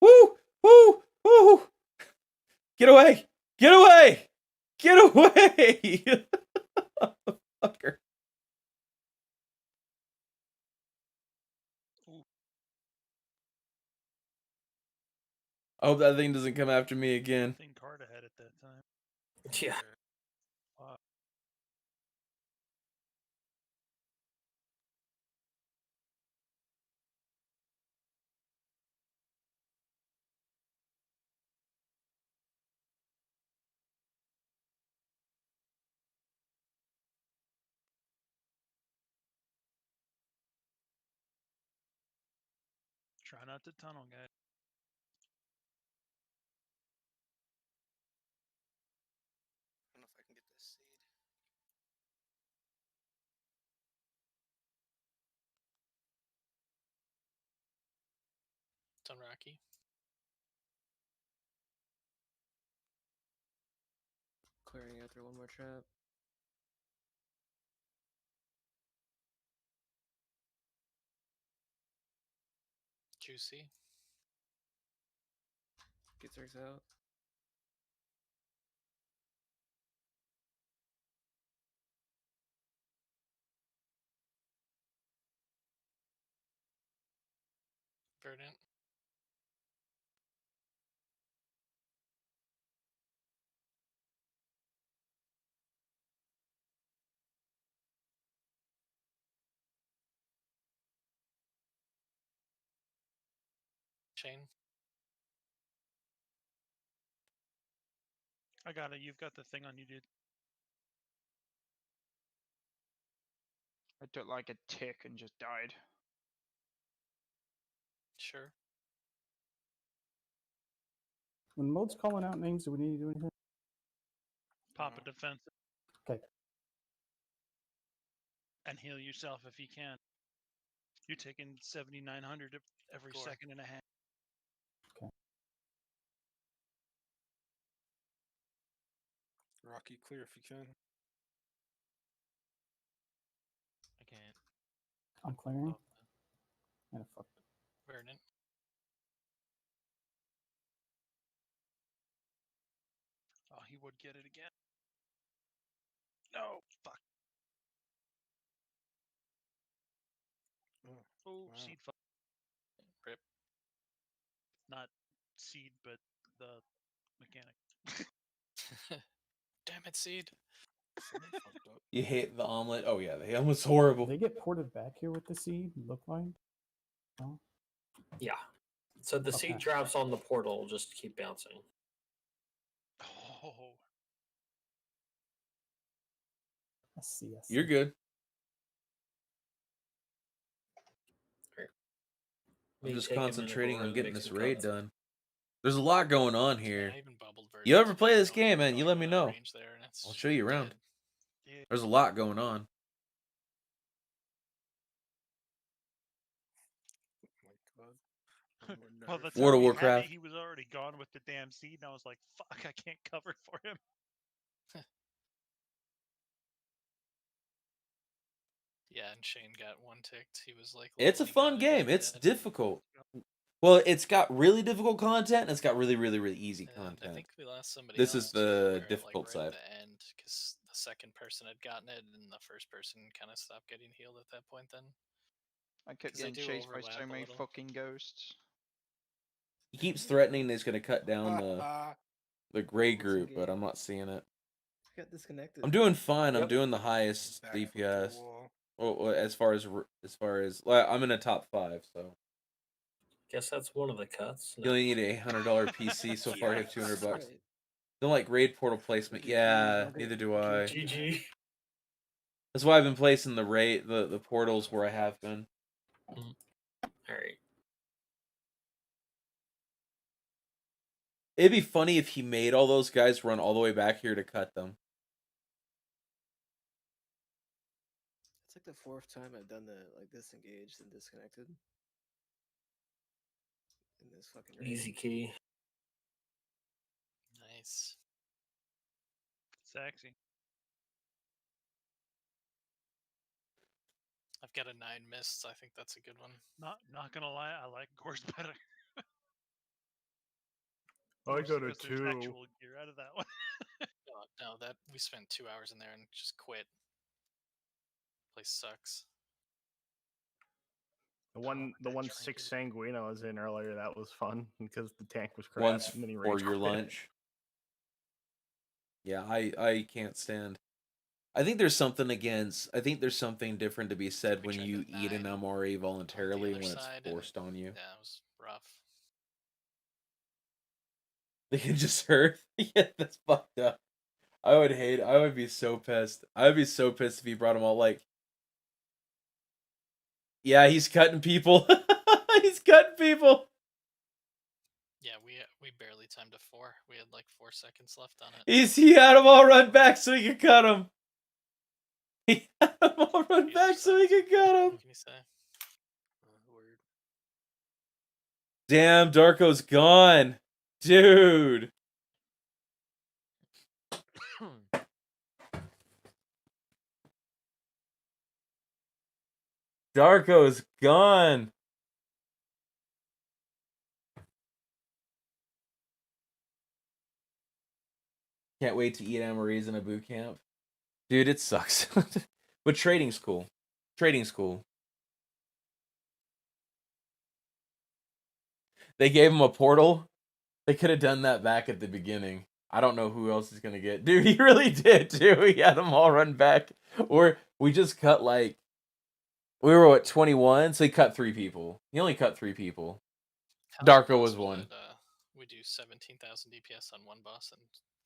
Woo! Woo! Woo! Get away! Get away! Get away! Fucker. I hope that thing doesn't come after me again. Thing card ahead at that time. Yeah. Try not to tunnel, guys. I don't know if I can get this seed. It's on Rocky. Clearing after one more trap. Juicy. Gets Zergs out. Verdant. Chain. I got it. You've got the thing on you, dude. I took like a tick and just died. Sure. When mode's calling out names, do we need to do anything? Pop a defense. Okay. And heal yourself if you can. You're taking 7,900 every second and a half. Okay. Rocky, clear if you can. I can't. I'm clearing. And fuck. Verdant. get it again. No, fuck. Oh, wow. seed. Rip. Not seed, but the mechanic. Damn it, Seed. Someone fucked up. You hate the omelet? Oh yeah, the omelet's horrible. They get ported back here with the seed. Look like. No? Yeah. So the seed Okay. drops on the portal will just keep bouncing. Oh, I see. You're good. I'm Maybe just take a minute concentrating more on to getting make this some raid cuts. done. There's a lot going on Yeah, here. I even bubbled You ever verdant play to this go game, man? You let me that know. range there, and it's I'll show you around. dead. There's a lot going on. Oh my god. One more well, nerf. that's World how of he had me. Warcraft. He was already gone with the damn seed, and I was like, fuck, I can't cover for him. Yeah, and Shane got one ticked. He was like, It's a literally fun got it game. dead, It's dead. difficult. Well, it's got really difficult content, and it's got really, really, really easy And I content. think we lost somebody This else is too, the where difficult like right side. at the end, because the second person had gotten it, and the first person kind of stopped getting healed at that point. Then I kept 'cause they getting do chased by overlap so a many little. fucking ghosts. He keeps threatening that he's going to cut down the gray group, but I'm not seeing it. Got disconnected. I'm doing fine. I'm Yep. doing the highest Back with the DPS. wall. Well, as far as well, I'm in a top 5, so Guess that's one of the cuts. you only need a $100 PC. So far, I have $200. Right. Don't like raid portal placement. Yeah, Nugget. neither do I. GG. That's why I've been placing the portals where I have been. All right. It'd be funny if he made all those guys run all the way back here to cut them. It's like the 4th time I've done the disengaged and disconnected. In this fucking raid. Easy key. Nice. Sexy. I've got a 9 mists. I think that's a good one. Not gonna lie, I like Gorse better. I Mostly got a 'cause there's 2. actual gear out of that one. No, that we spent 2 hours in there and just quit. Place sucks. The one 6 Sanguine I was in earlier, that was fun because the tank was crap. Once and then he for rage your quit. lunch. Yeah, I can't stand. I think there's something different to be said when you eat an MRE voluntarily when it's forced on you. Yeah, it was rough. They can just hurt. Yeah, that's fucked up. I would be so pissed. I would be so pissed if he brought them all like. Yeah, he's cutting people. He's cutting people. Yeah, we barely timed a 4. We had like 4 seconds left on it. He had them all run back so he could cut them. He had them all run back so he could cut them. What can you say? Word. Damn, Darko's gone. Dude. Darko's gone. Can't wait to eat MREs in a boot camp. Dude, it sucks. But trading's cool. Trading's cool. They gave him a portal. They could have done that back at the beginning. I don't know who else is going to get. Dude, he really did, too. He had them all run back. Or we just cut like... We were at 21, so he cut 3 people. He only cut 3 people. Darko was one. We do 17,000 DPS on one boss and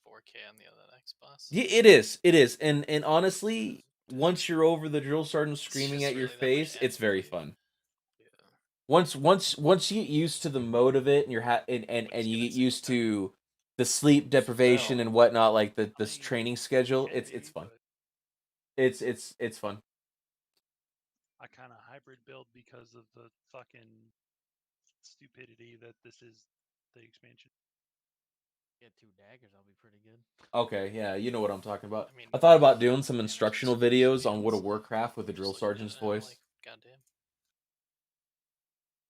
4K on the other next boss. Yeah, it is. It is. And honestly, once you're over the drill sergeant screaming at your face, it's very fun. Once you get used to the mode of it, and and you get used to the sleep deprivation and whatnot, like this training schedule, it's fun. It's fun. I kind of hybrid build because of the fucking stupidity that this is the expansion. Get 2 daggers, I'll be pretty good. Okay, yeah, you know what I'm talking about. I mean, I thought about doing some instructional videos on World of Warcraft with the drill sergeant's voice. Goddamn.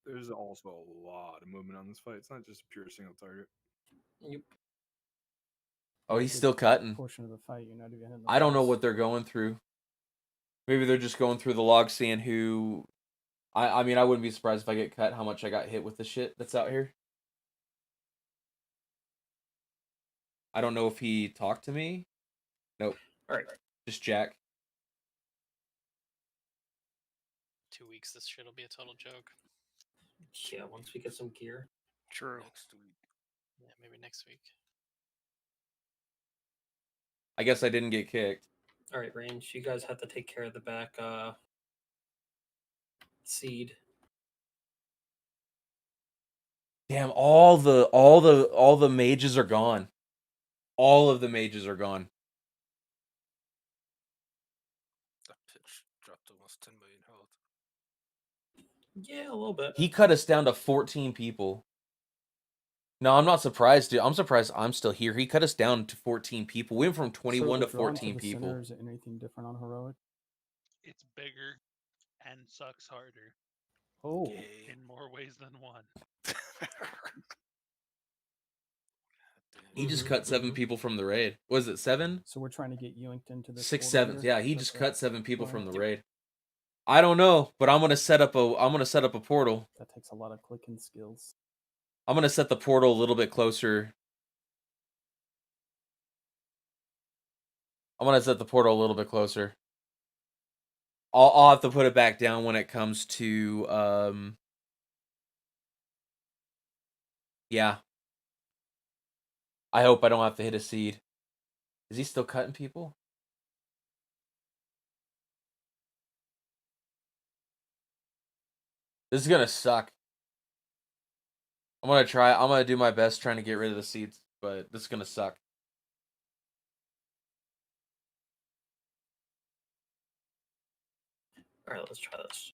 There's also a lot of movement on this fight. It's not just a pure single target. Yep. Oh, a he's good still cutting. portion of the fight. You're not even hitting the I don't know boss. what they're going through. Maybe they're just going through the log, seeing who. I mean, I wouldn't be surprised if I get cut. How much I got hit with the shit that's out here. I don't know if he talked to me. Nope. All right. Just Jack. 2 weeks, this shit'll be a total joke. Yeah, once we get some gear. True. Next week. Yeah, maybe next week. I guess I didn't get kicked. All right, range. You guys have to take care of the back seed. Damn, all the mages are gone. All of the mages are gone. That pitch dropped almost 10 million health. Yeah, a little bit. He cut us down to 14 people. No, I'm not surprised, dude. I'm surprised I'm still here. He cut us down to 14 people. We went from 21 so to the draw into 14 the people. Center, is it anything different on heroic? It's bigger and sucks harder. Oh. In more ways than one. He just cut 7 people from the raid. Was it 7? So we're trying to get yoinked into this. 6, order 7th. here? Yeah, he Is just that cut 7 people from the Alright. raid. I don't know, but I'm gonna set up a portal. That takes a lot of clicking skills. I'm gonna set the portal a little bit closer. I'm gonna set the portal a little bit closer. I'll have to put it back down when it comes to yeah. I hope I don't have to hit a seed. Is he still cutting people? This is gonna suck. I'm gonna do my best trying to get rid of the seeds, but this is gonna suck. All right, let's try this.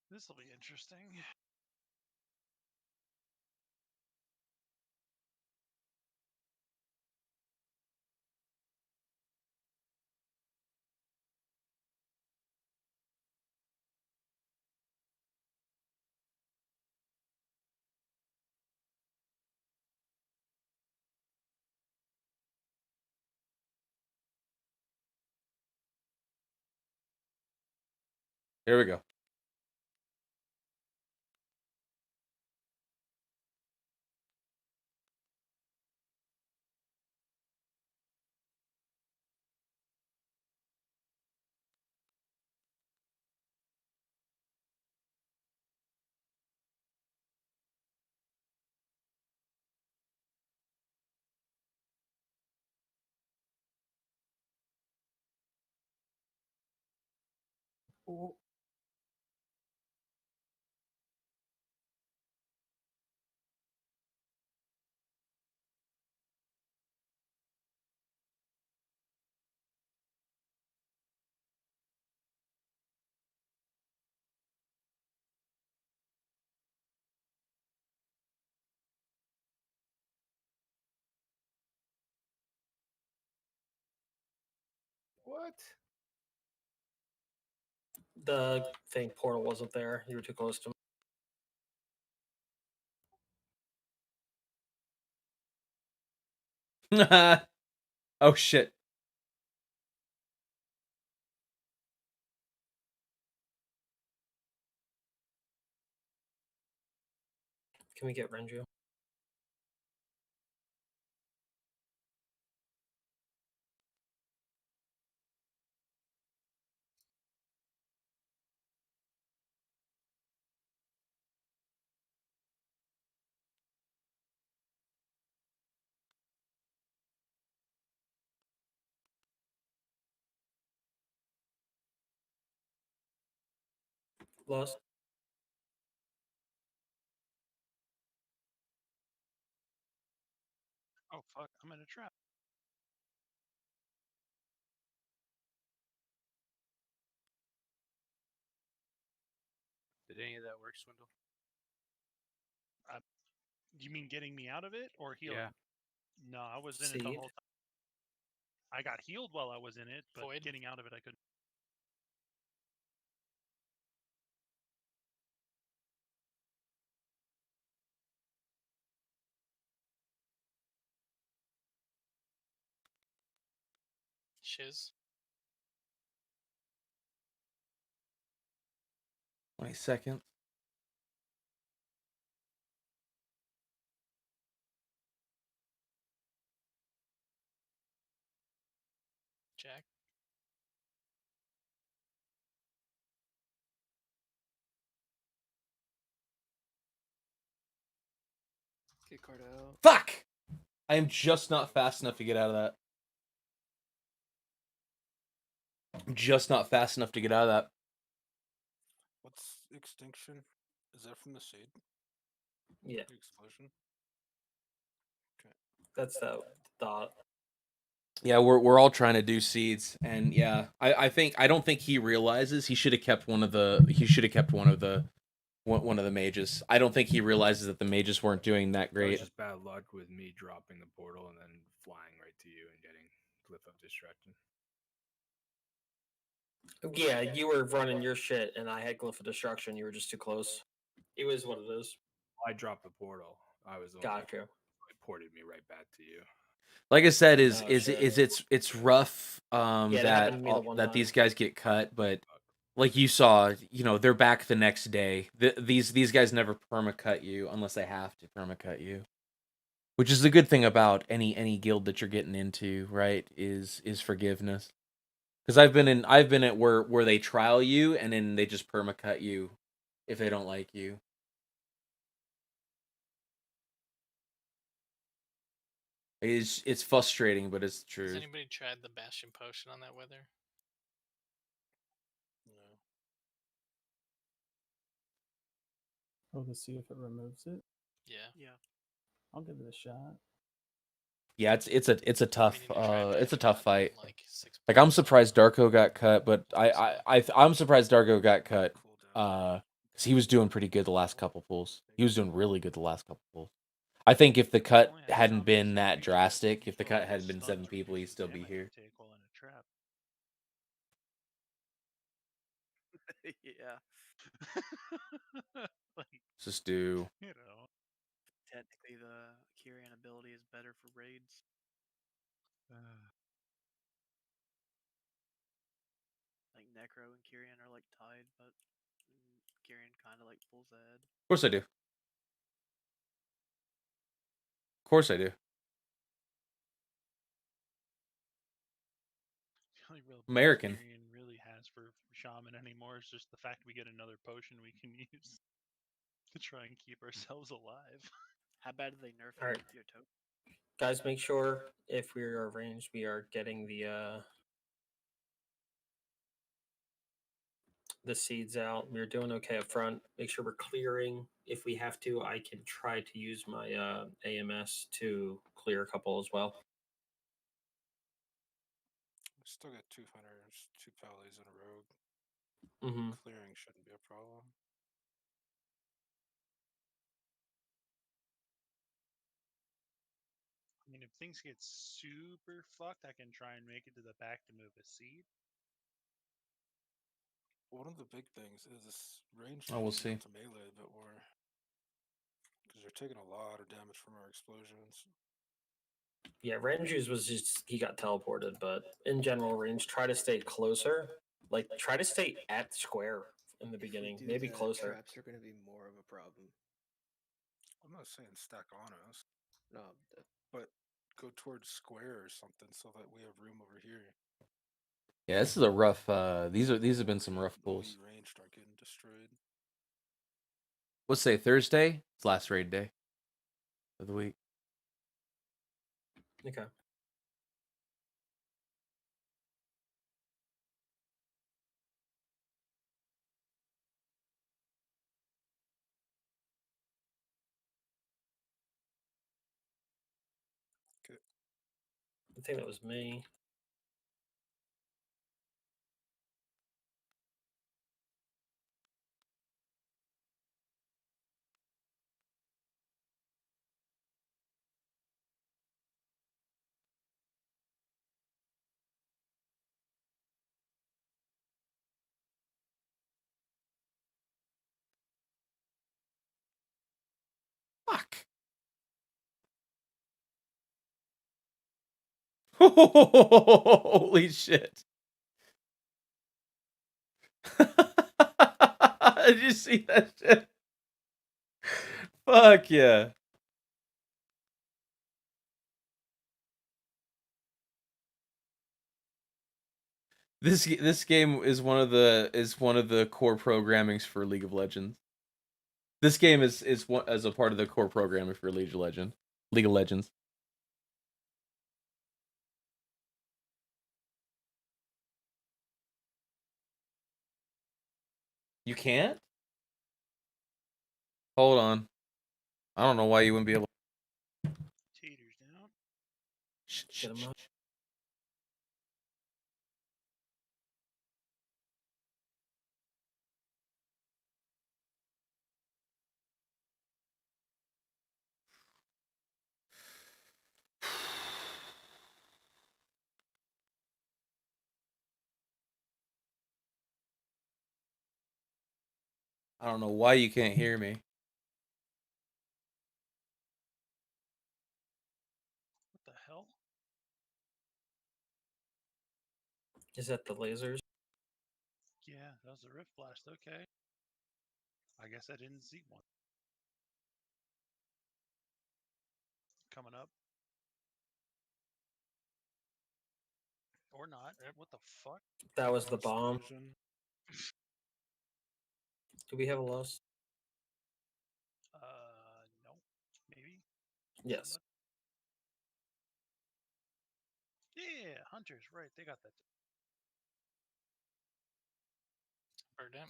This will be interesting. Here we go. Oh. What? The thing portal wasn't there. You were too close to me. Oh shit. Can we get Renju? Lost. Oh fuck, I'm in a trap. Did any of that work, Swindle? You mean getting me out of it or healing? Yeah. No, I was in it the Seed. whole time. I got healed while I was in it, but Void. getting out of it I couldn't. Shiz. 20 seconds. Jack. Get card out. Fuck! I am just not fast enough to get out of that. I'm just not fast enough to get out of that. What's extinction? Is that from the seed? Yeah. The explosion? Okay. That's that thought. Yeah, we're all trying to do seeds, and yeah, I don't think he realizes he should have kept one of the one of the mages. I don't think he realizes that the mages weren't doing that That was great. just bad luck with me dropping the portal and then flying right to you and getting Glyph of Destruction. Yeah, you were running your shit, and I had Glyph of Destruction. You were just too close. It was what it is. I dropped the portal. I was the one Got you. that ported me right back to you. Like I said, Oh, shit. it's rough Yeah, that that happened to me the one that these time. guys get cut, but like you saw, they're back the next day. These guys never permacut you unless they have to permacut you, which is the good thing about any guild that you're getting into, right? Is forgiveness. Because I've been at where they trial you and then they just permacut you if they don't like you. It's frustrating, but it's the Has truth. anybody tried the Bastion potion on that weather? No. Oh, to see if it removes it. Yeah. Yeah. I'll give it a shot. Yeah, it's a tough fight. Like Like I'm surprised Darko got cut, but I'm surprised Darko got cut. Because he was doing pretty good the last couple pulls. He was doing really good the last couple pulls. I think if the cut hadn't been that drastic, if the cut had been 7 people, he'd still be here. Yeah. Like, Just do. Technically, the Kyrian ability is better for raids. Like Necro and Kyrian are like tied, but Kyrian kind of like pulls ahead. Of course I do. Of course I do. The only real American. Tyrion really has for shaman anymore is just the fact we get another potion we can use to try and keep ourselves alive. How bad do they nerf All right. your token? Guys, make sure if we are ranged, we are getting the seeds out. We're doing okay up front. Make sure we're clearing. If we have to, I can try to use my AMS to clear a couple as well. We still got 2 hunters, 2 pallies, and a rogue. Mm-hmm. Clearing shouldn't be a problem. I mean, if things get super fucked, I can try and make it to the back to move a seed. One of the big things is this range Oh, we'll needs to see. get to melee a bit more. Because you're taking a lot of damage from our explosions. Yeah, ranges was just he got teleported, but in general, range try to stay closer. Like try to stay at square in the beginning, maybe closer. Traps are going to be more of a problem. I'm not saying stack on us. No, but go towards square or something so that we have room over here. Yeah, this is a rough. These have been some rough All pulls. you ranged aren't getting destroyed. Let's say Thursday. It's last raid day of the week. Okay. Okay. I think that was me. Fuck. Holy shit. Did you see that shit? Fuck yeah. This game is one of the core programmings for League of Legends. This game is one as a part of the core programming for League of Legends. League of Legends. You can't? Hold on. I don't know why you wouldn't be able. Teeters down. Get him up. I don't know why you can't hear me. What the hell? Is that the lasers? Yeah, that was a Rift Blast. Okay. I guess I didn't see one. Coming up. Or not. What the fuck? That was the bomb. Do we have a loss? No. Maybe. Yes. Yeah, hunters, right? They got that. Verdant.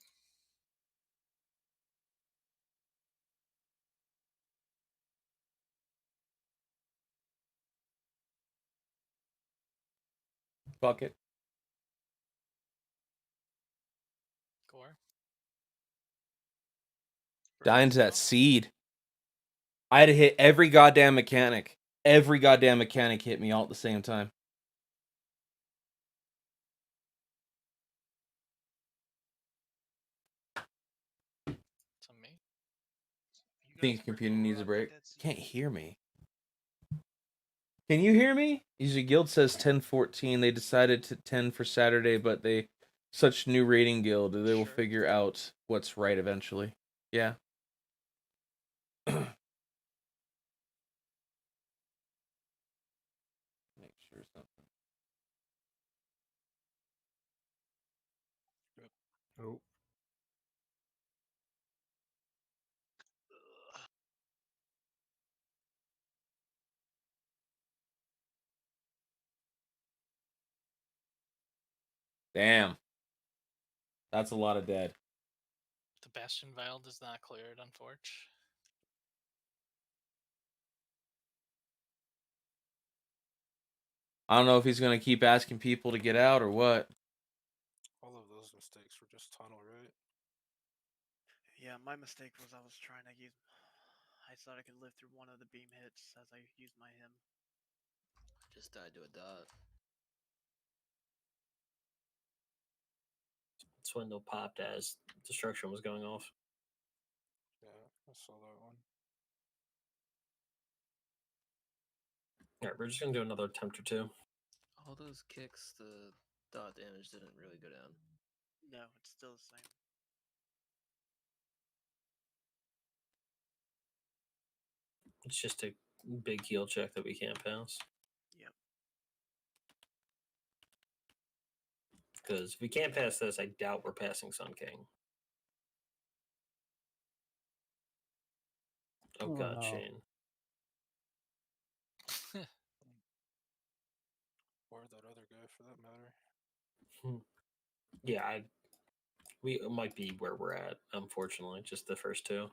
Fuck it. Core. Dying to that seed. I had to hit every goddamn mechanic. Every goddamn mechanic hit me all at the same time. To me. Think your computer needs a break. Can't hear me. Can you hear me? Usually guild says 1014. They decided to 10 for Saturday, but they such new rating guild, they will figure out what's right eventually. Yeah. Make sure something. Oh. Damn. That's a lot of dead. The Bastion Vial does not clear it, unfortunately. I don't know if he's gonna keep asking people to get out or what. All of those mistakes were just tunnel, right? Yeah, my mistake was I was trying to use. I thought I could live through one of the beam hits as I used my him. Just died to a dot. Swindle popped as destruction was going off. Yeah, I saw that one. Alright, we're just gonna do another attempt or two. All those kicks, the dot damage didn't really go down. No, it's still the same. It's just a big heal check that we can't pass. Yep. Because if we can't pass this, I doubt we're passing Sun King. Oh, God, no. Shane. Or that other guy, for that matter. Yeah, we might be where we're at, unfortunately. Just the first two.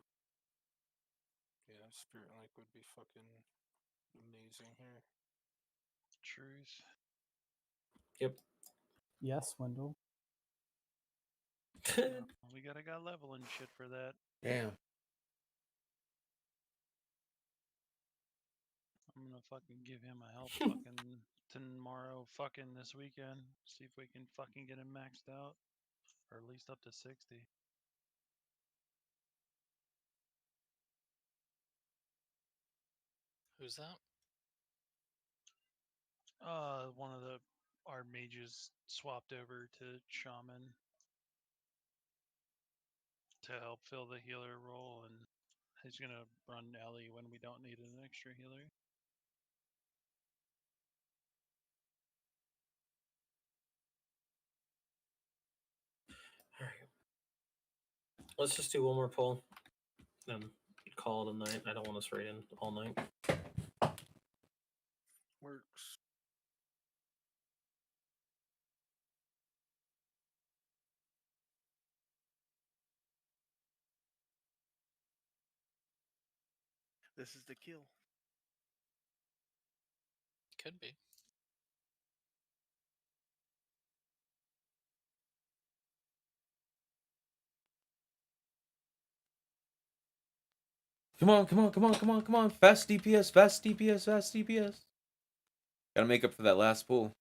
Yeah, Spirit Link would be fucking amazing here. Truth. Yep. Yes, Wendell. We gotta got level and shit for that. Damn. I'm gonna fucking give him a help fucking tomorrow fucking this weekend. See if we can fucking get him maxed out. Or at least up to 60. Who's that? one of our mages swapped over to shaman to help fill the healer role, and he's gonna run Ellie when we don't need an extra healer. All right. Let's just do one more pull. Then call it a night. I don't want us raiding all night. Works. This is the kill. Could be. Come on, come on, come on, come on, come on. Fast DPS, fast DPS, fast DPS. Gotta make up for that last pull.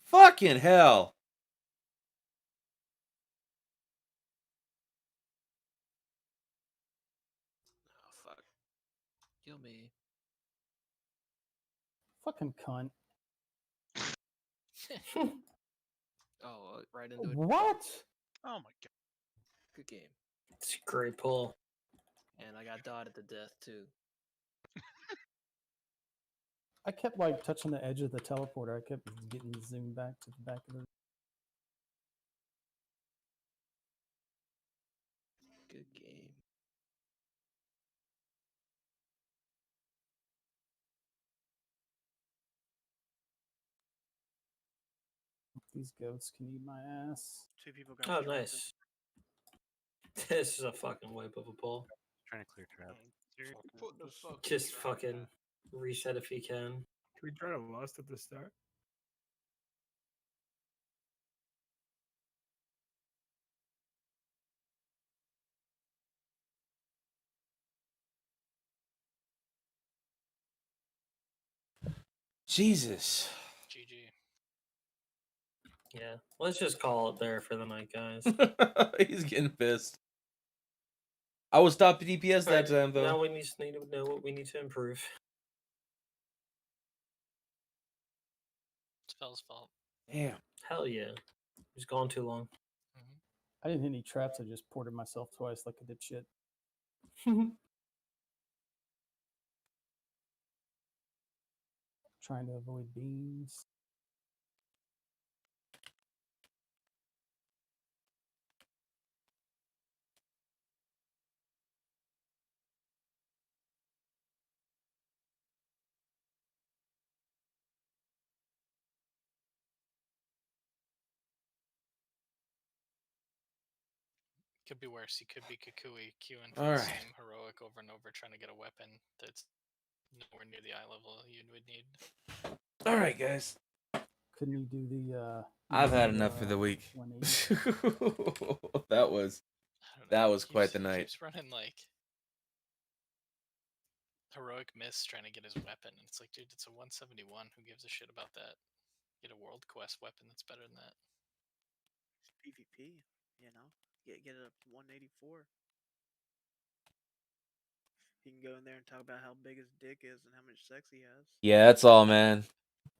Fucking hell. Oh fuck. Kill me. Fucking cunt. Oh, right into it. What? Oh my god. Good game. It's a great pull. And I got dotted to death too. I kept like touching the edge of the teleporter. I kept getting zoomed back to the back of the. Good game. These goats can eat my ass. 2 people got. Oh, trapped. nice. This is a fucking wipe of a pull. Trying to clear trap. What the fuck? Just fucking reset if you can. Can we try to lust at the start? Jesus. GG. Yeah, let's just call it there for the night, guys. He's getting pissed. I was top DPS that Alright, time, though. Now we just need to know what we need to improve. It's Fell's fault. Damn. Hell yeah. He's gone too long. I didn't hit any traps. I just ported myself twice like a dipshit. Trying to avoid beams. Could be worse. He could be Kukui queuing for All the right. same heroic over and over, trying to get a weapon that's nowhere near the eye level you would need. All right, guys. Couldn't you do the? I've had enough for the week. 180? that was quite the He night. keeps running like heroic miss trying to get his weapon, and it's like, dude, it's a 171. Who gives a shit about that? Get a world quest weapon that's better than that. PvP, you know, get it up to 184. He can go in there and talk about how big his dick is and how much sex he has. Yeah, that's all, man.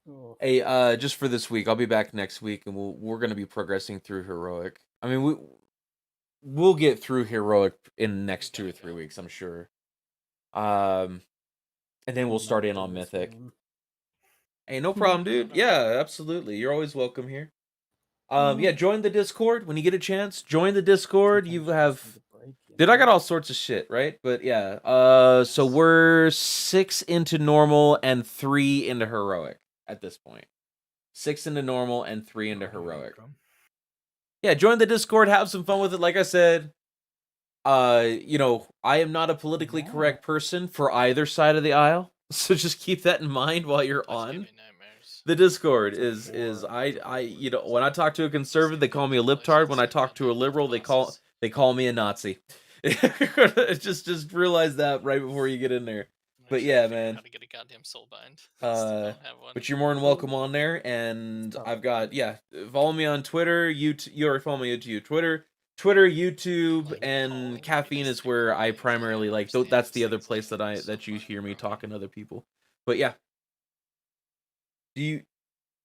Oh. Hey, just for this week, I'll be back next week, and we're gonna be progressing through heroic. I mean, we'll get through heroic in the next 2 or 3 weeks, I'm sure. And then we'll start in on mythic. Hey, no problem, dude. Yeah, absolutely. You're always welcome here. Yeah, join the Discord when you get a chance. Join the Discord. You have. Dude, I got all sorts of shit, right? But yeah, so we're 6 into normal and 3 into heroic at this point. 6 into normal and 3 into heroic. Yeah, join the Discord, have some fun with it. Like I said, you know, I am not a politically correct person for either side of the aisle, so just keep that in mind while you're on. The Discord is I you know, when I talk to a conservative, they call me a libtard. When I talk to a liberal, they call me a Nazi. just realize that right before you get in there. But Trying to yeah, figure out man. How to get a goddamn soul bind? Still don't have one. But you're more than welcome on there, and I've got follow me on Twitter. You already follow me on Twitter, YouTube, and Caffeine is where I primarily like. That's the other place that you hear me talking to other people. But yeah, did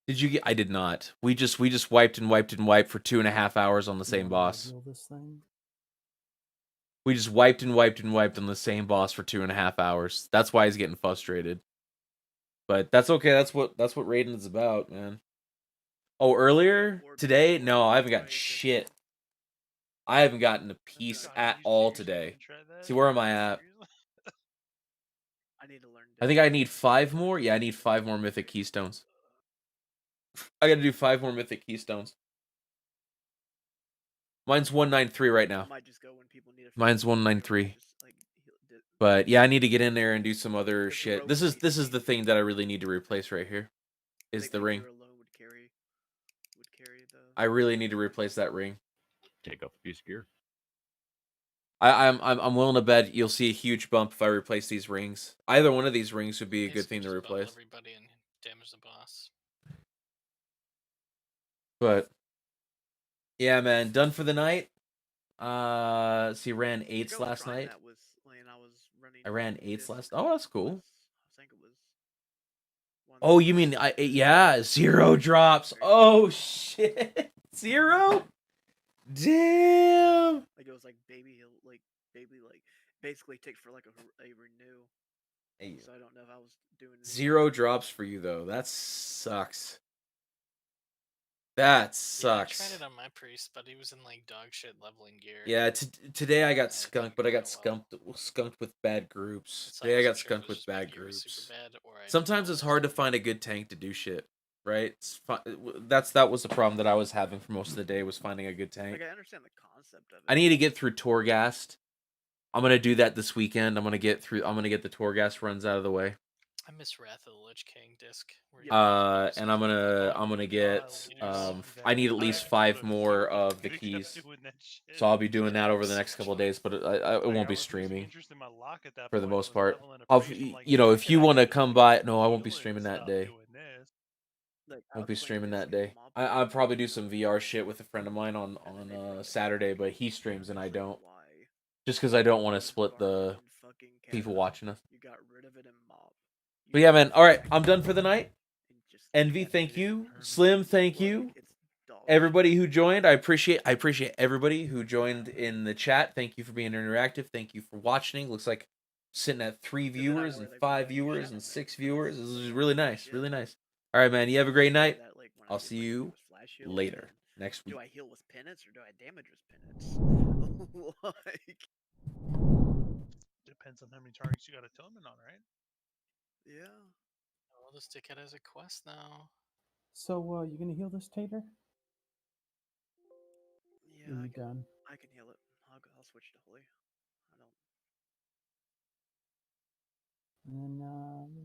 you get? I did not. We just wiped and wiped and wiped for 2.5 hours on the same boss. Heal this thing. We just wiped and wiped and wiped on the same boss for 2.5 hours. That's why he's getting frustrated. But that's okay. That's what Raiden's about, man. Oh, earlier today? No, I haven't got shit. I haven't gotten a piece at all today. See, where am I at? I need to learn. I think I need 5 more. Yeah, I need 5 more mythic keystones. I gotta do 5 more mythic keystones. Mine's 193 right now. Might just go when people need it. Mine's 193. But yeah, I need to get in there and do some other shit. This is the thing that I really need to replace right here. Is the ring. I really need to replace that ring. Take off a piece of gear. I'm willing to bet you'll see a huge bump if I replace these rings. Either one of these rings would be a good thing to replace. Everybody and damage the boss. But yeah, man, done for the night. See, ran 8s last night. I ran 8s last. Oh, that's cool. Oh, you mean yeah, 0 drops. Oh shit, 0. Damn. Like it was like baby, basically takes for like a renew. Hey, so I don't know if I was doing 0 drops for you though. That sucks. That sucks. Yeah, I tried it on my priest, but he was in like dog shit leveling gear. Yeah, today I got skunked, but I got skunked with bad groups. Today I got skunked with bad groups. Sometimes it's hard to find a good tank to do shit, right? That was the problem that I was having for most of the day, was finding a good tank. Like I understand the concept of it. I need to get through Torghast. I'm gonna do that this weekend. I'm gonna get the Torghast runs out of the way. I miss Wrath of the Lich King disc. And I'm gonna get I need at least 5 more of the keys, so I'll be doing that over the next couple of days. But it won't be streaming for the most part. If you want to come by, no, I won't be streaming that day. Won't be streaming that day. I'll probably do some VR shit with a friend of mine on Saturday, but he streams and I don't. Just because I don't want to split the people watching us. You got rid of it in mob. But yeah, man. All right, I'm done for the night. Envy, thank you. Slim, thank you. Everybody who joined, I appreciate everybody who joined in the chat. Thank you for being interactive. Thank you for watching. Looks like sitting at 3 viewers and 5 viewers and 6 viewers. This is really nice, really nice. All right, man. You have a great night. I'll see you later next week. Do I heal with penance or do I damage with penance? Like, depends on how many targets you got atonement on, right? yeah. Oh, this dickhead has a quest now. So, you gonna heal this tater? Yeah, Are you done? I can heal it. I'll switch to holy. I don't. And then,